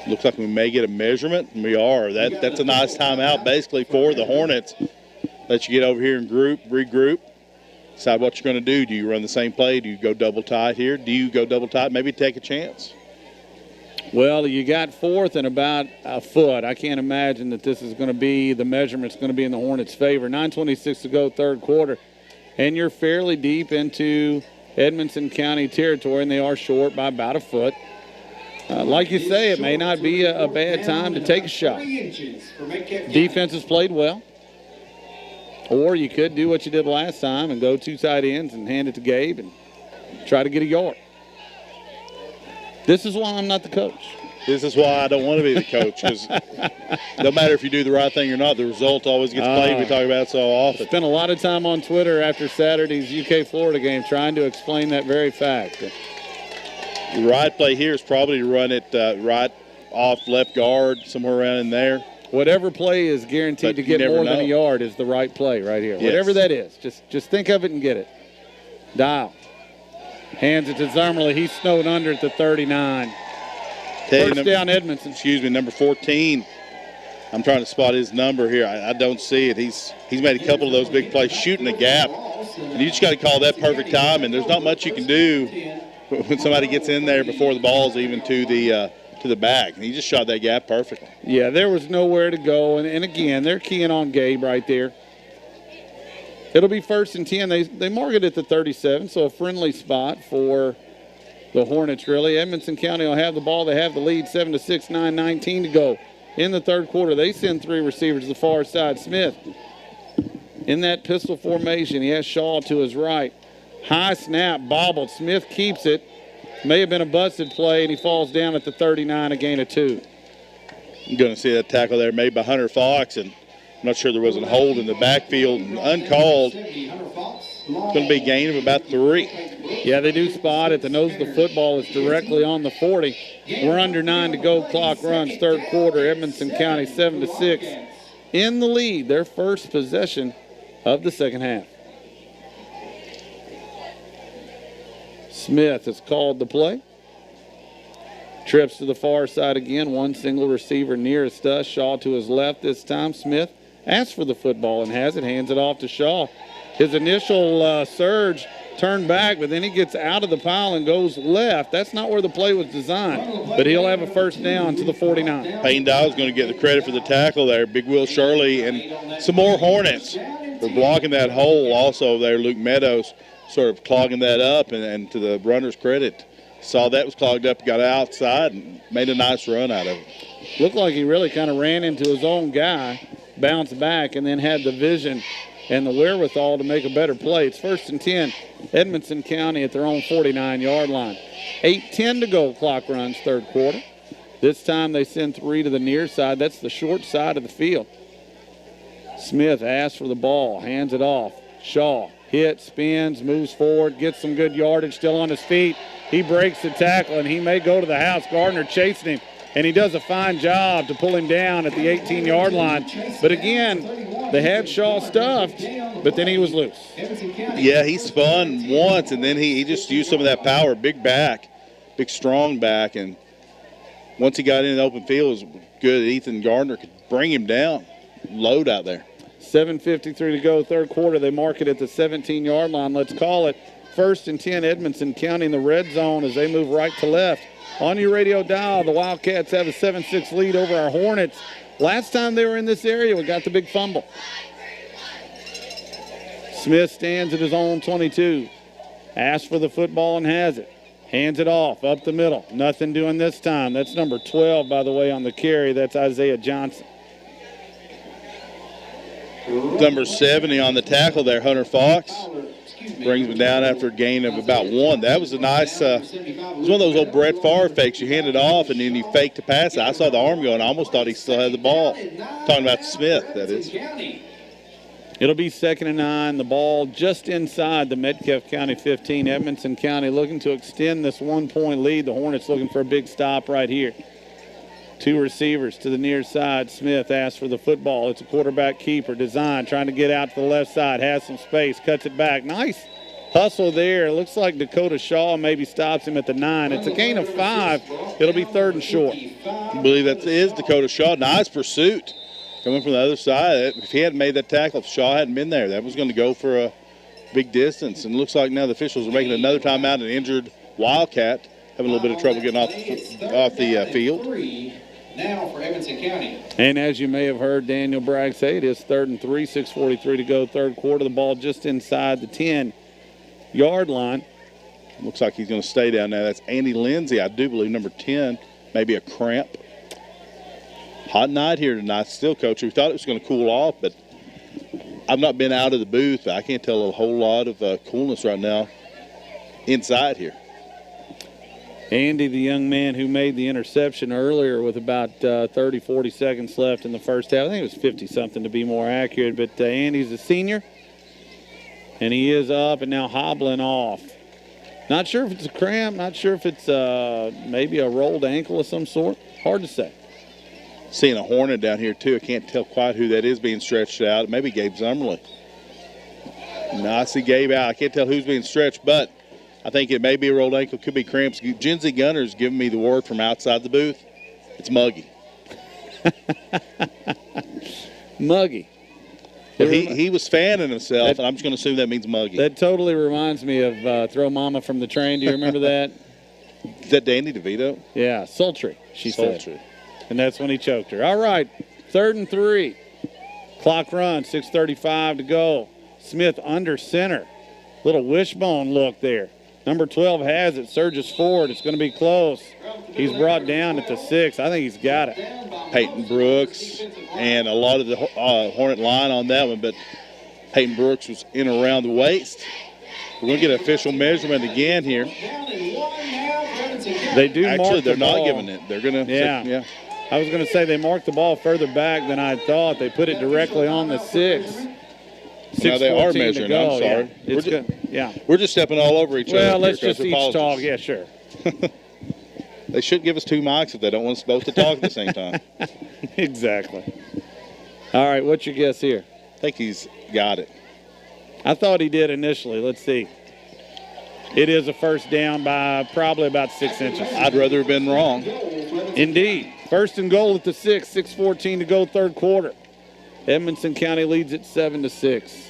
Looks like we may get a measurement, and we are. That's a nice timeout basically for the Hornets. Let you get over here and regroup, decide what you're going to do. Do you run the same play? Do you go double tight here? Do you go double tight? Maybe take a chance. Well, you got fourth and about a foot. I can't imagine that this is going to be, the measurement's going to be in the Hornets' favor. 9:26 to go, third quarter. And you're fairly deep into Edmonson County territory, and they are short by about a foot. Like you say, it may not be a bad time to take a shot. Defense has played well. Or you could do what you did last time and go two tight ends and hand it to Gabe and try to get a yard. This is why I'm not the coach. This is why I don't want to be the coach, because no matter if you do the right thing or not, the result always gets played. We talk about it so often. Spent a lot of time on Twitter after Saturday's UK-Florida game trying to explain that very fact. The right play here is probably to run it right off left guard, somewhere around in there. Whatever play is guaranteed to get more than a yard is the right play right here. Yes. Whatever that is, just think of it and get it. Dial. Hands it to Zummerly. He's snowed under at the 39. First down, Edmonton. Excuse me, number 14. I'm trying to spot his number here. I don't see it. He's made a couple of those big plays, shooting a gap. And you just got to call that perfect time. And there's not much you can do when somebody gets in there before the ball's even to the back. And he just shot that gap perfectly. Yeah, there was nowhere to go. And again, they're keying on Gabe right there. It'll be 1st and 10. They mark it at the 37, so a friendly spot for the Hornets, really. Edmonson County will have the ball. They have the lead, 7-6, 9:19 to go. In the third quarter, they send three receivers to the far side. Smith in that pistol formation. He has Shaw to his right. High snap, bobbled. Smith keeps it. May have been a busted play, and he falls down at the 39, a gain of 2. You're going to see that tackle there made by Hunter Fox, and I'm not sure there was a hold in the backfield. Uncalled. It's going to be a gain of about 3. Yeah, they do spot it. The nose of the football is directly on the 40. We're under 9 to go. Clock runs third quarter. Edmonson County 7-6 in the lead. Their first possession of the second half. Smith has called the play. Trips to the far side again. One single receiver nearest us. Shaw to his left this time. Smith asks for the football and has it. Hands it off to Shaw. His initial surge turned back, but then he gets out of the pile and goes left. That's not where the play was designed, but he'll have a first down to the 49. Payne Dow's going to get the credit for the tackle there. Big Will Shirley and some more Hornets for blocking that hole. Also there, Luke Meadows sort of clogging that up, and to the runner's credit, saw that was clogged up, got outside, and made a nice run out of it. Looked like he really kind of ran into his own guy, bounced back, and then had the vision and the wherewithal to make a better play. It's 1st and 10, Edmonson County at their own 49-yard line. 8:10 to go, clock runs third quarter. This time they send three to the near side. That's the short side of the field. Smith asks for the ball, hands it off. Shaw hits, spins, moves forward, gets some good yardage, still on his feet. He breaks the tackle, and he may go to the house. Gardner chasing him, and he does a fine job to pull him down at the 18-yard line. But again, they had Shaw stuffed, but then he was loose. Yeah, he spun once, and then he just used some of that power. Big back, big strong back, and once he got in the open field, it was good. Ethan Gardner could bring him down. Load out there. 7:53 to go, third quarter. They mark it at the 17-yard line. Let's call it 1st and 10, Edmonson County in the red zone as they move right to left. On your radio dial, the Wildcats have a 7-6 lead over our Hornets. Last time they were in this area, we got the big fumble. Smith stands at his own 22. Asks for the football and has it. Hands it off, up the middle. Nothing doing this time. That's number 12, by the way, on the carry. That's Isaiah Johnson. Number 70 on the tackle there, Hunter Fox. Brings him down after a gain of about 1. That was a nice, it was one of those old Brett Favre fakes. You hand it off, and then you fake to pass it. I saw the arm go, and I almost thought he still had the ball. Talking about Smith, that is. It'll be 2nd and 9. The ball just inside the Metcalfe County 15. Edmonson County looking to extend this 1-point lead. The Hornets looking for a big stop right here. Two receivers to the near side. Smith asks for the football. It's a quarterback keeper. Design trying to get out to the left side. Has some space. Cuts it back. Nice hustle there. It looks like Dakota Shaw maybe stops him at the 9. It's a gain of 5. It'll be 3rd and short. I believe that is Dakota Shaw. Nice pursuit coming from the other side. If he hadn't made that tackle, if Shaw hadn't been there, that was going to go for a big distance. And it looks like now the officials are making another timeout, an injured Wildcat. having a little bit of trouble getting off the field. Now for Edmonson County. And as you may have heard Daniel Bragg say, it is 3rd and 3, 6:43 to go, third quarter. The ball just inside the 10-yard line. Looks like he's going to stay down there. That's Andy Lindsay, I do believe, number 10, maybe a cramp. Hot night here tonight still, Coach. We thought it was going to cool off, but I've not been out of the booth, but I can't tell a whole lot of coolness right now inside here. Andy, the young man who made the interception earlier with about 30, 40 seconds left in the first half. I think it was 50-something to be more accurate, but Andy's a senior, and he is up and now hobbling off. Not sure if it's a cramp, not sure if it's maybe a rolled ankle of some sort. Hard to say. Seeing a Hornet down here, too. I can't tell quite who that is being stretched out. Maybe Gabe Zummerly. No, I see Gabe out. I can't tell who's being stretched, but I think it may be a rolled ankle, could be cramps. Genzy Gunner's giving me the word from outside the booth. It's muggy. Muggy. But he was fanning himself, and I'm just going to assume that means muggy. That totally reminds me of Throw Mama from the Train. Do you remember that? Is that Danny DeVito? Yeah, sultry, she Sultry. said. And that's when he choked her. All right, 3rd and 3. Clock runs, 6:35 to go. Smith under center. Little wishbone look there. Number 12 has it, surges forward. It's going to be close. He's brought down at the 6. I think he's got it. Peyton Brooks and a lot of the Hornet line on that one, but Peyton Brooks was in around the waist. We're going to get an official measurement again here. They do Actually, mark the they're not ball. giving it. They're going to. Yeah. I was going to say they marked the ball further back than I thought. They put it directly on the 6. No, they are 6:14 to measuring. go. I'm sorry. Yeah, it's good. Yeah. We're just stepping all over each other. Well, let's here, just Coach. each Apologies. talk. Yeah, sure. They should give us 2 mics if they don't want us both to talk at the same time. Exactly. All right, what's your guess here? I think he's got it. I thought he did initially. Let's see. It is a first down by probably about 6 inches. I'd rather have been wrong. Indeed. 1st and goal at the 6, 6:14 to go, third quarter. Edmonson County leads it 7-6.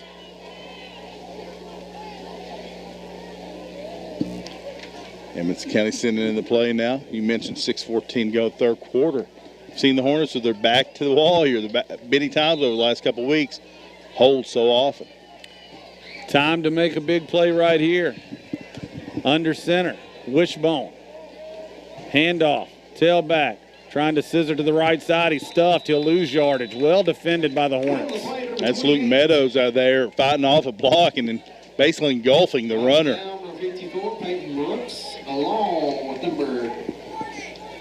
Edmonson County sending in the play now. You mentioned 6:14 go, third quarter. Seen the Hornets with their back to the wall here many times over the last couple of weeks. Hold so often. Time to make a big play right here. Under center, wishbone. Handoff, tailback, trying to scissor to the right side. He's stuffed. He'll lose yardage. Well defended by the Hornets. That's Luke Meadows out there fighting off a block and then basically engulfing the runner. Number 54, Peyton Brooks, along with number.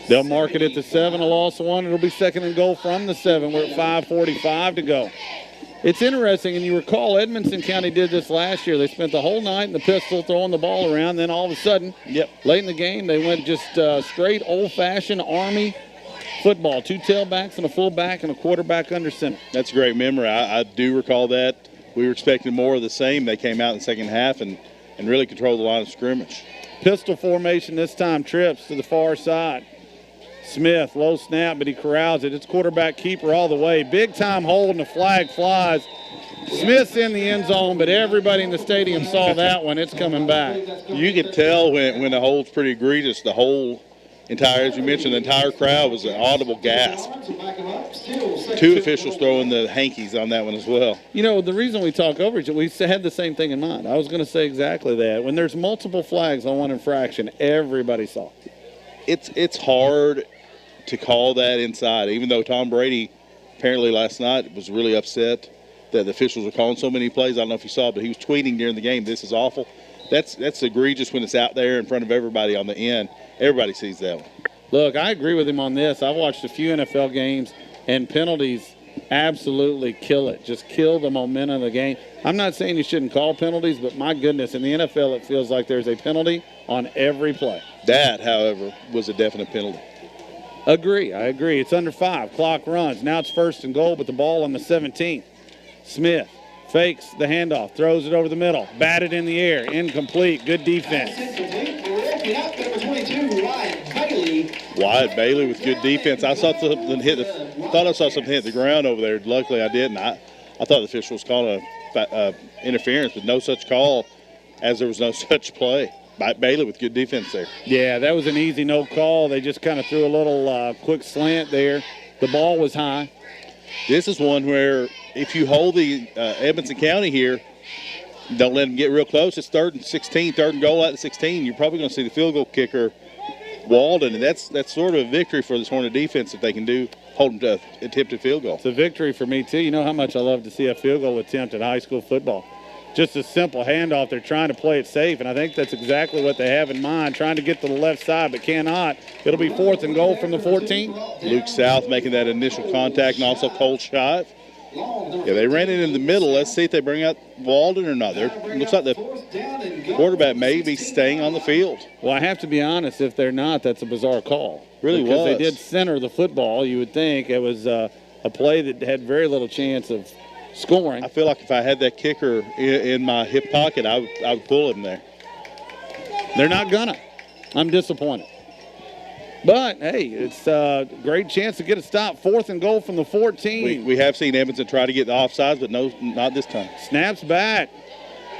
They'll mark it at the 7, a loss of 1. It'll be 2nd and goal from the 7. We're at 5:45 to go. It's interesting, and you recall Edmonson County did this last year. They spent the whole night in the pistol throwing the ball around. Then all of a sudden, late in the game, they went just straight old-fashioned Army football. 2 tailbacks and a fullback and a quarterback under center. That's a great memory. I do recall that. We were expecting more of the same. They came out in the second half and really controlled the line of scrimmage. Pistol formation this time, trips to the far side. Smith, low snap, but he corrals it. It's quarterback keeper all the way. Big time hold and the flag flies. Smith's in the end zone, but everybody in the stadium saw that one. It's coming back. You could tell when the hold's pretty egregious. The whole entire, as you mentioned, the entire crowd was an audible gasp. 2 officials throwing the hankies on that one as well. You know, the reason we talk over each other, we had the same thing in mind. I was going to say exactly that. When there's multiple flags on one infraction, everybody saw. It's hard to call that inside, even though Tom Brady apparently last night was really upset that the officials are calling so many plays. I don't know if you saw, but he was tweeting during the game, "This is awful." That's egregious when it's out there in front of everybody on the end. Everybody sees that one. Look, I agree with him on this. I've watched a few NFL games, and penalties absolutely kill it. Just kill the momentum of the game. I'm not saying you shouldn't call penalties, but my goodness, in the NFL it feels like there's a penalty on every play. That, however, was a definite penalty. I agree. It's under 5. Clock runs. Now it's 1st and goal with the ball on the 17. Smith fakes the handoff, throws it over the middle, batted in the air, incomplete. Good defense. Wyatt Bailey with good defense. I saw something thought I saw something hit the ground over there. Luckily, I didn't. I thought the official was calling interference, but no such call, as there was no such play. Bailey with good defense there. Yeah, that was an easy no call. They just kind of threw a little quick slant there. The ball was high. This is one where if you hold the Edmonson County here, don't let them get real close. It's 3rd and 16, 3rd and goal at the 16. You're probably going to see the field goal kicker, Walden, and that's sort of a victory for this Hornet defense if they can hold them to a attempted field goal. It's a victory for me, too. You know how much I love to see a field goal attempt in high school football. Just a simple handoff. They're trying to play it safe, and I think that's exactly what they have in mind, trying to get to the left side but cannot. It'll be 4th and goal from the 14. Luke South making that initial contact, and also Cole Shive. Yeah, they ran it in the middle. Let's see if they bring out Walden or not. Looks like the quarterback may be staying on the field. Well, I have to be honest. If they're not, that's a bizarre call. Really because was. They did center the football. You would think it was a play that had very little chance of scoring. I feel like if I had that kicker in my hip pocket, I would pull him there. They're not gonna. I'm disappointed. But, hey, it's a great chance to get a stop. 4th and goal from the 14. We have seen Edmonton try to get the offsides, but no, not this time. Snaps back.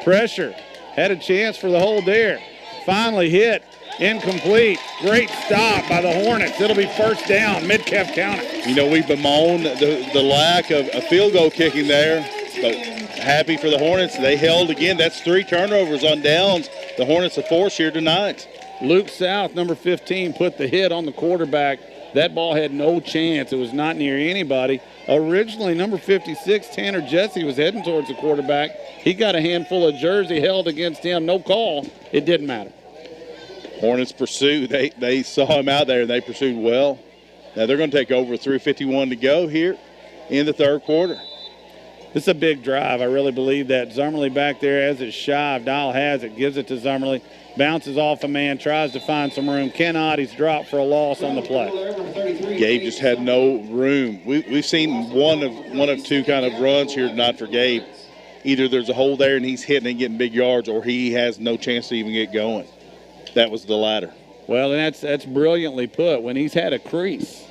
Pressure. Had a chance for the hold there. Finally hit. Incomplete. Great stop by the Hornets. It'll be 1st down, Metcalfe County. You know, we bemoaned the lack of a field goal kicking there, but happy for the Hornets. They held again. That's 3 turnovers on downs. The Hornets are forced here tonight. Luke South, number 15, put the hit on the quarterback. That ball had no chance. It was not near anybody. Originally, number 56, Tanner Jesse, was heading towards the quarterback. He got a handful of jersey held against him. No call. It didn't matter. Hornets pursue. They saw him out there, and they pursued well. Now they're going to take over 3:51 to go here in the 3rd quarter. This is a big drive. I really believe that. Zummerly back there as it's shy. Dial has it, gives it to Zummerly. Bounces off a man, tries to find some room. Cannot. He's dropped for a loss on the play. Gabe just had no room. We've seen one of 2 kind of runs here tonight for Gabe. Either there's a hole there and he's hitting and getting big yards, or he has no chance to even get going. That was the latter. Well, and that's brilliantly put. When he's had a crease,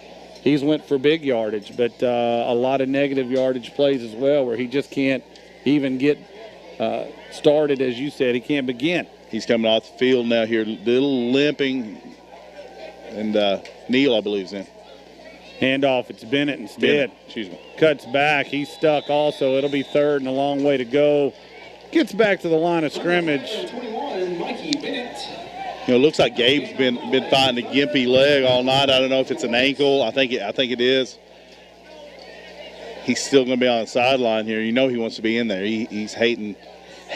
he's went for big yardage, but a lot of negative yardage plays as well where he just can't even get started, as you said. He can't begin. He's coming off the field now here, little limping, and Neal, I believe, is in. Handoff, it's Bennett instead. Excuse me. Cuts back, he's stuck also. It'll be 3rd and a long way to go. Gets back to the line of scrimmage. You know, it looks like Gabe's been fighting a gimpy leg all night. I don't know if it's an ankle. I think it is. He's still going to be on the sideline here. You know he wants to be in there. He's hating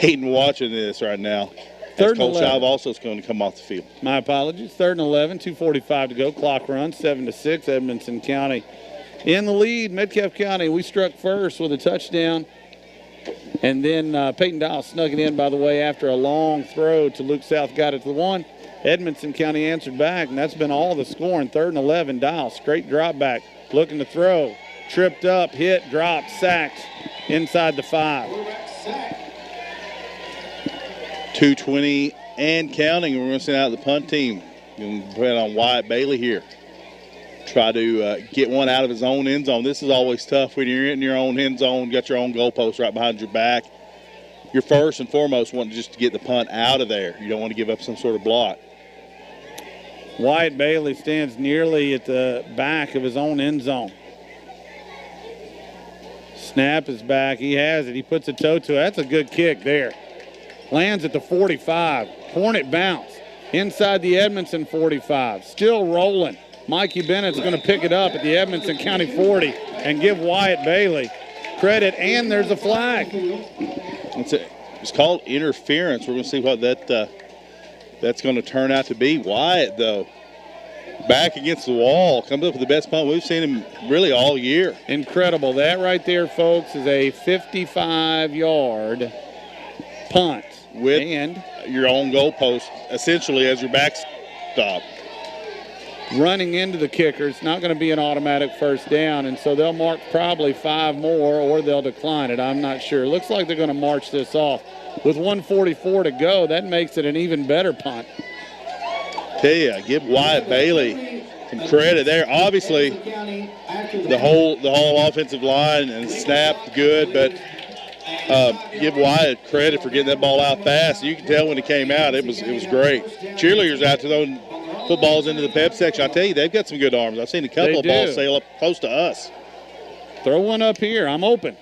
watching this right now. 3rd and Cole 11. Shive also is going to come off the field. My apologies. 3rd and 11, 2:45 to go. Clock run, 7-6. Edmonson County in the lead. Metcalfe County, we struck first with a touchdown. And then Peyton Dial snuck it in, by the way, after a long throw to Luke South. Got it to the 1. Edmonson County answered back, and that's been all the scoring. 3rd and 11, Dial, straight drop back, looking to throw. Tripped up, hit, dropped, sacked inside the 5. 2:20 and counting. We're going to send out the punt team. We're going to put it on Wyatt Bailey here. Try to get one out of his own end zone. This is always tough when you're in your own end zone, got your own goalpost right behind your back. You're first and foremost wanting just to get the punt out of there. You don't want to give up some sort of block. Wyatt Bailey stands nearly at the back of his own end zone. Snap is back. He has it. He puts a toe to it. That's a good kick there. Lands at the 45. Hornet bounce inside the Edmonson 45. Still rolling. Mikey Bennett's going to pick it up at the Edmonson County 40 and give Wyatt Bailey credit, and there's a flag. It's called interference. We're going to see what that's going to turn out to be. Wyatt, though, back against the wall, comes up with the best punt we've seen him really all year. Incredible. That right there, folks, is a 55-yard punt. With your own goalpost, essentially, as your backstop. Running into the kicker, it's not going to be an automatic 1st down, and so they'll mark probably 5 more or they'll decline it. I'm not sure. Looks like they're going to march this off. With 1:44 to go, that makes it an even better punt. Tell you, give Wyatt Bailey some credit there. Obviously, the whole offensive line and snap good, but give Wyatt credit for getting that ball out fast. You can tell when it came out, it was great. Cheerleaders out to throwing footballs into the pep section. I tell you, they've got some good arms. I've seen a couple of balls sail up close to us. Throw one up here. I'm open.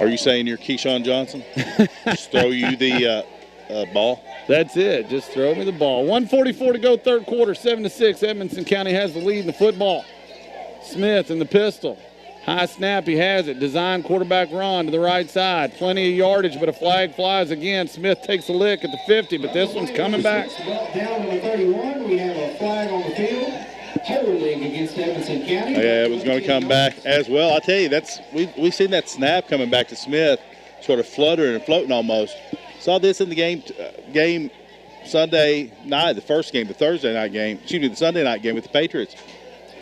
Are you saying you're Keyshawn Johnson? Just throw you the ball? That's it. Just throw me the ball. 1:44 to go, third quarter, 7-6. Edmonson County has the lead in the football. Smith in the pistol. High snap, he has it. Design quarterback run to the right side. Plenty of yardage, but a flag flies again. Smith takes a lick at the 50, but this one's coming back. Down to the 31, we have a flag on the field. Holding against Edmonson County. Yeah, it was going to come back as well. I tell you, we've seen that snap coming back to Smith, sort of fluttering and floating almost. Saw this in the game Sunday night, the first game, the Thursday night game. Excuse me, the Sunday night game with the Patriots.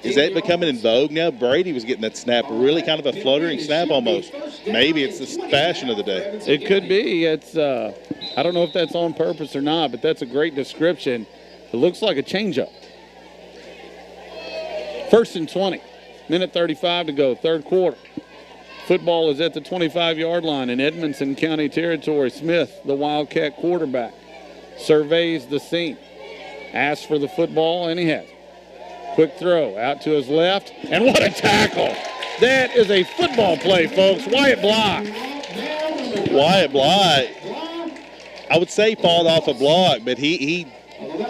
Is that becoming in vogue now? Brady was getting that snap, really kind of a fluttering snap almost. Maybe it's the fashion of the day. It could be. It's I don't know if that's on purpose or not, but that's a great description. It looks like a changeup. 1st and 20. Minute 35 to go, third quarter. Football is at the 25-yard line in Edmonson County territory. Smith, the Wildcat quarterback, surveys the scene. Asks for the football, and he has it. Quick throw out to his left, and what a tackle. That is a football play, folks. Wyatt Bly. Wyatt Bly, I would say fought off a block, but he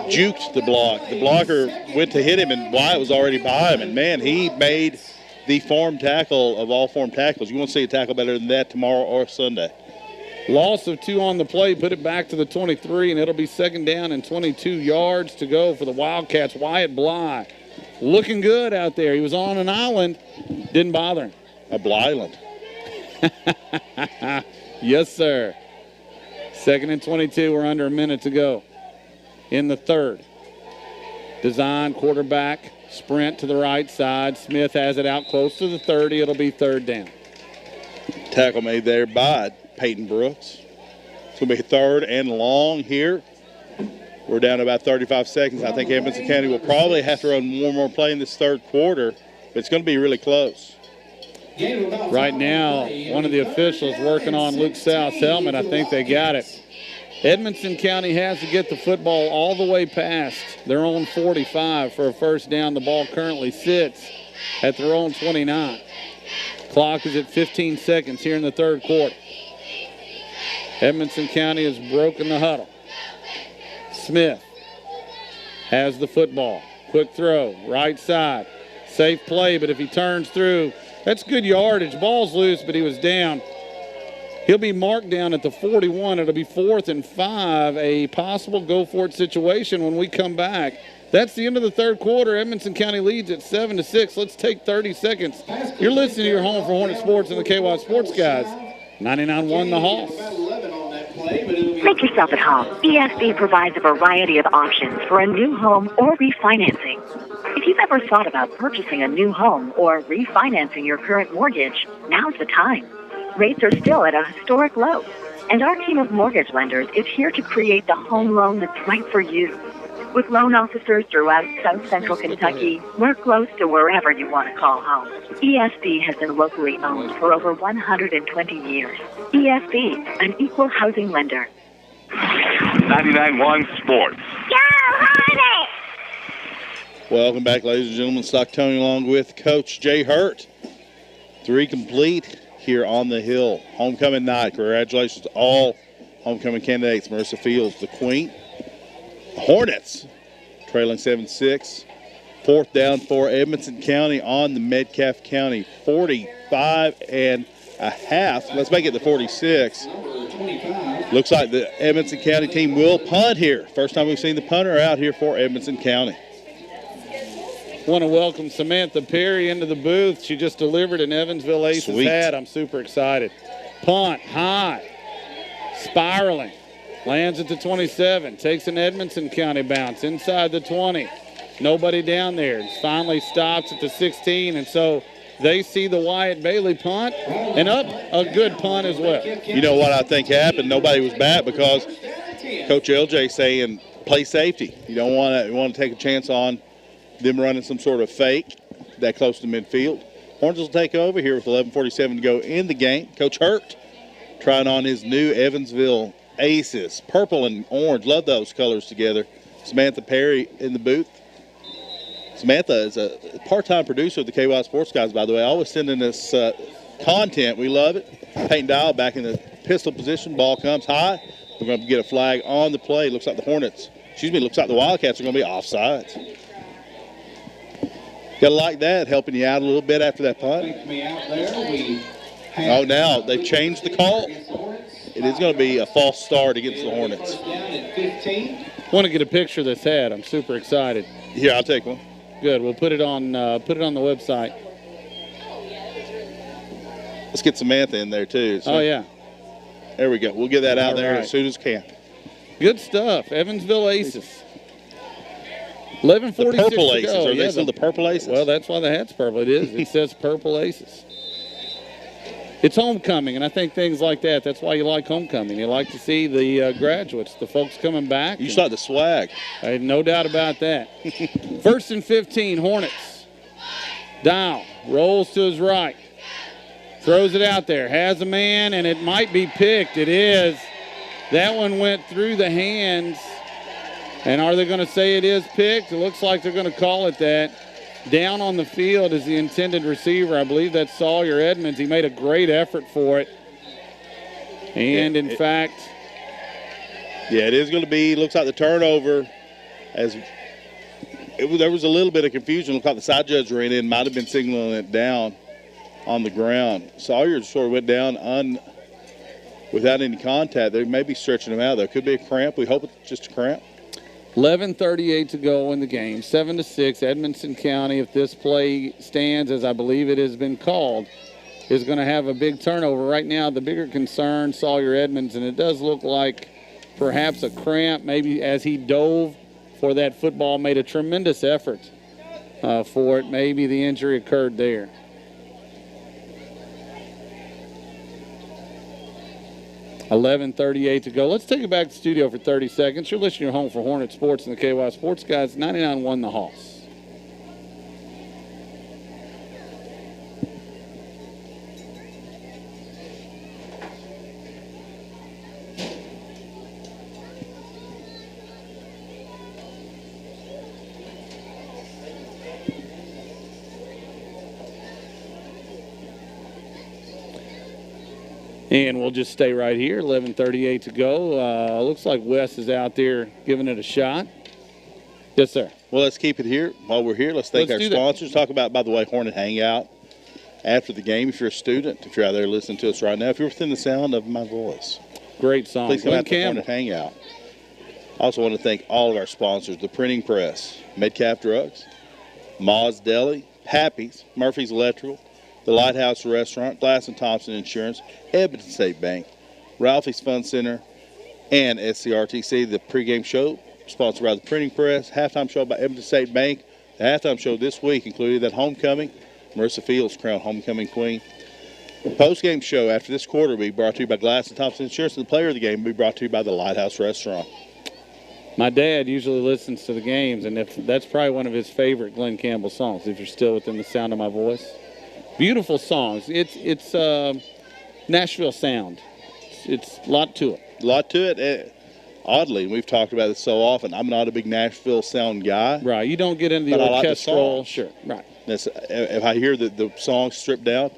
juked the block. The blocker went to hit him, and Wyatt was already by him. And, man, he made the form tackle of all form tackles. You won't see a tackle better than that tomorrow or Sunday. Loss of 2 on the play, put it back to the 23, and it'll be 2nd down and 22 yards to go for the Wildcats. Wyatt Bly looking good out there. He was on an island. Didn't bother him. A Blyland. Yes, sir. 2nd and 22. We're under a minute to go in the third. Design quarterback. Sprint to the right side. Smith has it out close to the 30. It'll be 3rd down. Tackle made there by Peyton Brooks. It's going to be 3rd and long here. We're down to about 35 seconds. I think Edmonson County will probably have to run one more play in this third quarter, but it's going to be really close. Right now, one of the officials working on Luke South's helmet. I think they got it. Edmonson County has to get the football all the way past their own 45 for a 1st down. The ball currently sits at their own 29. Clock is at 15 seconds here in the third quarter. Edmonson County has broken the huddle. Smith has the football. Quick throw, right side. Safe play, but if he turns through, that's good yardage. Ball's loose, but he was down. He'll be marked down at the 41. It'll be 4th and 5, a possible go-for-it situation when we come back. That's the end of the third quarter. Edmonson County leads at 7-6. Let's take 30 seconds. You're listening to your home for Hornet Sports and the KY Sports Guys. 99-1 the Hoss. Make yourself at home. ESB provides a variety of options for a new home or refinancing. If you've ever thought about purchasing a new home or refinancing your current mortgage, now's the time. Rates are still at a historic low, and our team of mortgage lenders is here to create the home loan that's right for you. With loan officers throughout South Central Kentucky, we're close to wherever you want to call home. ESB has been locally owned for over 120 years. ESB, an equal housing lender. 99.1 Sports. Go, Hornets! Welcome back, ladies and gentlemen. Stocktonian along with Coach Jay Hurt. 3 complete here on the hill. Homecoming night. Congratulations to all homecoming candidates. Marissa Fields, the Queen. Hornets trailing 7-6. 4th down for Edmonson County on the Metcalfe County 45.5. Let's make it the 46. Looks like the Edmonson County team will punt here. First time we've seen the punter out here for Edmonson County. Want to welcome Samantha Perry into the booth. She just delivered an Evansville Aces hat. I'm super excited. Punt high, spiraling. Lands at the 27, takes an Edmonson County bounce inside the 20. Nobody down there. It finally stops at the 16, and so they see the Wyatt Bailey punt, and up a good punt as well. You know what I think happened? Nobody was back because Coach LJ saying play safety. You don't want to take a chance on them running some sort of fake that close to midfield. Horns will take over here with 11:47 to go in the game. Coach Hurt trying on his new Evansville Aces. Purple and orange. Love those colors together. Samantha Perry in the booth. Samantha is a part-time producer of the KY Sports Guys, by the way. Always sending us content. We love it. Peyton Dial back in the pistol position. Ball comes high. We're going to get a flag on the play. Looks like the Wildcats are going to be offsides. Got to like that, helping you out a little bit after that punt. Oh, now they've changed the call. It is going to be a false start against the Hornets. Want to get a picture of this hat. I'm super excited. Here, I'll take one. Good. We'll put it on the website. Let's get Samantha in there, too. Oh, yeah. There we go. We'll get that out there right. as soon as we can. Good stuff. Evansville Aces. 11:46 the purple to Aces. go. Are they still the purple Aces? Well, that's why the hat's purple. It is. It says Purple Aces. It's homecoming, and I think things like that, that's why you like homecoming. You like to see the graduates, the folks coming back. You saw the swag. I have no doubt about that. 1st and 15, Hornets. Dial rolls to his right. Throws it out there. Has a man, and it might be picked. It is. That one went through the hands. And are they going to say it is picked? It looks like they're going to call it that. Down on the field is the intended receiver. I believe that's Sawyer Edmonds. He made a great effort for it. And, in fact. Yeah, it is going to be, looks like the turnover. There was a little bit of confusion. Looked like the side judge ran in, might have been signaling it down on the ground. Sawyer sort of went down without any contact. They may be stretching him out, though. Could be a cramp. We hope it's just a cramp. 11:38 to go in the game. 7-6. Edmonson County, if this play stands as I believe it has been called, is going to have a big turnover. Right now, the bigger concern, Sawyer Edmonds, and it does look like perhaps a cramp, maybe as he dove for that football, made a tremendous effort for it. Maybe the injury occurred there. $11:38 to go. Let's take it back to the studio for 30 seconds. You're listening to Home for Hornet Sports and the KY Sports Guys. 99-1 the Hoss. And we'll just stay right here. 11:38 to go. Looks like Wes is out there giving it a shot. Yes, sir. Well, let's keep it here. While we're here, let's thank our sponsors. Talk about, by the way, Hornet Hangout after the game. If you're a student, if you're out there listening to us right now, if you're within the sound of my voice. Great song. Please come out to Hornet Hangout. I also want to thank all of our sponsors, the Printing Press, Metcalfe Drugs, Ma's Deli, Pappy's, Murphy's Electrical, the Lighthouse Restaurant, Glass & Thompson Insurance, Edmonton State Bank, Ralphie's Fun Center, and SCRTC. The pregame show sponsored by the Printing Press, halftime show by Edmonton State Bank. The halftime show this week included that homecoming, Marissa Fields crowned homecoming queen. The postgame show after this quarter will be brought to you by Glass & Thompson Insurance, and the player of the game will be brought to you by the Lighthouse Restaurant. My dad usually listens to the games, and that's probably one of his favorite Glenn Campbell songs, if you're still within the sound of my voice. Beautiful songs. It's Nashville sound. It's a lot to it. A lot to it. Oddly, we've talked about this so often, I'm not a big Nashville sound guy. Right. You don't get into the orchestral. Like sure. Right. If I hear the song stripped down,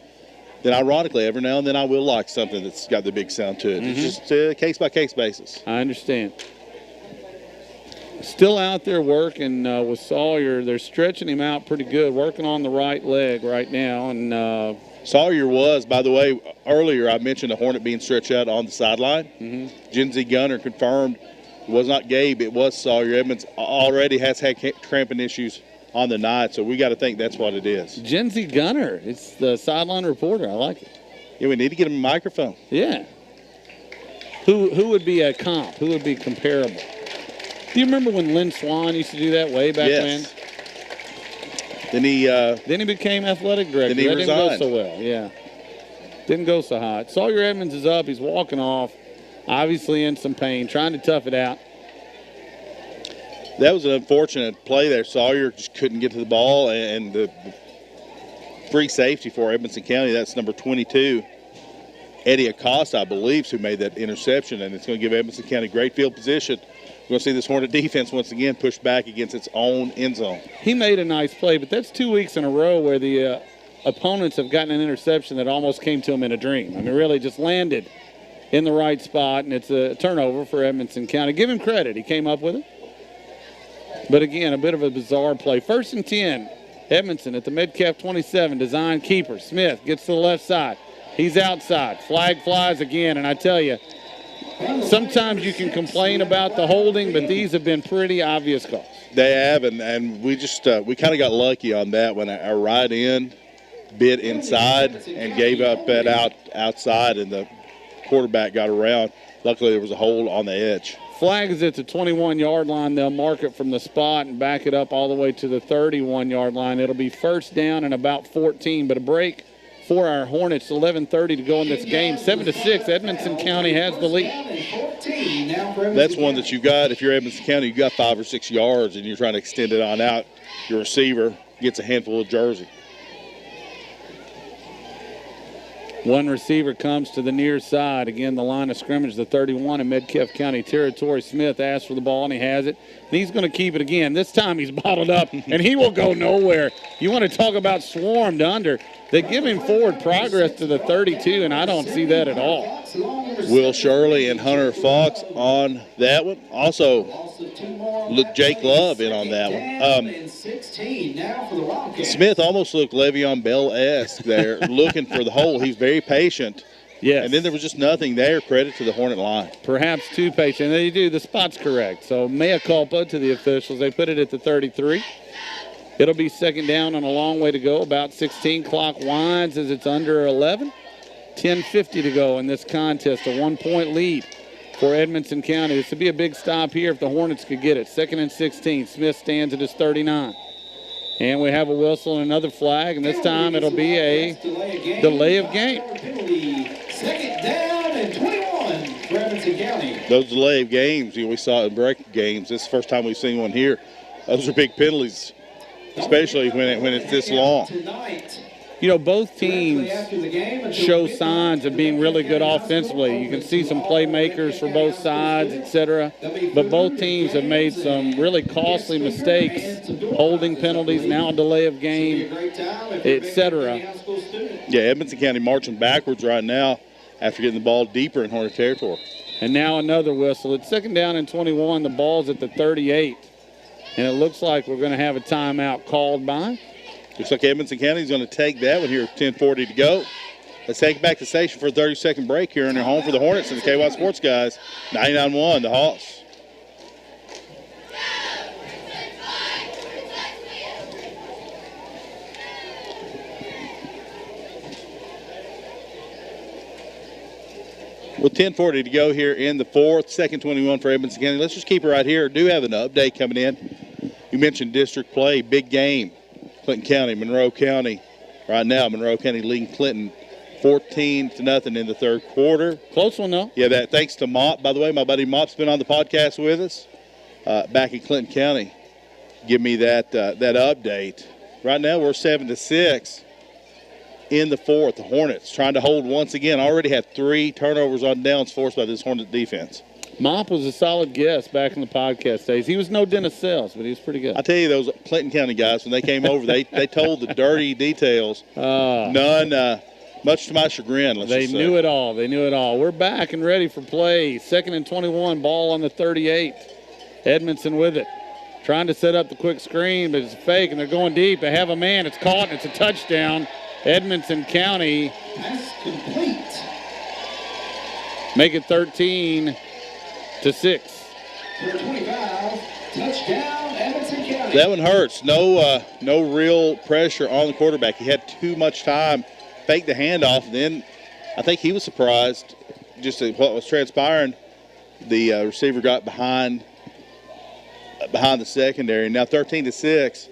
then ironically, every now and then I will like something that's got the big sound to it. Mm-hmm. It's just a case-by-case basis. I understand. Still out there working with Sawyer. They're stretching him out pretty good, working on the right leg right now. And Sawyer was, by the way, earlier I mentioned a Hornet being stretched out on the sideline. Mm-hmm. Gen Gunner confirmed it was not Gabe, it was Sawyer Edmonds. Already has had cramping issues on the night, so we got to think that's what it is. Gen Gunner, it's the sideline reporter. I like it. Yeah, we need to get him a microphone. Yeah. Who would be a comp? Who would be comparable? Do you remember when Lynn Swan used to do that way back when? Then he became athletic director. Then he resigned. Didn't go so well. Yeah, didn't go so hot. Sawyer Edmonds is up. He's walking off, obviously in some pain, trying to tough it out. That was an unfortunate play there. Sawyer just couldn't get to the ball, and the free safety for Edmonson County. That's number 22, Eddie Acosta, I believe, who made that interception, and it's going to give Edmonson County great field position. We're going to see this Hornet defense once again push back against its own end zone. He made a nice play, but that's 2 weeks in a row where the opponents have gotten an interception that almost came to them in a dream. I mean, really just landed in the right spot, and it's a turnover for Edmonson County. Give him credit. He came up with it. But, again, a bit of a bizarre play. 1st and 10, Edmonson at the Metcalfe 27, design keeper. Smith gets to the left side. He's outside. Flag flies again, and I tell you, sometimes you can complain about the holding, but these have been pretty obvious calls. They have, and we just we kind of got lucky on that when our right end bit inside and gave up that outside, and the quarterback got around. Luckily, there was a hold on the edge. Flag is at the 21-yard line. They'll mark it from the spot and back it up all the way to the 31-yard line. It'll be 1st down and about 14, but a break for our Hornets. 11:30 to go in this game. 7-6. Edmonson County has the lead. That's one that you got. If you're Edmonson County, you got 5 or 6 yards, and you're trying to extend it on out. Your receiver gets a handful of jersey. One receiver comes to the near side. Again, the line of scrimmage, the 31 in Metcalfe County territory. Smith asks for the ball, and he has it. And he's going to keep it again. This time he's bottled up, and he will go nowhere. You want to talk about swarmed under. They give him forward progress to the 32, and I don't see that at all. Will Shirley and Hunter Fox on that one. Also, look, Jake Love in on that one. Smith almost looked Le'Veon Bell-esque there, looking for the hole. He's very patient. Yes. And then there was just nothing there. Credit to the Hornet line. Perhaps too patient. They do. The spot's correct. So mea culpa to the officials. They put it at the 33. It'll be 2nd down and a long way to go. About 16. Clock winds as it's under 11. 10:50 to go in this contest. A 1-point lead for Edmonson County. This would be a big stop here if the Hornets could get it. 2nd and 16. Smith stands at his 39. And we have a whistle and another flag, and this time it'll be a delay of game. 2nd down and 21 for Edmonton County. Those delay of games, we saw it in break games. This is the first time we've seen one here. Those are big penalties, especially when it's this long. You know, both teams show signs of being really good offensively. You can see some playmakers for both sides, etc. But both teams have made some really costly mistakes, holding penalties, now a delay of game, etc. Yeah, Edmonton County marching backwards right now after getting the ball deeper in Hornet territory. And now another whistle. It's 2nd down and 21. The ball's at the 38. And it looks like we're going to have a timeout called by. Looks like Edmonson County is going to take that one here. 10:40 to go. Let's take it back to the station for a 30-second break here in their home for the Hornets and the KY Sports Guys. 99-1, the Hawks. With 10:40 to go here in the 4th, 2nd 21 for Edmonson County. Let's just keep it right here. Do have an update coming in. You mentioned district play, big game. Clinton County, Monroe County. Right now, Monroe County leading Clinton 14-0 in the 3rd quarter. Close one, though. Yeah, that thanks to Mop. By the way, my buddy Mop's been on the podcast with us back in Clinton County. Give me that update. Right now, we're 7-6 in the 4th. The Hornets trying to hold once again. Already had 3 turnovers on downs forced by this Hornet defense. Mop was a solid guest back in the podcast days. He was no Dennis Sells, but he was pretty good. I tell you, those Clinton County guys, when they came over, they told the dirty details. None, much to my chagrin. They knew it all. They knew it all. We're back and ready for play. 2nd and 21, ball on the 38. Edmonson with it. Trying to set up the quick screen, but it's a fake, and they're going deep. They have a man. It's caught, and it's a touchdown. Edmonson County. That's complete. Make it 13-6. Number 25, touchdown, Edmonson County. That one hurts. No real pressure on the quarterback. He had too much time, faked the handoff. Then I think he was surprised just at what was transpiring. The receiver got behind the secondary. Now 13-6.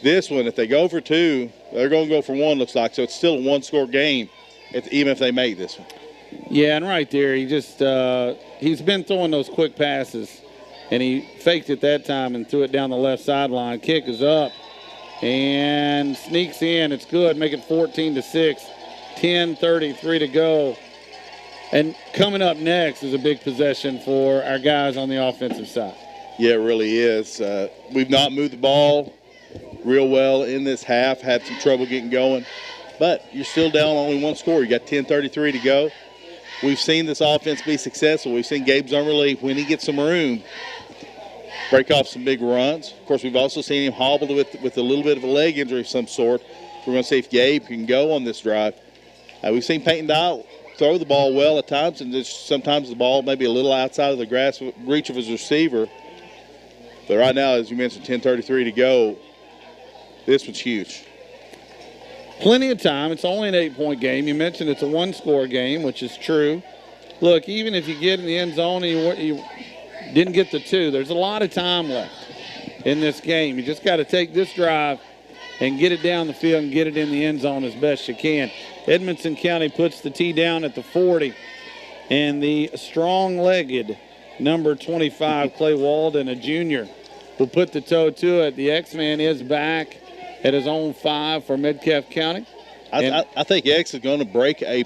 This one, if they go for 2, they're going to go for 1, looks like. So it's still a 1-score game, even if they make this one. Yeah, and right there, he just he's been throwing those quick passes, and he faked it that time and threw it down the left sideline. Kick is up, and sneaks in. It's good. Make it 14-6. 10:33 to go. And coming up next is a big possession for our guys on the offensive side. Yeah, it really is. We've not moved the ball real well in this half, had some trouble getting going. But you're still down only one score. You got 10:33 to go. We've seen this offense be successful. We've seen Gabe Zummerly, when he gets some room, break off some big runs. Of course, we've also seen him hobbled with a little bit of a leg injury of some sort. We're going to see if Gabe can go on this drive. We've seen Peyton Dial throw the ball well at times, and just sometimes the ball maybe a little outside of the grasp reach of his receiver. But right now, as you mentioned, 10:33 to go. This one's huge. Plenty of time. It's only an 8-point game. You mentioned it's a one-score game, which is true. Look, even if you get in the end zone and you didn't get the 2, there's a lot of time left in this game. You just got to take this drive and get it down the field and get it in the end zone as best you can. Edmonson County puts the tee down at the 40, and the strong-legged number 25, Clay Walden, a junior, will put the toe to it. The X-Man is back at his own 5 for Metcalfe County. I think X is going to break a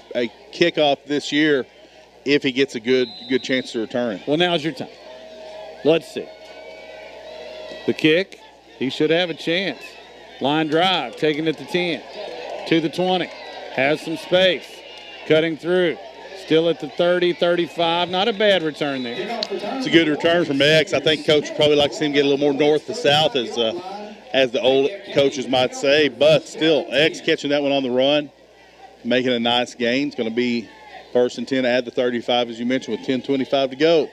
kickoff this year if he gets a good chance to return it. Well, now's your time. Let's see. The kick, he should have a chance. Line drive, taking it to 10, to the 20. Has some space, cutting through. Still at the 30, 35. Not a bad return there. It's a good return from X. I think Coach would probably like to see him get a little more north to south, as the old coaches might say. But still, X catching that one on the run, making a nice gain. It's going to be 1st and 10, add the 35, as you mentioned, with 10:25 to go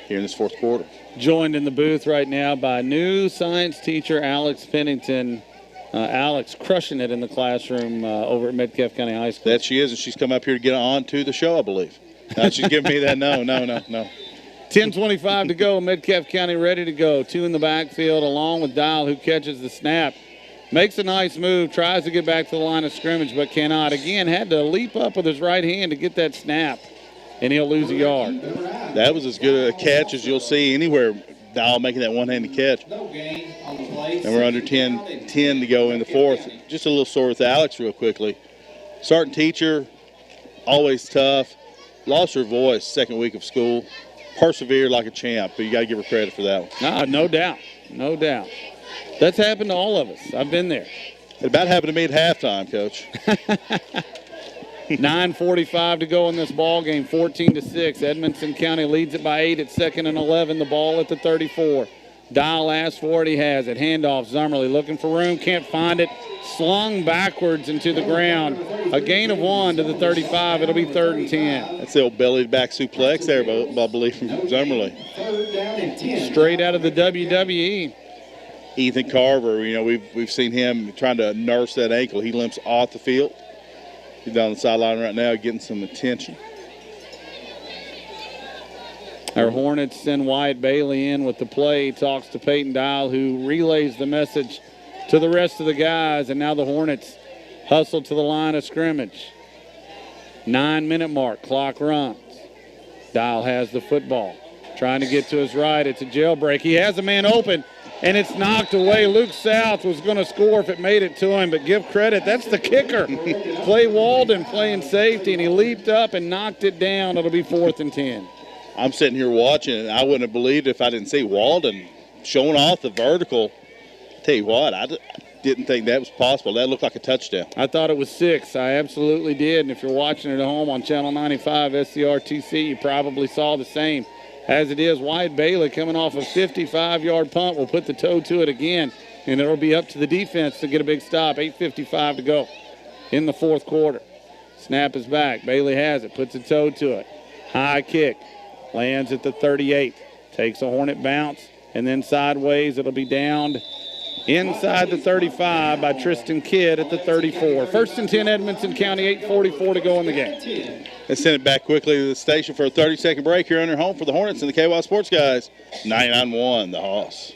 here in this fourth quarter. Joined in the booth right now by new science teacher Alex Pennington. Alex crushing it in the classroom over at Metcalfe County High School. That she is, and she's come up here to get on to the show, I believe. Now she's giving me that no. 10:25 to go. Metcalfe County ready to go. 2 in the backfield along with Dial, who catches the snap. Makes a nice move, tries to get back to the line of scrimmage, but cannot. Again, had to leap up with his right hand to get that snap, and he'll lose a yard. That was as good a catch as you'll see anywhere. Dial making that one-handed catch. And we're under 10 to go in the fourth. Just a little sore with Alex real quickly. Starting teacher, always tough. Lost her voice second week of school. Persevered like a champ, but you got to give her credit for that one. No doubt. No doubt. That's happened to all of us. I've been there. It about happened to me at halftime, Coach. 9:45 to go in this ball game, 14-6. Edmonson County leads it by 8 at 2nd and 11. The ball at the 34. Dial asks for it. He has it. Handoff. Zummerly looking for room. Can't find it. Slung backwards into the ground. A gain of 1 to the 35. It'll be 3rd and 10. That's the old belly back suplex there, I believe, from Zummerly. Straight out of the WWE. Ethan Carver, we've seen him trying to nurse that ankle. He limps off the field. He's down the sideline right now getting some attention. Our Hornets send Wyatt Bailey in with the play. Talks to Peyton Dial, who relays the message to the rest of the guys. And now the Hornets hustle to the line of scrimmage. 9-minute mark. Clock runs. Dial has the football. Trying to get to his right. It's a jailbreak. He has a man open, and it's knocked away. Luke South was going to score if it made it to him, but give credit. That's the kicker. Clay Walden playing safety, and he leaped up and knocked it down. It'll be 4th and 10. I'm sitting here watching, and I wouldn't have believed if I didn't see Walden showing off the vertical. Tell you what, I didn't think that was possible. That looked like a touchdown. I thought it was 6. I absolutely did. And if you're watching it at home on Channel 95 SCRTC, you probably saw the same. As it is, Wyatt Bailey coming off a 55-yard punt will put the toe to it again, and it'll be up to the defense to get a big stop. 8:55 to go in the fourth quarter. Snap is back. Bailey has it, puts a toe to it. High kick. Lands at the 38. Takes a Hornet bounce, and then sideways it'll be downed inside the 35 by Tristan Kidd at the 34. 1st and 10, Edmonson County, 8:44 to go in the game. Let's send it back quickly to the station for a 30-second break here on your home for the Hornets and the KY Sports Guys. 99-1, the Hoss.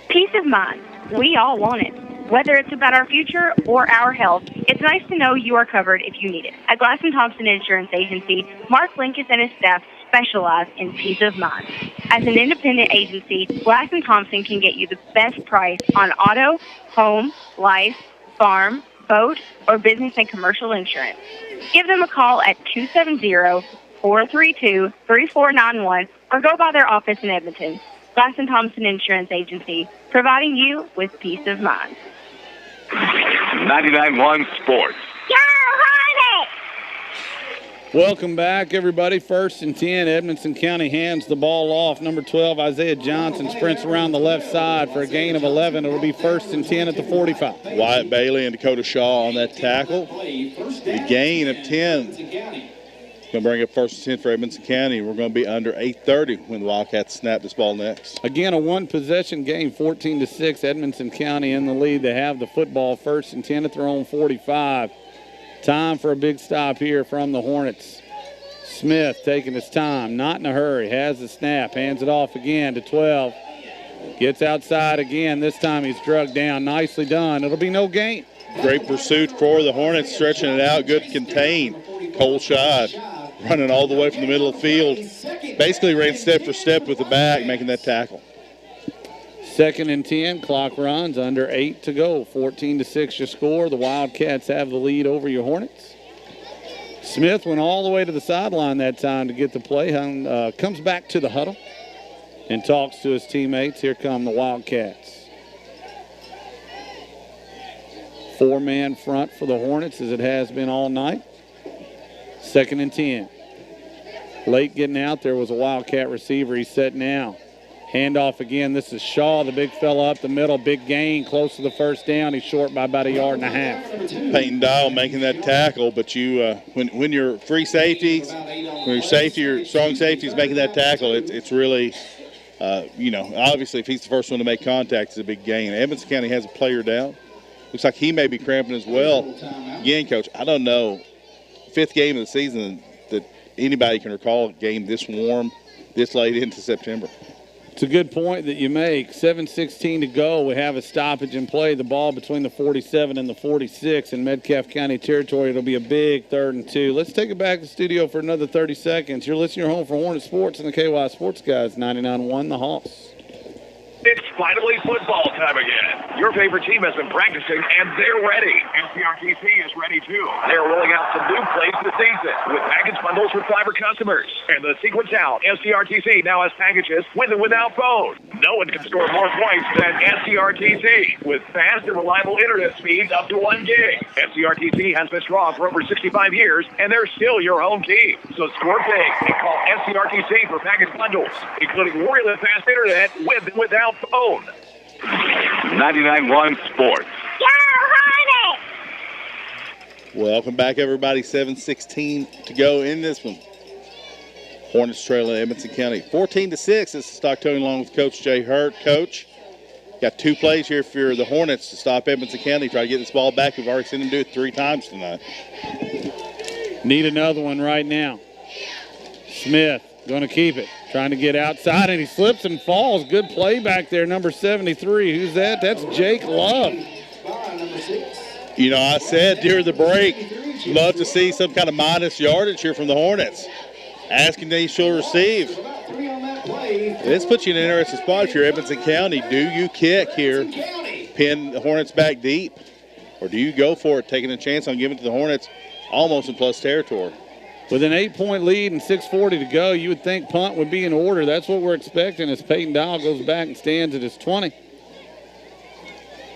Peace of mind. We all want it. Whether it's about our future or our health, it's nice to know you are covered if you need it. At Glass & Thompson Insurance Agency, Mark Linkus and his staff specialize in peace of mind. As an independent agency, Black & Thompson can get you the best price on auto, home, life, farm, boat, or business and commercial insurance. Give them a call at 270-432-3491 or go by their office in Edmonton. Black & Thompson Insurance Agency, providing you with peace of mind. 99.1 Sports. Go Hornets! Welcome back, everybody. 1st and 10. Edmonson County hands the ball off. Number 12, Isaiah Johnson, sprints around the left side for a gain of 11. It will be 1st and 10 at the 45. Wyatt Bailey and Dakota Shaw on that tackle. The gain of 10. Going to bring up 1st and 10 for Edmonson County. We're going to be under 8:30 when the Wildcats snap this ball next. Again, a one-possession game, 14-6. Edmonson County in the lead. They have the football, 1st and 10 at their own 45. Time for a big stop here from the Hornets. Smith taking his time, not in a hurry, has the snap, hands it off again to 12. Gets outside again. This time he's drugged down. Nicely done. It'll be no gain. Great pursuit for the Hornets, stretching it out. Good contain. Cole Schott running all the way from the middle of the field. Basically ran step for step with the back, making that tackle. 2nd and 10, clock runs, under 8 to go. 14-6 your score. The Wildcats have the lead over your Hornets. Smith went all the way to the sideline that time to get the play. Comes back to the huddle and talks to his teammates. Here come the Wildcats. 4-man front for the Hornets as it has been all night. 2nd and 10. Late getting out there was a Wildcat receiver. He's set now. Handoff again. This is Shaw, the big fella up the middle. Big gain, close to the first down. He's short by about 1.5 yards. Peyton Dial making that tackle, but you when your free safeties, when your strong safety is making that tackle, it's really, obviously if he's the first one to make contact, it's a big gain. Edmonson County has a player down. Looks like he may be cramping as well. Again, Coach, I don't know. 5th game of the season that anybody can recall a game this warm, this late into September. It's a good point that you make. 7:16 to go. We have a stoppage in play. The ball between the 47 and the 46 in Metcalfe County territory. It'll be a big 3rd and 2. Let's take it back to the studio for another 30 seconds. You're listening to your home for Hornet Sports and the KY Sports Guys, 99.1 The Hoss. It's finally football time again. Your favorite team has been practicing, and they're ready. SCRTC is ready, too. They're rolling out some new plays this season with package bundles for fiber customers. And the sequence out, SCRTC now has packages with and without phone. No one can score more points than SCRTC with fast and reliable internet speeds up to 1 gig. SCRTC has been strong for over 65 years, and they're still your home team. So score big and call SCRTC for package bundles, including really fast internet with and without phone. 99.1 Sports. Go Hornets! Welcome back, everybody. 7:16 to go in this one. Hornets trailing Edmonson County 14-6. This is Stocktonian along with Coach Jay Hurt. Coach, got 2 plays here for the Hornets to stop Edmonson County. Try to get this ball back. We've already seen them do it 3 times tonight. Need another one right now. Smith going to keep it. Trying to get outside, and he slips and falls. Good play back there, number 73. Who's that? That's Jake Love. You know, I said during the break, love to see some kind of minus yardage here from the Hornets. Asking they shall receive. This puts you in an interesting spot if you're Edmonson County. Do you kick here, pin the Hornets back deep, or do you go for it, taking a chance on giving it to the Hornets almost in plus territory? With an 8-point lead and 6:40 to go, you would think punt would be in order. That's what we're expecting as Peyton Dial goes back and stands at his 20.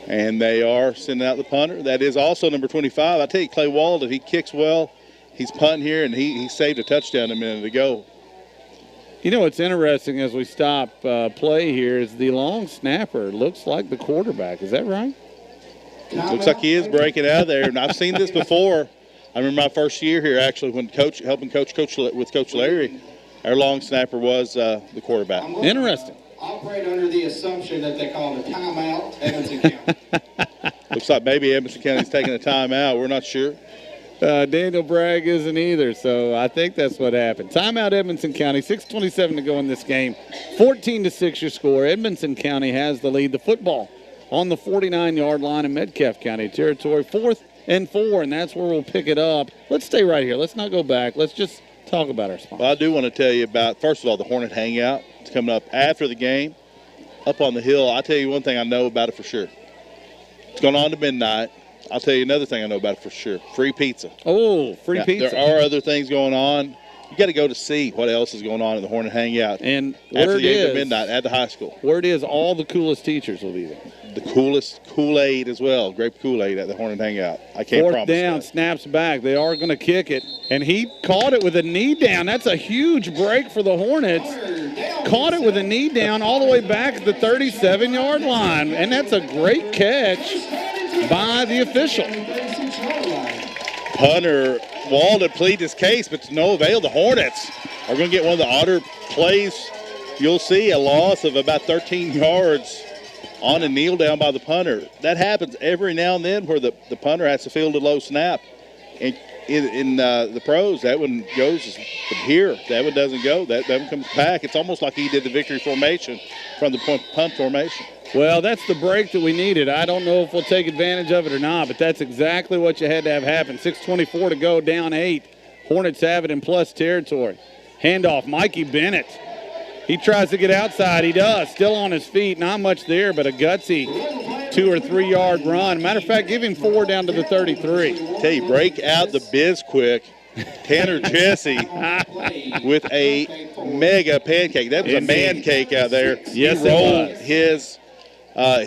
And they are sending out the punter. That is also number 25. I tell you, Clay Wald, if he kicks well, he's punting here, and he saved a touchdown a minute ago. You know what's interesting as we stop play here is the long snapper looks like the quarterback. Is that right? Looks like he is breaking out of there, and I've seen this before. I remember my first year here, actually, when helping Coach Larry, our long snapper was the quarterback. Interesting. Operate under the assumption that they call it a timeout, Edmonson County. Looks like maybe Edmonson County's taking a timeout. We're not sure. Daniel Bragg isn't either, so I think that's what happened. Timeout, Edmonson County. 6:27 to go in this game. 14-6 your score. Edmonson County has the lead. The football on the 49-yard line in Metcalfe County territory. 4th and 4, and that's where we'll pick it up. Let's stay right here. Let's not go back. Let's just Talk about our sponsors. Well, I do want to tell you about, first of all, the Hornet Hangout. It's coming up after the game up on the hill. I'll tell you one thing I know about it for sure. It's going on to midnight. I'll tell you another thing I know about it for sure. Free pizza. Oh, free pizza. There are other things going on. You got to go to see what else is going on in the Hornet Hangout. And after word the game is, at midnight at the high school. Word is all the coolest teachers will be there. The coolest Kool-Aid as well. Grape Kool-Aid at the Hornet Hangout. I can't promise Fourth down, that. snaps back. They are going to kick it. And he caught it with a knee down. That's a huge break for the Hornets. Caught it with a knee down all the way back at the 37-yard line. And that's a great catch by the official. Punter walled to plead his case, but to no avail. The Hornets are going to get one of the odder plays. You'll see a loss of about 13 yards on a kneel down by the punter. That happens every now and then where the punter has to field a low snap. And in the pros, that one goes from here. That one doesn't go. That one comes back. It's almost like he did the victory formation from the punt formation. Well, that's the break that we needed. I don't know if we'll take advantage of it or not, but that's exactly what you had to have happen. 6:24 to go, down 8. Hornets have it in plus territory. Handoff, Mikey Bennett. He tries to get outside. He does. Still on his feet. Not much there, but a gutsy 2 or 3 yard run. Matter of fact, give him 4 down to the 33. Tell you, break out the biz quick. Tanner Jesse with a mega pancake. That was a man cake out there. Yes, he rolled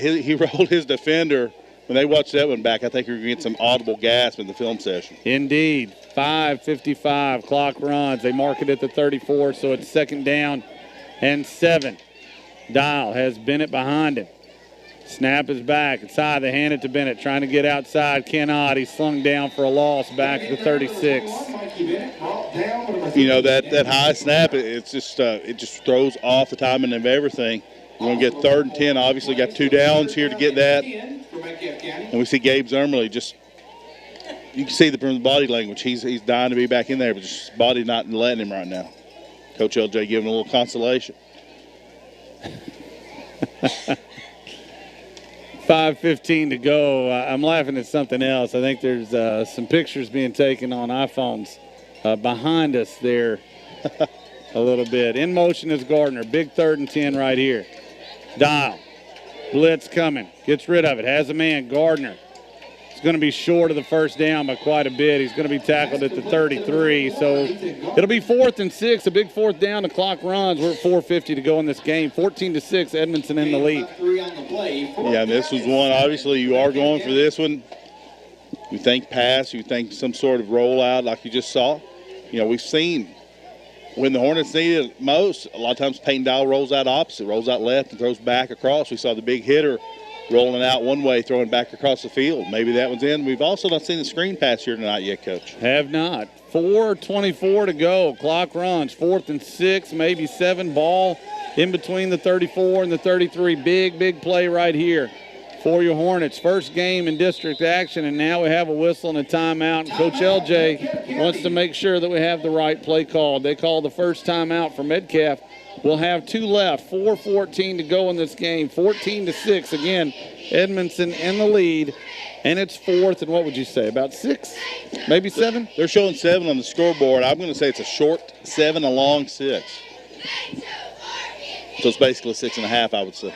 he rolled his defender. When they watched that one back, I think you're going to get some audible gasp in the film session. Indeed. 5:55. Clock runs. They mark it at the 34, so it's 2nd down and 7. Dial has Bennett behind him. Snap is back. It's high. They hand it to Bennett. Trying to get outside. Cannot. He's slung down for a loss back at the 36. You know, that high snap, it just throws off the timing of everything. We're going to get 3rd and 10. Obviously got 2 downs here to get that. And we see Gabe Zermerly just, you can see from the body language. He's dying to be back in there, but just his body not letting him right now. Coach LJ giving him a little consolation. 5:15 to go. I'm laughing at something else. I think there's some pictures being taken on iPhones behind us there a little bit. In motion is Gardner. Big 3rd and 10 right here. Dial. Blitz coming. Gets rid of it. Has a man. Gardner. It's going to be short of the 1st down by quite a bit. He's going to be tackled at the 33. So it'll be 4th and 6. A big 4th down. The clock runs. We're at 4:50 to go in this game. 14-6. Edmonton in the lead. Yeah, this was one. Obviously, you are going for this one. You think pass. You think some sort of rollout like you just saw. You know, we've seen when the Hornets need it most, a lot of times Peyton Dial rolls out opposite, rolls out left and throws back across. We saw the big hitter rolling out one way, throwing back across the field. Maybe that one's in. We've also not seen the screen pass here tonight yet, Coach. Have not. 4:24 to go. Clock runs. 4th and 6, maybe 7. Ball in between the 34 and the 33. Big play right here for your Hornets. First game in district action, and now we have a whistle and a timeout. And Coach LJ wants to make sure that we have the right play called. They called the first timeout for Metcalfe. We'll have 2 left. 4:14 to go in this game. 14-6. Again, Edmonton in the lead. And it's 4th, and what would you say, about 6, maybe 7? They're showing 7 on the scoreboard. I'm going to say it's a short 7, a long 6. So it's basically 6.5, I would say.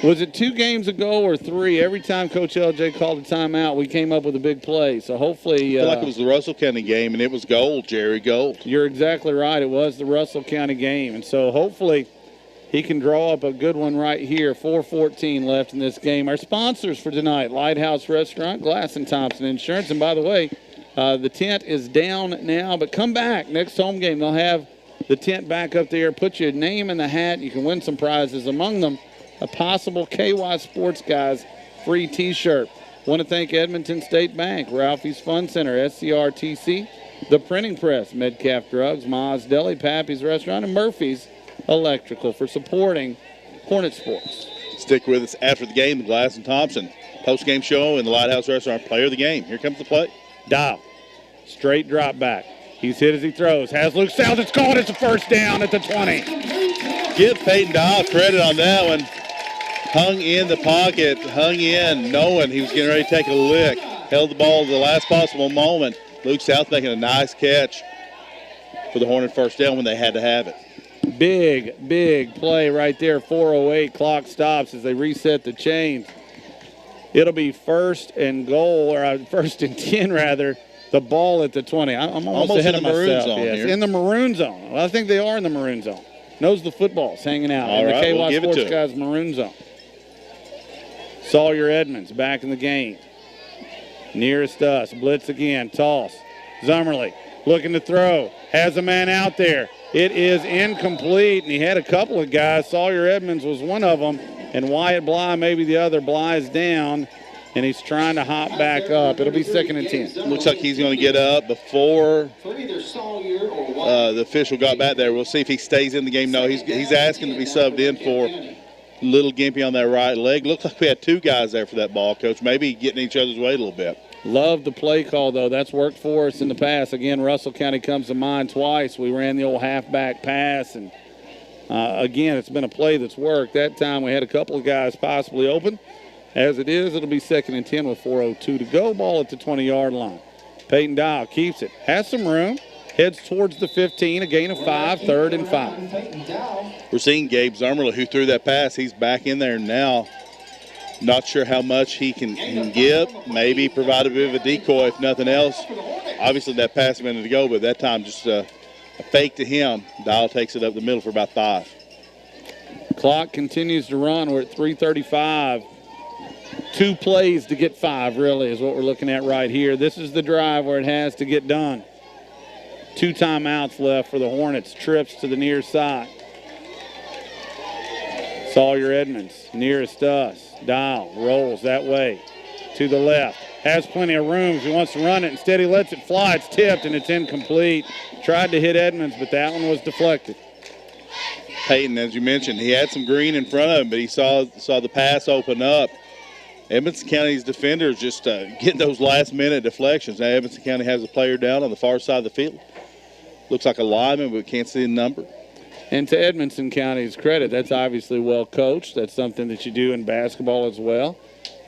Was it 2 games ago or 3? Every time Coach LJ called a timeout, we came up with a big play. So hopefully, I feel like it was the Russell County game, and it was gold, Jerry, gold. You're exactly right. It was the Russell County game. And so hopefully he can draw up a good one right here. 4:14 left in this game. Our sponsors for tonight, Lighthouse Restaurant, Glass & Thompson Insurance. And by the way, the tent is down now, but come back. Next home game, they'll have the tent back up there. Put your name in the hat. You can win some prizes. Among them, a possible KY Sports Guys free T-shirt. Want to thank Edmonton State Bank, Ralphie's Fun Center, SCRTC, The Printing Press, Metcalfe Drugs, Ma's Deli, Pappy's Restaurant, and Murphy's Electrical for supporting Hornet Sports. Stick with us after the game. Glass & Thompson post-game show in the Lighthouse Restaurant. Player of the game. Here comes the play. Dial. Straight drop back. He's hit as he throws. Has Luke South. It's called. It's a 1st down at the 20. Give Peyton Dial credit on that one. Hung in the pocket, hung in, knowing he was getting ready to take a lick. Held the ball at the last possible moment. Luke South making a nice catch for the Hornet first down when they had to have it. Big play right there. 4:08. Clock stops as they reset the chains. It'll be first and goal, or first and 10 rather. The ball at the 20. I'm almost ahead of myself. Zone here. In the maroon zone. Well, I think they are in the maroon zone. Knows the football's hanging out All in right, the KY we'll give it Sports to Guys maroon zone. Sawyer Edmonds back in the game. Nearest us. Blitz again. Toss. Zummerly looking to throw. Has a man out there. It is incomplete, and he had a couple of guys. Sawyer Edmonds was one of them, and Wyatt Bly maybe the other. Bly's down, and he's trying to hop back up. It'll be 2nd and 10. Looks like he's going to get up before the official got back there. We'll see if he stays in the game. No, he's asking to be subbed in for little gimpy on that right leg. Looks like we had 2 guys there for that ball, Coach. Maybe getting each other's way a little bit. Love the play call, though. That's worked for us in the past. Again, Russell County comes to mind twice. We ran the old halfback pass, and again, it's been a play that's worked. That time we had a couple of guys possibly open. As it is, it'll be 2nd and 10 with 4:02 to go. Ball at the 20-yard line. Peyton Dial keeps it. Has some room. Heads towards the 15, a gain of 5, 3rd and 5. We're seeing Gabe Zummerle, who threw that pass. He's back in there now. Not sure how much he can give. Maybe provide a bit of a decoy, if nothing else. Obviously, that pass a minute ago, but that time just a fake to him. Dial takes it up the middle for about 5. Clock continues to run. We're at 3:35. 2 plays to get 5, really, is what we're looking at right here. This is the drive where it has to get done. 2 timeouts left for the Hornets. Trips to the near side. Sawyer Edmonds, nearest us. Dial rolls that way to the left. Has plenty of room if he wants to run it. Instead, he lets it fly. It's tipped, and it's incomplete. Tried to hit Edmonds, but that one was deflected. Peyton, as you mentioned, he had some green in front of him, but he saw the pass open up. Edmonson County's defenders just getting those last-minute deflections. Now, Edmonson County has a player down on the far side of the field. Looks like a lineman, but we can't see the number. And to Edmonson County's credit, that's obviously well coached. That's something that you do in basketball as well.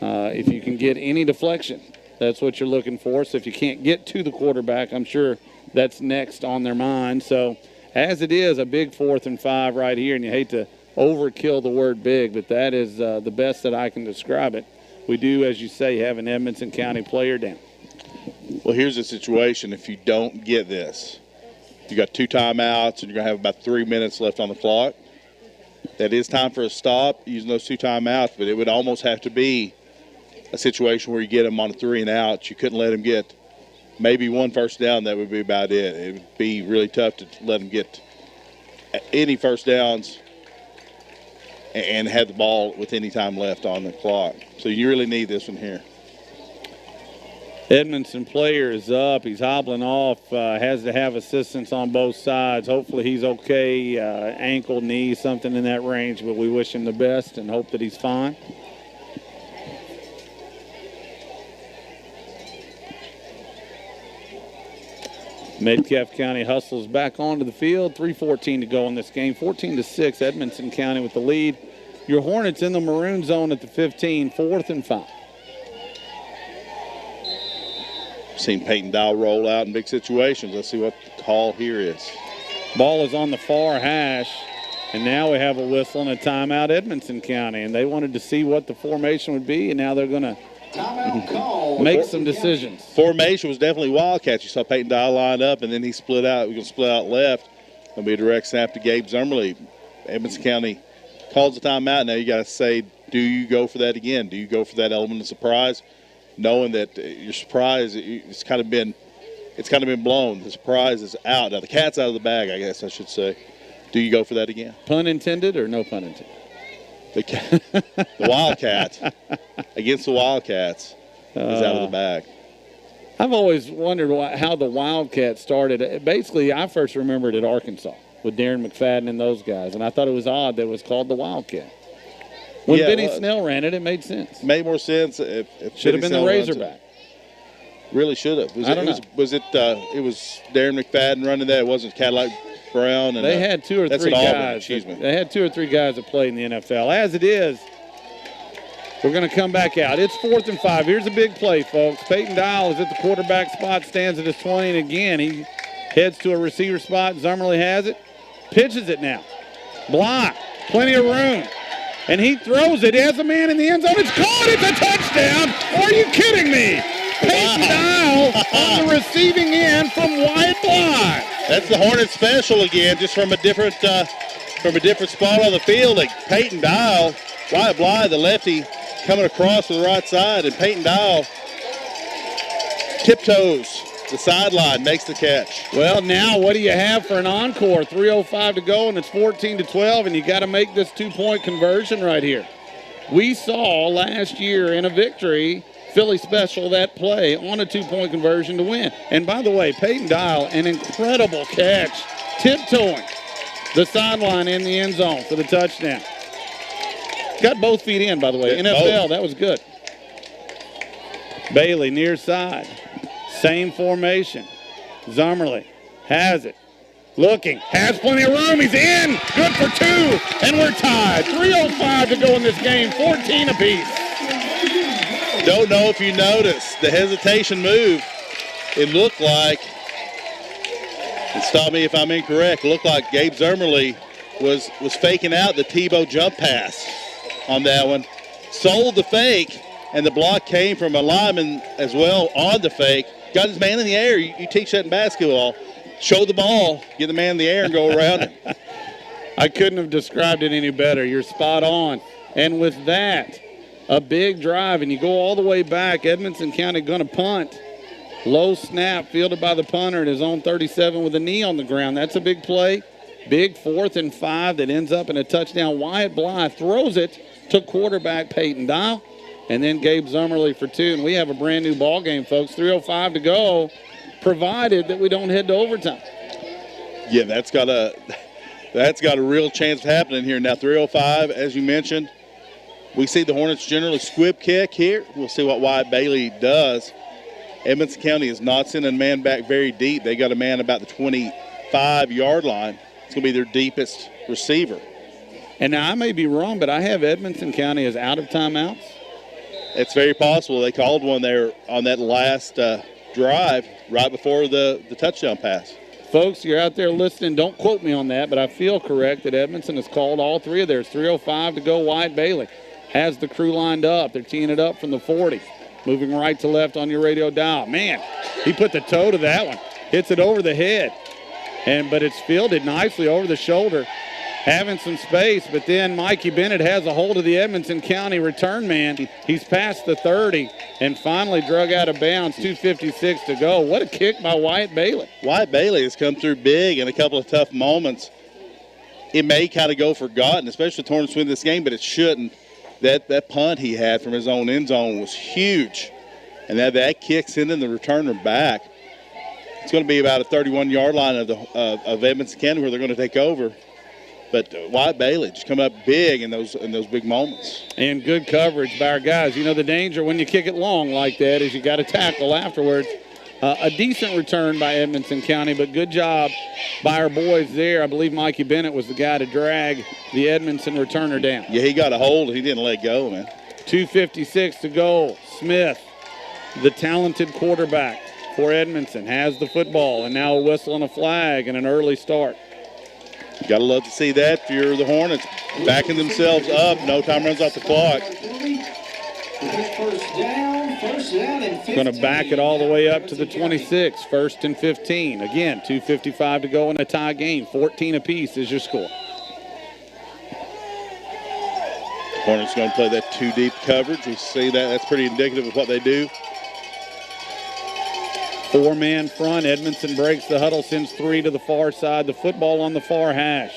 If you can get any deflection, that's what you're looking for. So if you can't get to the quarterback, I'm sure that's next on their mind. So as it is, a big 4th and 5 right here, and you hate to overkill the word big, but that is the best that I can describe it. We do, as you say, have an Edmonson County player down. Well, here's the situation. If you don't get this, you got 2 timeouts, and you're going to have about 3 minutes left on the clock. That is time for a stop using those 2 timeouts, but it would almost have to be a situation where you get them on a 3 and out. You couldn't let them get maybe 1 first down. That would be about it. It would be really tough to let them get any first downs and have the ball with any time left on the clock. So you really need this one here. Edmonson player is up. He's hobbling off. Has to have assistance on both sides. Hopefully he's okay. Ankle, knee, something in that range. But we wish him the best and hope that he's fine. Metcalfe County hustles back onto the field. 3:14 to go in this game. 14-6, Edmonson County with the lead. Your Hornets in the maroon zone at the 15, 4th and 5. Seen Peyton Dial roll out in big situations. Let's see what the call here is. Ball is on the far hash, and now we have a whistle and a timeout, Edmonson County. And they wanted to see what the formation would be, and now they're going to make some decisions. Formation was definitely Wildcats. You saw Peyton Dial line up, and then he split out. We're going to split out left. It'll be a direct snap to Gabe Zummerle. Edmonson County calls the timeout. Now you got to say, do you go for that again? Do you go for that element of surprise? Knowing that your surprise, it's kind of been blown. The surprise is out. Now the cat's out of the bag, I guess I should say. Do you go for that again? Pun intended or no pun intended? The Wildcat against the Wildcats is out of the bag. I've always wondered how the Wildcats started. Basically, I first remembered at Arkansas with Darren McFadden and those guys, and I thought it was odd that it was called the Wildcat. When Benny Snell ran it, it made sense. Made more sense. If should have been the Razorback. Really should have. I don't know. It was Darren McFadden running that. It wasn't Cadillac Brown. And they had 2 or 3 guys. They had 2 or 3 guys that played in the NFL. As it is, we're going to come back out. It's 4th and 5. Here's a big play, folks. Peyton Dial is at the quarterback spot, stands at his 20, and again, he Heads to a receiver spot. Zummerly has it. Pitches it now. Bly, plenty of room. And he throws it. He has a man in the end zone. It's caught. It's a touchdown. Are you kidding me? Peyton Dial on the receiving end from Wyatt Bly. That's the Hornet special again, just from a different spot on the field. Like Peyton Dial, Wyatt Bly, the lefty, coming across to the right side, and Peyton Dial tiptoes the sideline, makes the catch. Well, now what do you have for an encore? 3:05 to go, and it's 14-12, and you got to make this 2-point conversion right here. We saw last year in a victory, Philly special that play on a 2-point conversion to win. And by the way, Peyton Dial, an incredible catch, tiptoeing the sideline in the end zone for the touchdown. Got both feet in, by the way. NFL, that was good. Bailey near side. Same formation. Zummerly has it. Looking. Has plenty of room. He's in. Good for 2. And we're tied. 3:05 to go in this game. 14 apiece. Don't know if you noticed the hesitation move. It looked like, and stop me if I'm incorrect, it looked like Gabe Zummerly was faking out the Tebow jump pass on that one. Sold the fake, and the block came from a lineman as well on the fake. Got his man in the air. You teach that in basketball. Show the ball, get the man in the air, and go around it. I couldn't have described it any better. You're spot on. And with that, a big drive, and you go all the way back. Edmonson County going to punt. Low snap, fielded by the punter at his own 37 with a knee on the ground. That's a big play. Big 4th and 5 that ends up in a touchdown. Wyatt Bly throws it to quarterback Peyton Dial. And then Gabe Zummerly for 2. And we have a brand new ball game, folks. 3:05 to go, provided that we don't head to overtime. Yeah, that's got a real chance of happening here. Now 3:05, as you mentioned. We see the Hornets generally squib kick here. We'll see what Wyatt Bailey does. Edmonson County is not sending a man back very deep. They got a man about the 25-yard line. It's going to be their deepest receiver. And now I may be wrong, but I have Edmonson County as out of timeouts. It's very possible. They called one there on that last drive right before the touchdown pass. Folks, you're out there listening. Don't quote me on that, but I feel correct that Edmonson has called all 3 of theirs. 3:05 to go. Wyatt Bailey has the crew lined up. They're teeing it up from the 40. Moving right to left on your radio dial. Man, he put the toe to that one. Hits it over the head. But it's fielded nicely over the shoulder. Having some space, but then Mikey Bennett has a hold of the Edmonson County return man. He's past the 30 and finally drug out of bounds. 2:56 to go. What a kick by Wyatt Bailey. Wyatt Bailey has come through big in a couple of tough moments. It may kind of go forgotten, especially if the Hornets win this game, but it shouldn't. That punt he had from his own end zone was huge. And that kick sending the returner back. It's going to be about a 31-yard line of Edmonson County where they're going to take over. But Wyatt Bailey just come up big in those big moments. And good coverage by our guys. You know, the danger when you kick it long like that is you got to tackle afterwards. A decent return by Edmonson County, but good job by our boys there. I believe Mikey Bennett was the guy to drag the Edmonton returner down. Yeah, he got a hold. He didn't let go, man. 2:56 to go. Smith, the talented quarterback for Edmonton, has the football, and now a whistle and a flag and an early start. You got to love to see that if you're the Hornets backing themselves up. No time runs off the clock. Going to back it all the way up to the 26, 1st and 15. Again, 2:55 to go in a tie game. 14 apiece is your score. Hornets going to play that 2-deep coverage. We see that. That's pretty indicative of what they do. 4-man front. Edmonton breaks the huddle, sends 3 to the far side. The football on the far hash.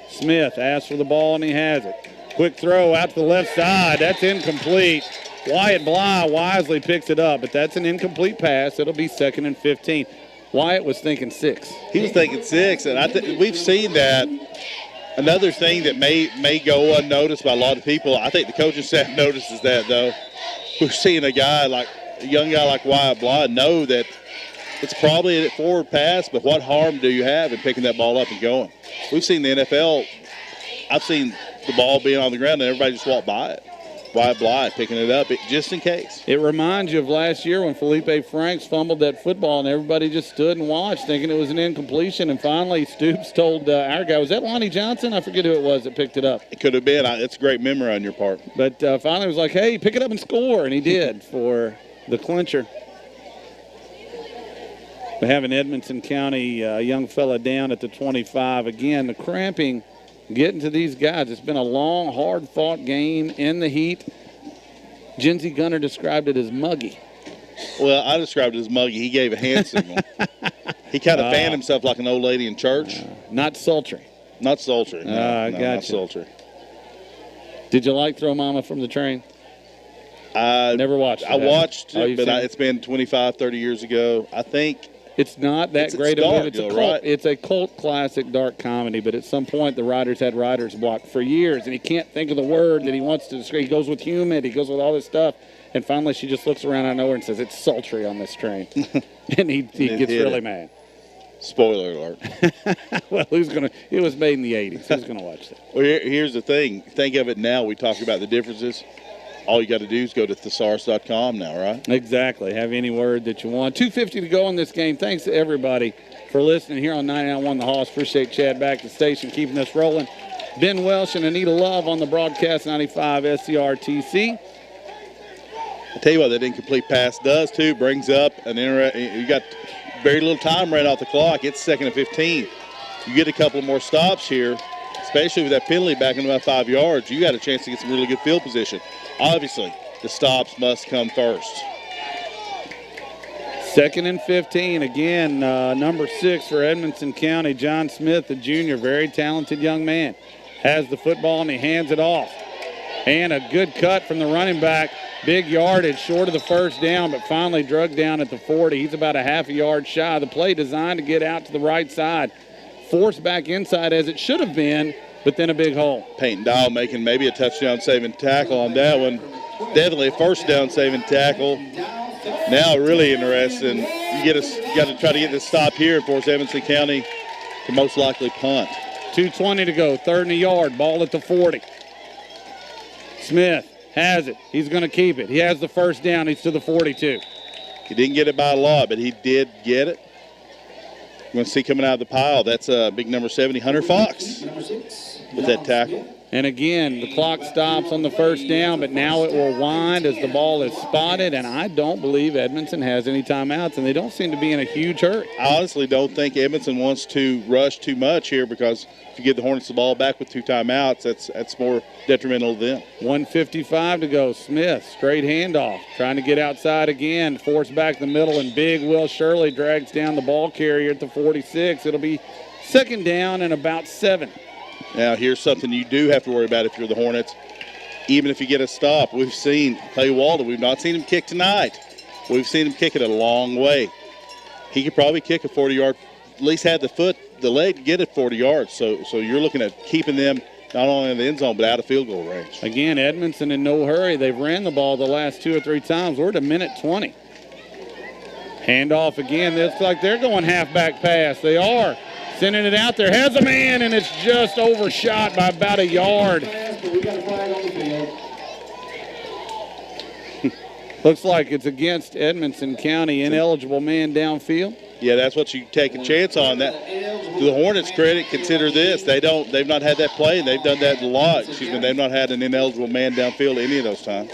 Smith asks for the ball, and he has it. Quick throw out to the left side. That's incomplete. Wyatt Bly wisely picks it up, but that's an incomplete pass. It'll be 2nd and 15. Wyatt was thinking 6. He was thinking 6, and we've seen that. Another thing that may go unnoticed by a lot of people, I think the coaching staff notices that, though. We're seeing a young guy like Wyatt Bly know that it's probably a forward pass, but what harm do you have in picking that ball up and going? We've seen the NFL, I've seen the ball being on the ground and everybody just walk by it. Wyatt Bly picking it up just in case. It reminds you of last year when Felipe Franks fumbled that football and everybody just stood and watched thinking it was an incompletion. And finally Stoops told our guy, was that Lonnie Johnson? I forget who it was that picked it up. It could have been. It's a great memory on your part. But finally it was like, hey, pick it up and score. And he did for the clincher. We have in Edmonson County a young fella down at the 25. Again, the cramping getting to these guys. It's been a long, hard-fought game in the heat. Jinsey Gunner described it as muggy. Well, I described it as muggy. He gave a hand signal. He kind of fanned himself like an old lady in church. Not sultry. Not sultry. No, gotcha. Not sultry. Did you like Throw Mama from the Train? Never watched it. I watched it, but it? It's been 25, 30 years ago. I think it's not that great of a movie. It's a cult. Right? It's a cult classic dark comedy, but at some point the writers had writer's block for years, and he can't think of the word that he wants to describe. He goes with humid. He goes with all this stuff. And finally she just looks around out of nowhere and says, it's sultry on this train. And he gets really mad. Spoiler alert. Well, it was made in the 80s. Who's going to watch that? Well, here's the thing. Think of it now. We talk about the differences. All you got to do is go to thesaurus.com now, right? Exactly. Have any word that you want. 2:50 to go in this game. Thanks to everybody for listening here on 99.1 The Hoss. Appreciate Chad back at the station keeping us rolling. Ben Welsh and Anita Love on the broadcast, 95 SCRTC. I tell you what, that incomplete pass does, too. Brings up you got very little time right off the clock. It's 2nd and 15. You get a couple more stops here, especially with that penalty back in about 5 yards. You got a chance to get some really good field position. Obviously, the stops must come first. 2nd and 15. Again, number 6 for Edmonson County, John Smith, the junior, very talented young man. Has the football and he hands it off. And a good cut from the running back. Big yardage, short of the first down, but finally drug down at the 40. He's about a half a yard shy. The play designed to get out to the right side. Forced back inside as it should have been, but then a big hole. Peyton Dial making maybe a touchdown saving tackle on that one. Definitely a first down saving tackle. Now really interesting. You got to try to get this stop here and force Edmonson County to most likely punt. 2:20 to go, 3rd and a yard, ball at the 40. Smith has it. He's going to keep it. He has the first down. He's to the 42. He didn't get it by a lot, but he did get it. You're going to see coming out of the pile, that's big number 70, Hunter Fox, with that tackle. And again, the clock stops on the first down, but now it will wind as the ball is spotted, and I don't believe Edmonson has any timeouts, and they don't seem to be in a huge hurry. I honestly don't think Edmonson wants to rush too much here, because if you give the Hornets the ball back with 2 timeouts, that's more detrimental to them. 1:55 to go. Smith, straight handoff, trying to get outside again, forced back the middle, and big Will Shirley drags down the ball carrier at the 46. It'll be 2nd down and about 7. Now, here's something you do have to worry about if you're the Hornets. Even if you get a stop, we've seen Clay Walden. We've not seen him kick tonight. We've seen him kick it a long way. He could probably kick a 40-yard, at least have the leg to get it 40 yards. So you're looking at keeping them not only in the end zone, but out of field goal range. Again, Edmonson in no hurry. They've ran the ball the last 2 or 3 times. We're at 1:20. Handoff again. Looks like they're going halfback pass. They are. Sending it out there. Has a man, and it's just overshot by about a yard. Looks like it's against Edmonson County. Ineligible man downfield. Yeah, that's what you take a chance on. That to the Hornets' credit, consider this. They've not had that play, and they've done that a lot. They've not had an ineligible man downfield any of those times.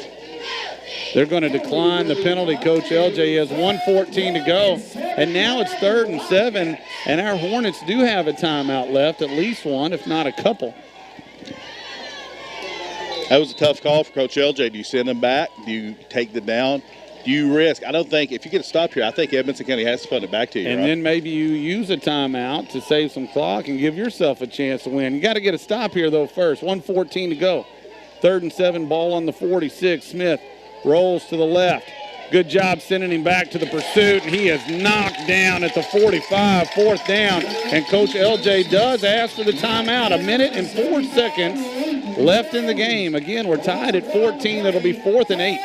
They're going to decline the penalty. Coach LJ has 1:14 to go. And now it's 3rd and 7, and our Hornets do have a timeout left, at least one, if not a couple. That was a tough call for Coach LJ. Do you send them back? Do you take the down? Do you risk? I don't think, if you get a stop here, I think Edmonson County has to punt it back to you. And then maybe you use a timeout to save some clock and give yourself a chance to win. You got to get a stop here, though, first. 1:14 to go. 3rd and 7, ball on the 46. Smith rolls to the left. Good job sending him back to the pursuit, and he is knocked down at the 45, 4th down. And Coach LJ does ask for the timeout. 1 minute and 4 seconds left in the game. Again, we're tied at 14. It'll be 4th and 8.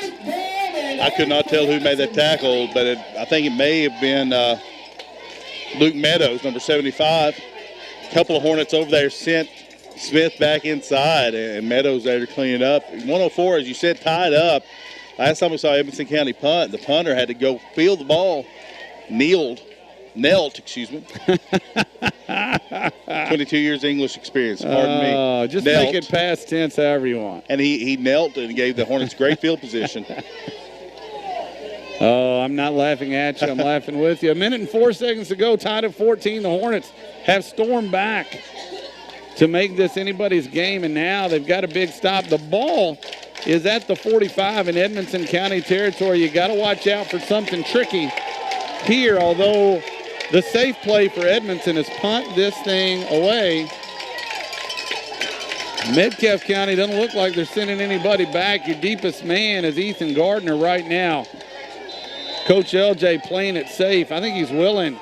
I could not tell who made that tackle, but I think it may have been Luke Meadows, number 75. A couple of Hornets over there sent Smith back inside, and Meadows there to clean it up. 104, as you said, tied up. Last time we saw Edmonson County punt, the punter had to go field the ball, knelt, 22 years English experience, pardon me. Just knelt. make it past tense however you want. And he knelt and gave the Hornets great field position. Oh, I'm not laughing at you. I'm laughing with you. 1 minute and 4 seconds to go, tied at 14. The Hornets have stormed back to make this anybody's game, and now they've got a big stop. The ball is at the 45 in Edmonson County territory. You got to watch out for something tricky here, although the safe play for Edmonton is punt this thing away. Metcalfe County doesn't look like they're sending anybody back. Your deepest man is Ethan Gardner right now. Coach LJ playing it safe. I think he's willing.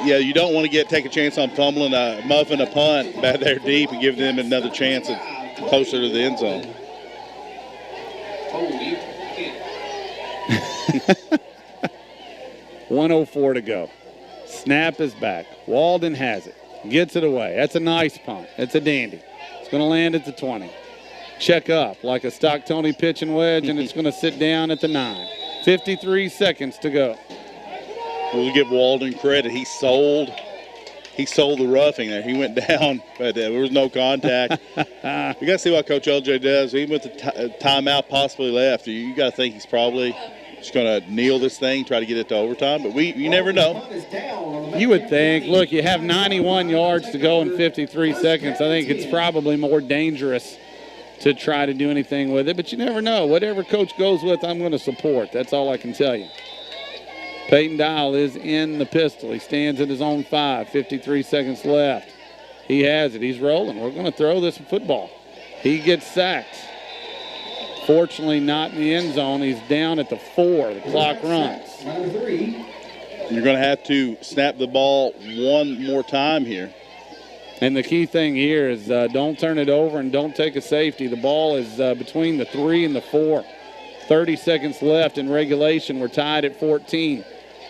Yeah, you don't want to take a chance on fumbling muffing a punt back there deep and give them another chance closer to the end zone. 1:04 to go. Snap is back. Walden has it. Gets it away. That's a nice punt. It's a dandy. It's going to land at the 20. Check up like a stock Tony pitching wedge, and it's going to sit down at the 9. 53 seconds to go. We'll give Walden credit. He sold the roughing there. He went down, but there was no contact. We got to see what Coach LJ does. Even with the timeout possibly left, you got to think he's probably just going to kneel this thing, try to get it to overtime. But you never know. You would think. Look, you have 91 yards to go in 53 seconds. I think it's probably more dangerous to try to do anything with it, but you never know. Whatever coach goes with, I'm going to support. That's all I can tell you. Peyton Dial is in the pistol. He stands at his own 5. 53 seconds left. He has it. He's rolling. We're going to throw this football. He gets sacked. Fortunately, not in the end zone. He's down at the 4. The clock runs. You're going to have to snap the ball one more time here. And the key thing here is don't turn it over and don't take a safety. The ball is between the 3 and the 4. 30 seconds left in regulation. We're tied at 14.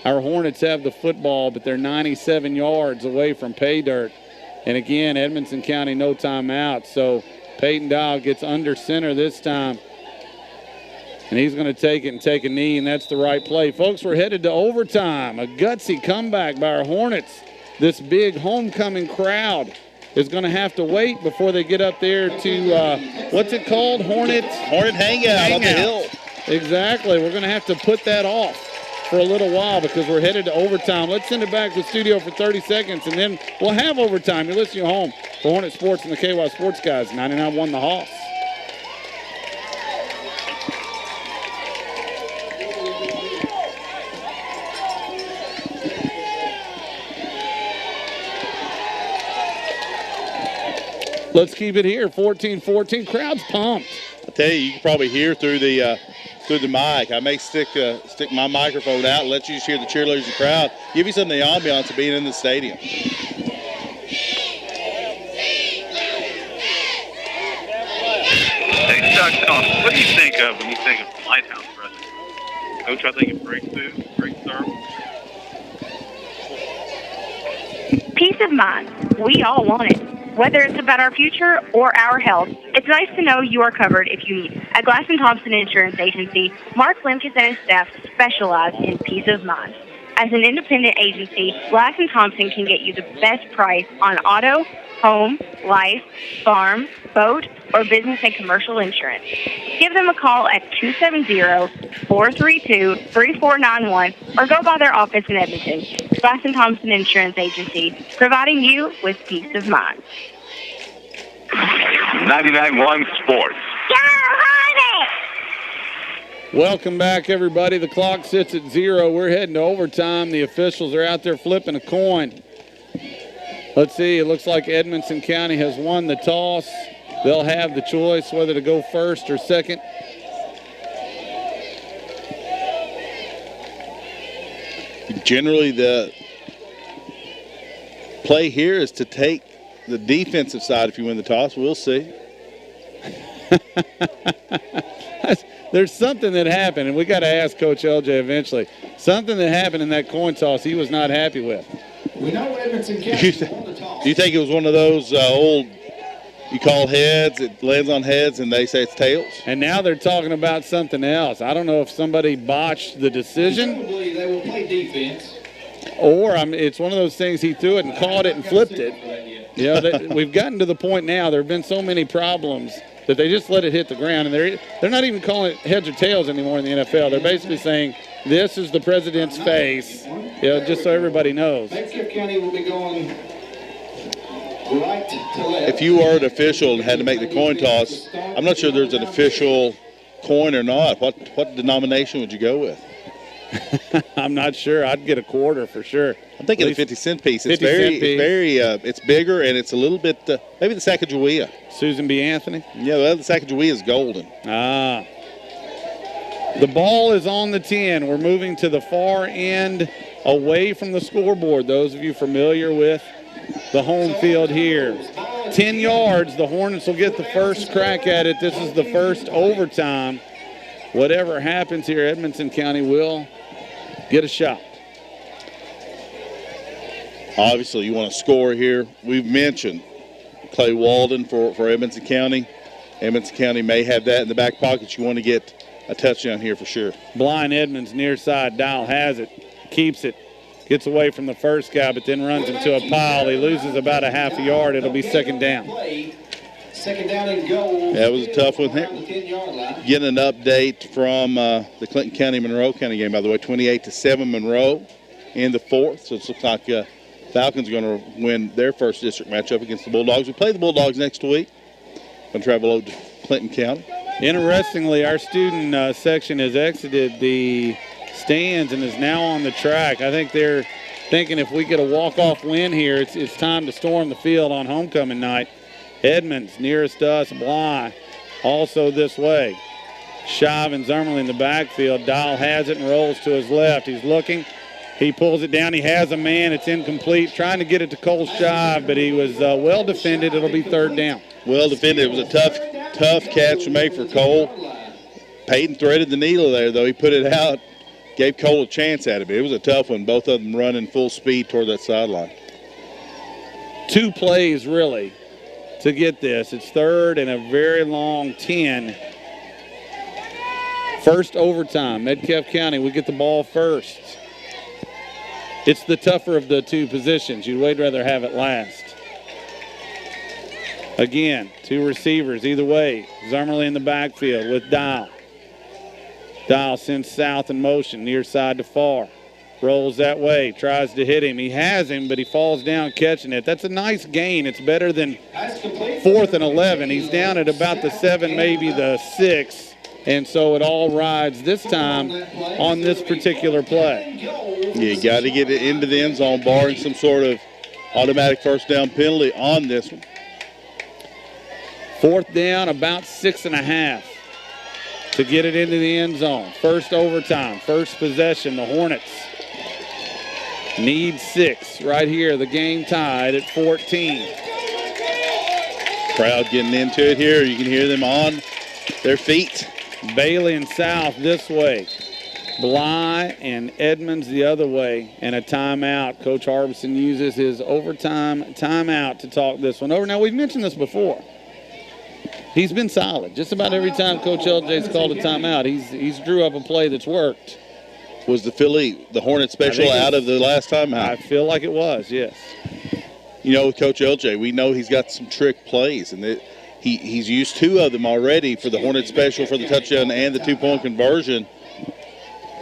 Our Hornets have the football, but they're 97 yards away from pay dirt. And again, Edmonson County, no timeout. So Peyton Dial gets under center this time. And he's going to take it and take a knee, and that's the right play. Folks, we're headed to overtime. A gutsy comeback by our Hornets. This big homecoming crowd is going to have to wait before they get up there to, what's it called? Hornet Hangout on the hill. Exactly. We're going to have to put that off for a little while because we're headed to overtime. Let's send it back to the studio for 30 seconds, and then we'll have overtime. You're listening at home for Hornet Sports and the KY Sports Guys. 99-1 the Hoss. Let's keep it here, 14-14. Crowd's pumped. I tell you, you can probably hear through the mic. I may stick my microphone out and let you just hear the cheerleaders and crowd. Give you some of the ambiance of being in the stadium. Hey, Chuck, what do you think of when you think of the Lighthouse restaurant? Coach, I think of great food, great service. Peace of mind. We all want it. Whether it's about our future or our health, it's nice to know you are covered if you need it. At Glass & Thompson Insurance Agency, Mark Limkus and his staff specialize in peace of mind. As an independent agency, Glass & Thompson can get you the best price on auto, home, life, farm, boat, or business and commercial insurance. Give them a call at 270-432-3491 or go by their office in Edmonton. Glass & Thompson Insurance Agency, providing you with peace of mind. 99.1 Sports. Welcome back, everybody. The clock sits at 0. We're heading to overtime. The officials are out there flipping a coin. Let's see. It looks like Edmonson County has won the toss. They'll have the choice whether to go first or second. Generally, the play here is to take the defensive side if you win the toss. We'll see. There's something that happened, and we got to ask Coach LJ eventually. Something that happened in that coin toss he was not happy with. We know Edmonson County won the toss. Do you think it was one of those old You call heads, it lands on heads, and they say it's tails. And now they're talking about something else. I don't know if somebody botched the decision. Presumably they will play defense. Or it's one of those things, he threw it and caught it and flipped it. You know, we've gotten to the point now, there have been so many problems that they just let it hit the ground. And they're not even calling it heads or tails anymore in the NFL. They're basically saying, this is the president's face, just so everybody knows. Metcalfe County will be going right to left. If you were an official and had to make the coin toss, I'm not sure there's an official coin or not. What denomination would you go with? I'm not sure. I'd get a quarter for sure. I'm thinking the 50-cent piece. It's it's bigger, and it's a little bit, maybe the Sacagawea. Susan B. Anthony? Yeah, well, the Sacagawea is golden. Ah. The ball is on the 10. We're moving to the far end, away from the scoreboard. Those of you familiar with the home field here. 10 yards. The Hornets will get the first crack at it. This is the first overtime. Whatever happens here, Edmonson County will get a shot. Obviously, you want to score here. We've mentioned Clay Walden for Edmonson County. Edmonson County may have that in the back pocket. You want to get a touchdown here for sure. Blind Edmonds near side. Dial has it, keeps it, gets away from the first guy, but then runs into a pile. He loses about a half a yard. It'll be second down. Second down and goal. That was a tough one there. Getting an update from the Clinton County-Monroe County game, by the way, 28-7 Monroe in the fourth. So it looks like Falcons are going to win their first district matchup against the Bulldogs. We play the Bulldogs next week. Going to travel over to Clinton County. Interestingly, our student section has exited the stands and is now on the track. I think they're thinking if we get a walk-off win here, it's time to storm the field on homecoming night. Edmonds nearest to us, Bly also this way. Shive and Zummerly in the backfield. Dial has it and rolls to his left. He's looking. He pulls it down. He has a man. It's incomplete. Trying to get it to Cole Shive, but he was well defended. It'll be third down. Well defended. It was a tough catch to make for Cole. Peyton threaded the needle there, though. He put it out, gave Cole a chance at it, but it was a tough one. Both of them running full speed toward that sideline. 2 plays, really, to get this. It's third and a very long 10. First overtime. Metcalfe County, we get the ball first. It's the tougher of the two positions. You'd way rather have it last. Again, 2 receivers either way. Zummerly in the backfield with Dial. Dial sends south in motion, near side to far. Rolls that way, tries to hit him. He has him, but he falls down catching it. That's a nice gain. It's better than 4th and 11. He's down at about the 7, maybe the 6. And so it all rides this time on this particular play. Yeah, you got to get it into the end zone, barring some sort of automatic first down penalty on this one. 4th down, about 6.5 to get it into the end zone. First overtime, first possession. The Hornets need 6 right here. The game tied at 14. Crowd getting into it here. You can hear them on their feet. Bailey and South this way. Bly and Edmonds the other way. And a timeout. Coach Harbison uses his overtime timeout to talk this one over. Now, we've mentioned this before. He's been solid. Just about every time Coach LJ's called a timeout, he's drew up a play that's worked. Was the Hornet special out of the last timeout? I feel like it was, yes. You know, with Coach LJ, we know he's got some trick plays, and he's used 2 of them already for the Hornet special for the touchdown and the 2-point conversion.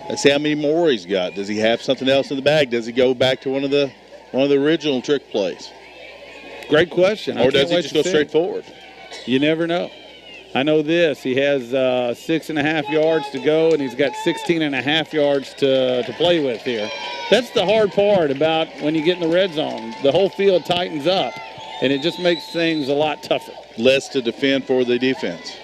Let's see how many more he's got. Does he have something else in the bag? Does he go back to one of the original trick plays? Great question. Or does he just go straight forward? You never know. I know this. He has 6.5 yards to go, and he's got 16.5 yards to play with here. That's the hard part about when you get in the red zone. The whole field tightens up, and it just makes things a lot tougher. Less to defend for the defense.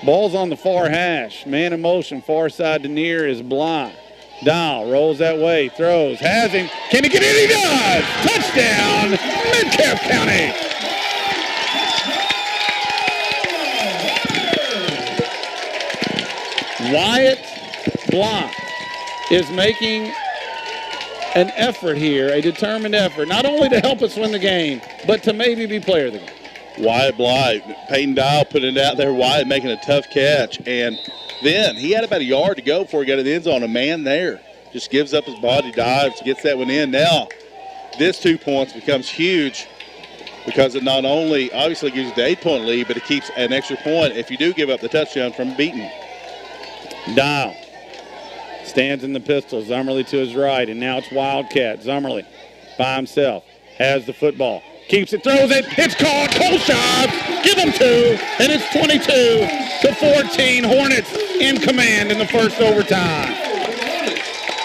Ball's on the far hash. Man in motion, far side to near is Bly. Dial rolls that way, throws, has him. Can he get it? He does! Touchdown, Metcalfe County! Wyatt Bly is making an effort here, a determined effort, not only to help us win the game, but to maybe be player of the game. Wyatt Bly, Peyton Dial putting it out there. Wyatt making a tough catch. And then he had about a yard to go before he got to the end zone. A man there just gives up his body, dives, gets that one in. Now, this 2 points becomes huge because it not only obviously gives you the 8-point lead, but it keeps an extra point if you do give up the touchdown from Beaton. Dial stands in the pistol. Zummerly to his right, and now it's Wildcat. Zummerly by himself has the football. Keeps it, throws it. It's caught. Kolshov. Give him 2, and it's 22-14. Hornets in command in the first overtime.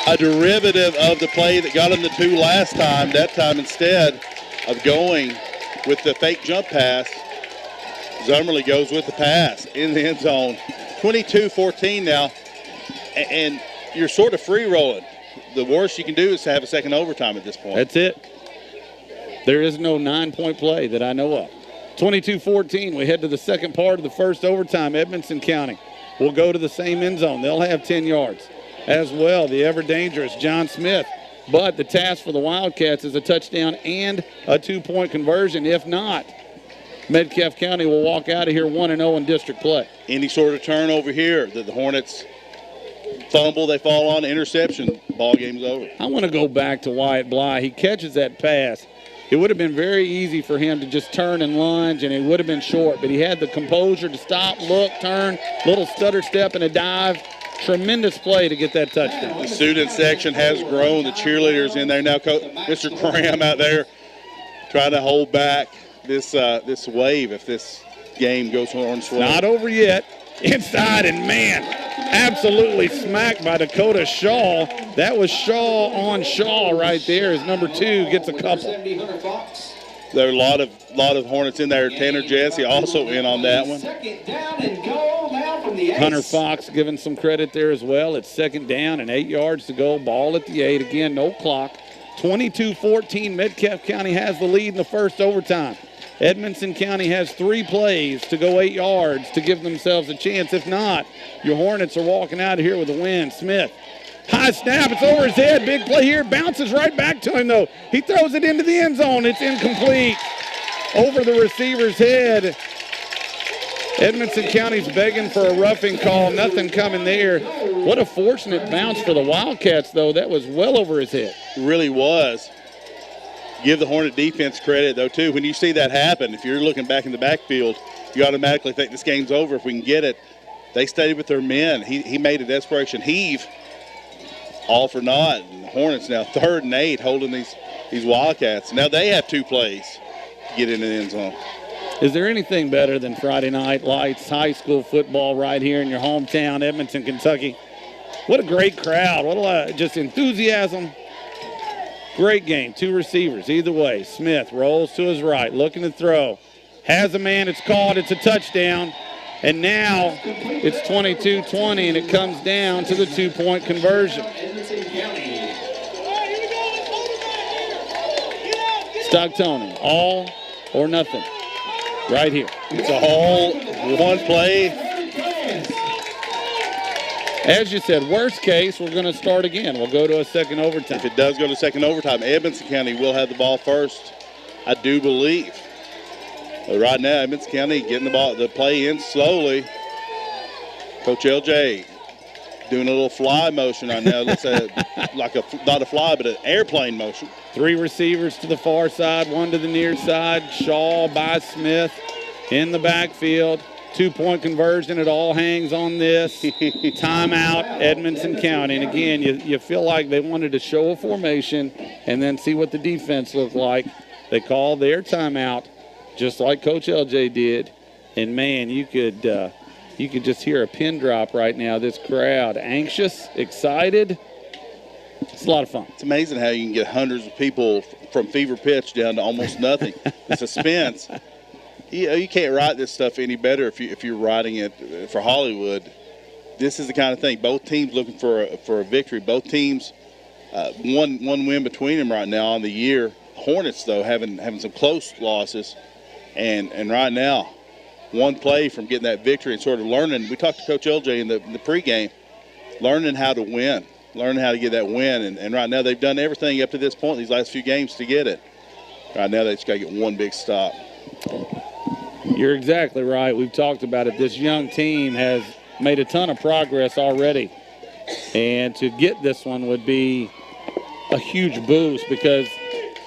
A derivative of the play that got him the 2 last time. That time, instead of going with the fake jump pass, Zummerly goes with the pass in the end zone. 22-14 now, and you're sort of free rolling. The worst you can do is to have a second overtime at this point. That's it. There is no 9-point play that I know of. 22-14, we head to the second part of the first overtime. Edmonson County will go to the same end zone. They'll have 10 yards. As well, the ever-dangerous John Smith. But the task for the Wildcats is a touchdown and a 2-point conversion. If not, Metcalfe County will walk out of here 1-0 in district play. Any sort of turnover here that the Hornets fumble, they fall on, interception, ball game's over. I want to go back to Wyatt Bly. He catches that pass. It would have been very easy for him to just turn and lunge, and it would have been short, but he had the composure to stop, look, turn, little stutter step and a dive. Tremendous play to get that touchdown. The student section has grown. The cheerleaders in there now. Mr. Graham out there trying to hold back this wave if this game goes on slow. Not over yet. Inside, and man, absolutely smacked by Dakota Shaw. That was Shaw on Shaw right there as number 2 gets a couple. There are a lot of Hornets in there. Tanner Jesse also in on that one. Hunter Fox giving some credit there as well. It's second down and 8 yards to go. Ball at the 8. Again, no clock. 22-14. Metcalfe County has the lead in the first overtime. Edmonson County has 3 plays to go 8 yards to give themselves a chance. If not, your Hornets are walking out of here with a win. Smith, high snap. It's over his head. Big play here. Bounces right back to him, though. He throws it into the end zone. It's incomplete. Over the receiver's head. Edmonson County's begging for a roughing call. Nothing coming there. What a fortunate bounce for the Wildcats, though. That was well over his head. It really was. Give the Hornet defense credit, though, too. When you see that happen, if you're looking back in the backfield, you automatically think this game's over if we can get it. They stayed with their men. He made a desperation heave, all for naught. And the Hornets now 3rd and 8 holding these Wildcats. Now they have 2 plays to get into the end zone. Is there anything better than Friday night lights, high school football right here in your hometown, Edmonson, Kentucky? What a great crowd. What a just enthusiasm. Great game. 2 receivers either way. Smith rolls to his right, looking to throw. Has a man. It's caught. It's a touchdown. And now it's 22-20, and it comes down to the 2-point conversion. Stocktonian, all or nothing. Right here. It's a all one play. As you said, worst case, we're going to start again. We'll go to a second overtime. If it does go to second overtime, Edmonson County will have the ball first, I do believe. But right now, Edmonson County getting the play in slowly. Coach LJ doing a little fly motion right now. Looks like not a fly, but an airplane motion. 3 receivers to the far side, 1 to the near side. Shaw by Smith in the backfield. 2-point conversion. It all hangs on this. Timeout, Edmonson County. And again, you feel like they wanted to show a formation and then see what the defense looked like. They called their timeout, just like Coach LJ did. And man, you could just hear a pin drop right now. This crowd, anxious, excited. It's a lot of fun. It's amazing how you can get hundreds of people from fever pitch down to almost nothing. The suspense. You can't write this stuff any better if you're writing it for Hollywood. This is the kind of thing. Both teams looking for a victory. Both teams, one win between them right now on the year. Hornets, though, having some close losses. And right now, one play from getting that victory and sort of learning. We talked to Coach LJ in the pregame, learning how to win, learning how to get that win. And right now they've done everything up to this point, these last few games, to get it. Right now they just got to get one big stop. You're exactly right. We've talked about it. This young team has made a ton of progress already. And to get this one would be a huge boost because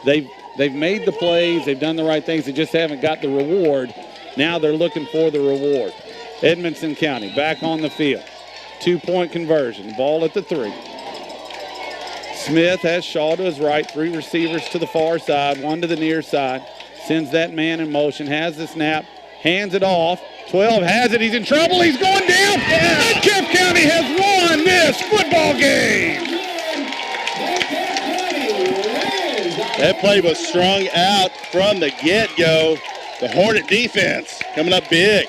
they've made the plays, they've done the right things, they just haven't got the reward. Now they're looking for the reward. Edmonson County back on the field. 2-point conversion. Ball at the 3. Smith has Shaw to his right, 3 receivers to the far side, 1 to the near side. Sends that man in motion, has the snap, hands it off. 12 has it, he's in trouble, he's going down. Metcalfe County has won this football game. That play was strung out from the get-go. The Hornet defense coming up big.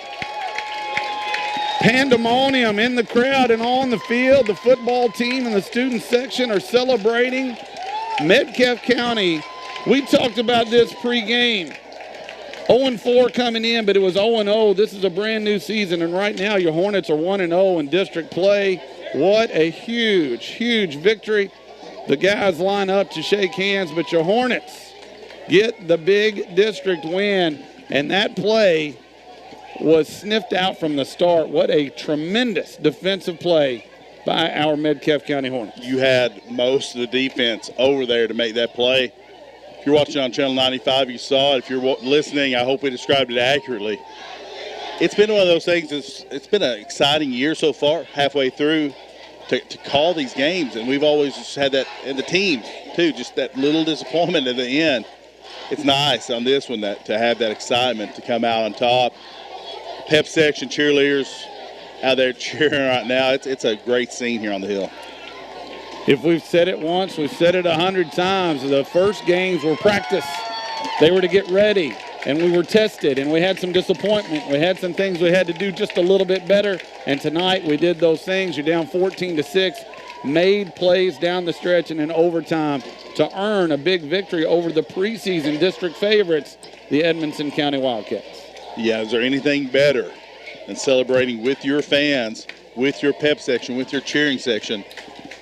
Pandemonium in the crowd and on the field. The football team and the student section are celebrating. Metcalfe County, we talked about this pregame. 0-4 coming in, but it was 0-0. This is a brand new season, and right now your Hornets are 1-0 in district play. What a huge, huge victory. The guys line up to shake hands, but your Hornets get the big district win, and that play was sniffed out from the start. What a tremendous defensive play by our Metcalfe County Hornets. You had most of the defense over there to make that play. If you're watching on Channel 95, you saw it. If you're listening, I hope we described it accurately. It's been one of those things, it's been an exciting year so far, halfway through, to call these games. And we've always just had that, and the team, too, just that little disappointment at the end. It's nice on this one to have that excitement to come out on top. Pep section cheerleaders out there cheering right now. It's a great scene here on the hill. If we've said it once, we've said it 100 times. The first games were practice. They were to get ready, and we were tested, and we had some disappointment. We had some things we had to do just a little bit better, and tonight we did those things. You're down 14-6, made plays down the stretch and in overtime to earn a big victory over the preseason district favorites, the Edmonson County Wildcats. Yeah, is there anything better than celebrating with your fans, with your pep section, with your cheering section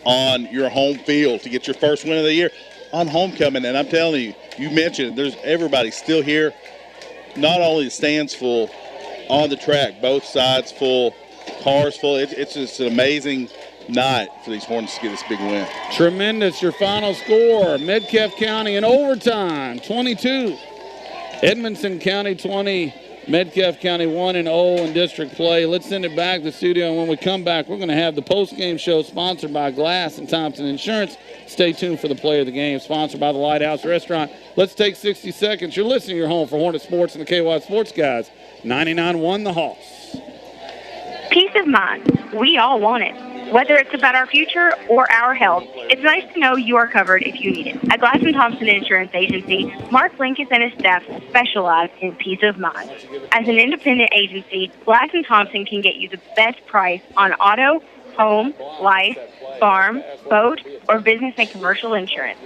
on your home field to get your first win of the year on homecoming? And I'm telling you, you mentioned there's everybody still here. Not only the stands full, on the track, both sides full, cars full. It's just an amazing night for these Hornets to get this big win. Tremendous. Your final score, Metcalfe County in overtime, 22. Edmonson County 20. Metcalfe County 1-0 in district play. Let's send it back to the studio, and when we come back, we're going to have the post-game show sponsored by Glass and Thompson Insurance. Stay tuned for the play of the game, sponsored by the Lighthouse Restaurant. Let's take 60 seconds. You're listening to your home for Hornet Sports and the KY Sports Guys. 99-1 the Hawks. Peace of mind. We all want it. Whether it's about our future or our health, it's nice to know you are covered if you need it. At Glass & Thompson Insurance Agency, Mark Linkus and his staff specialize in peace of mind. As an independent agency, Glass & Thompson can get you the best price on auto, home, life, farm, boat, or business and commercial insurance.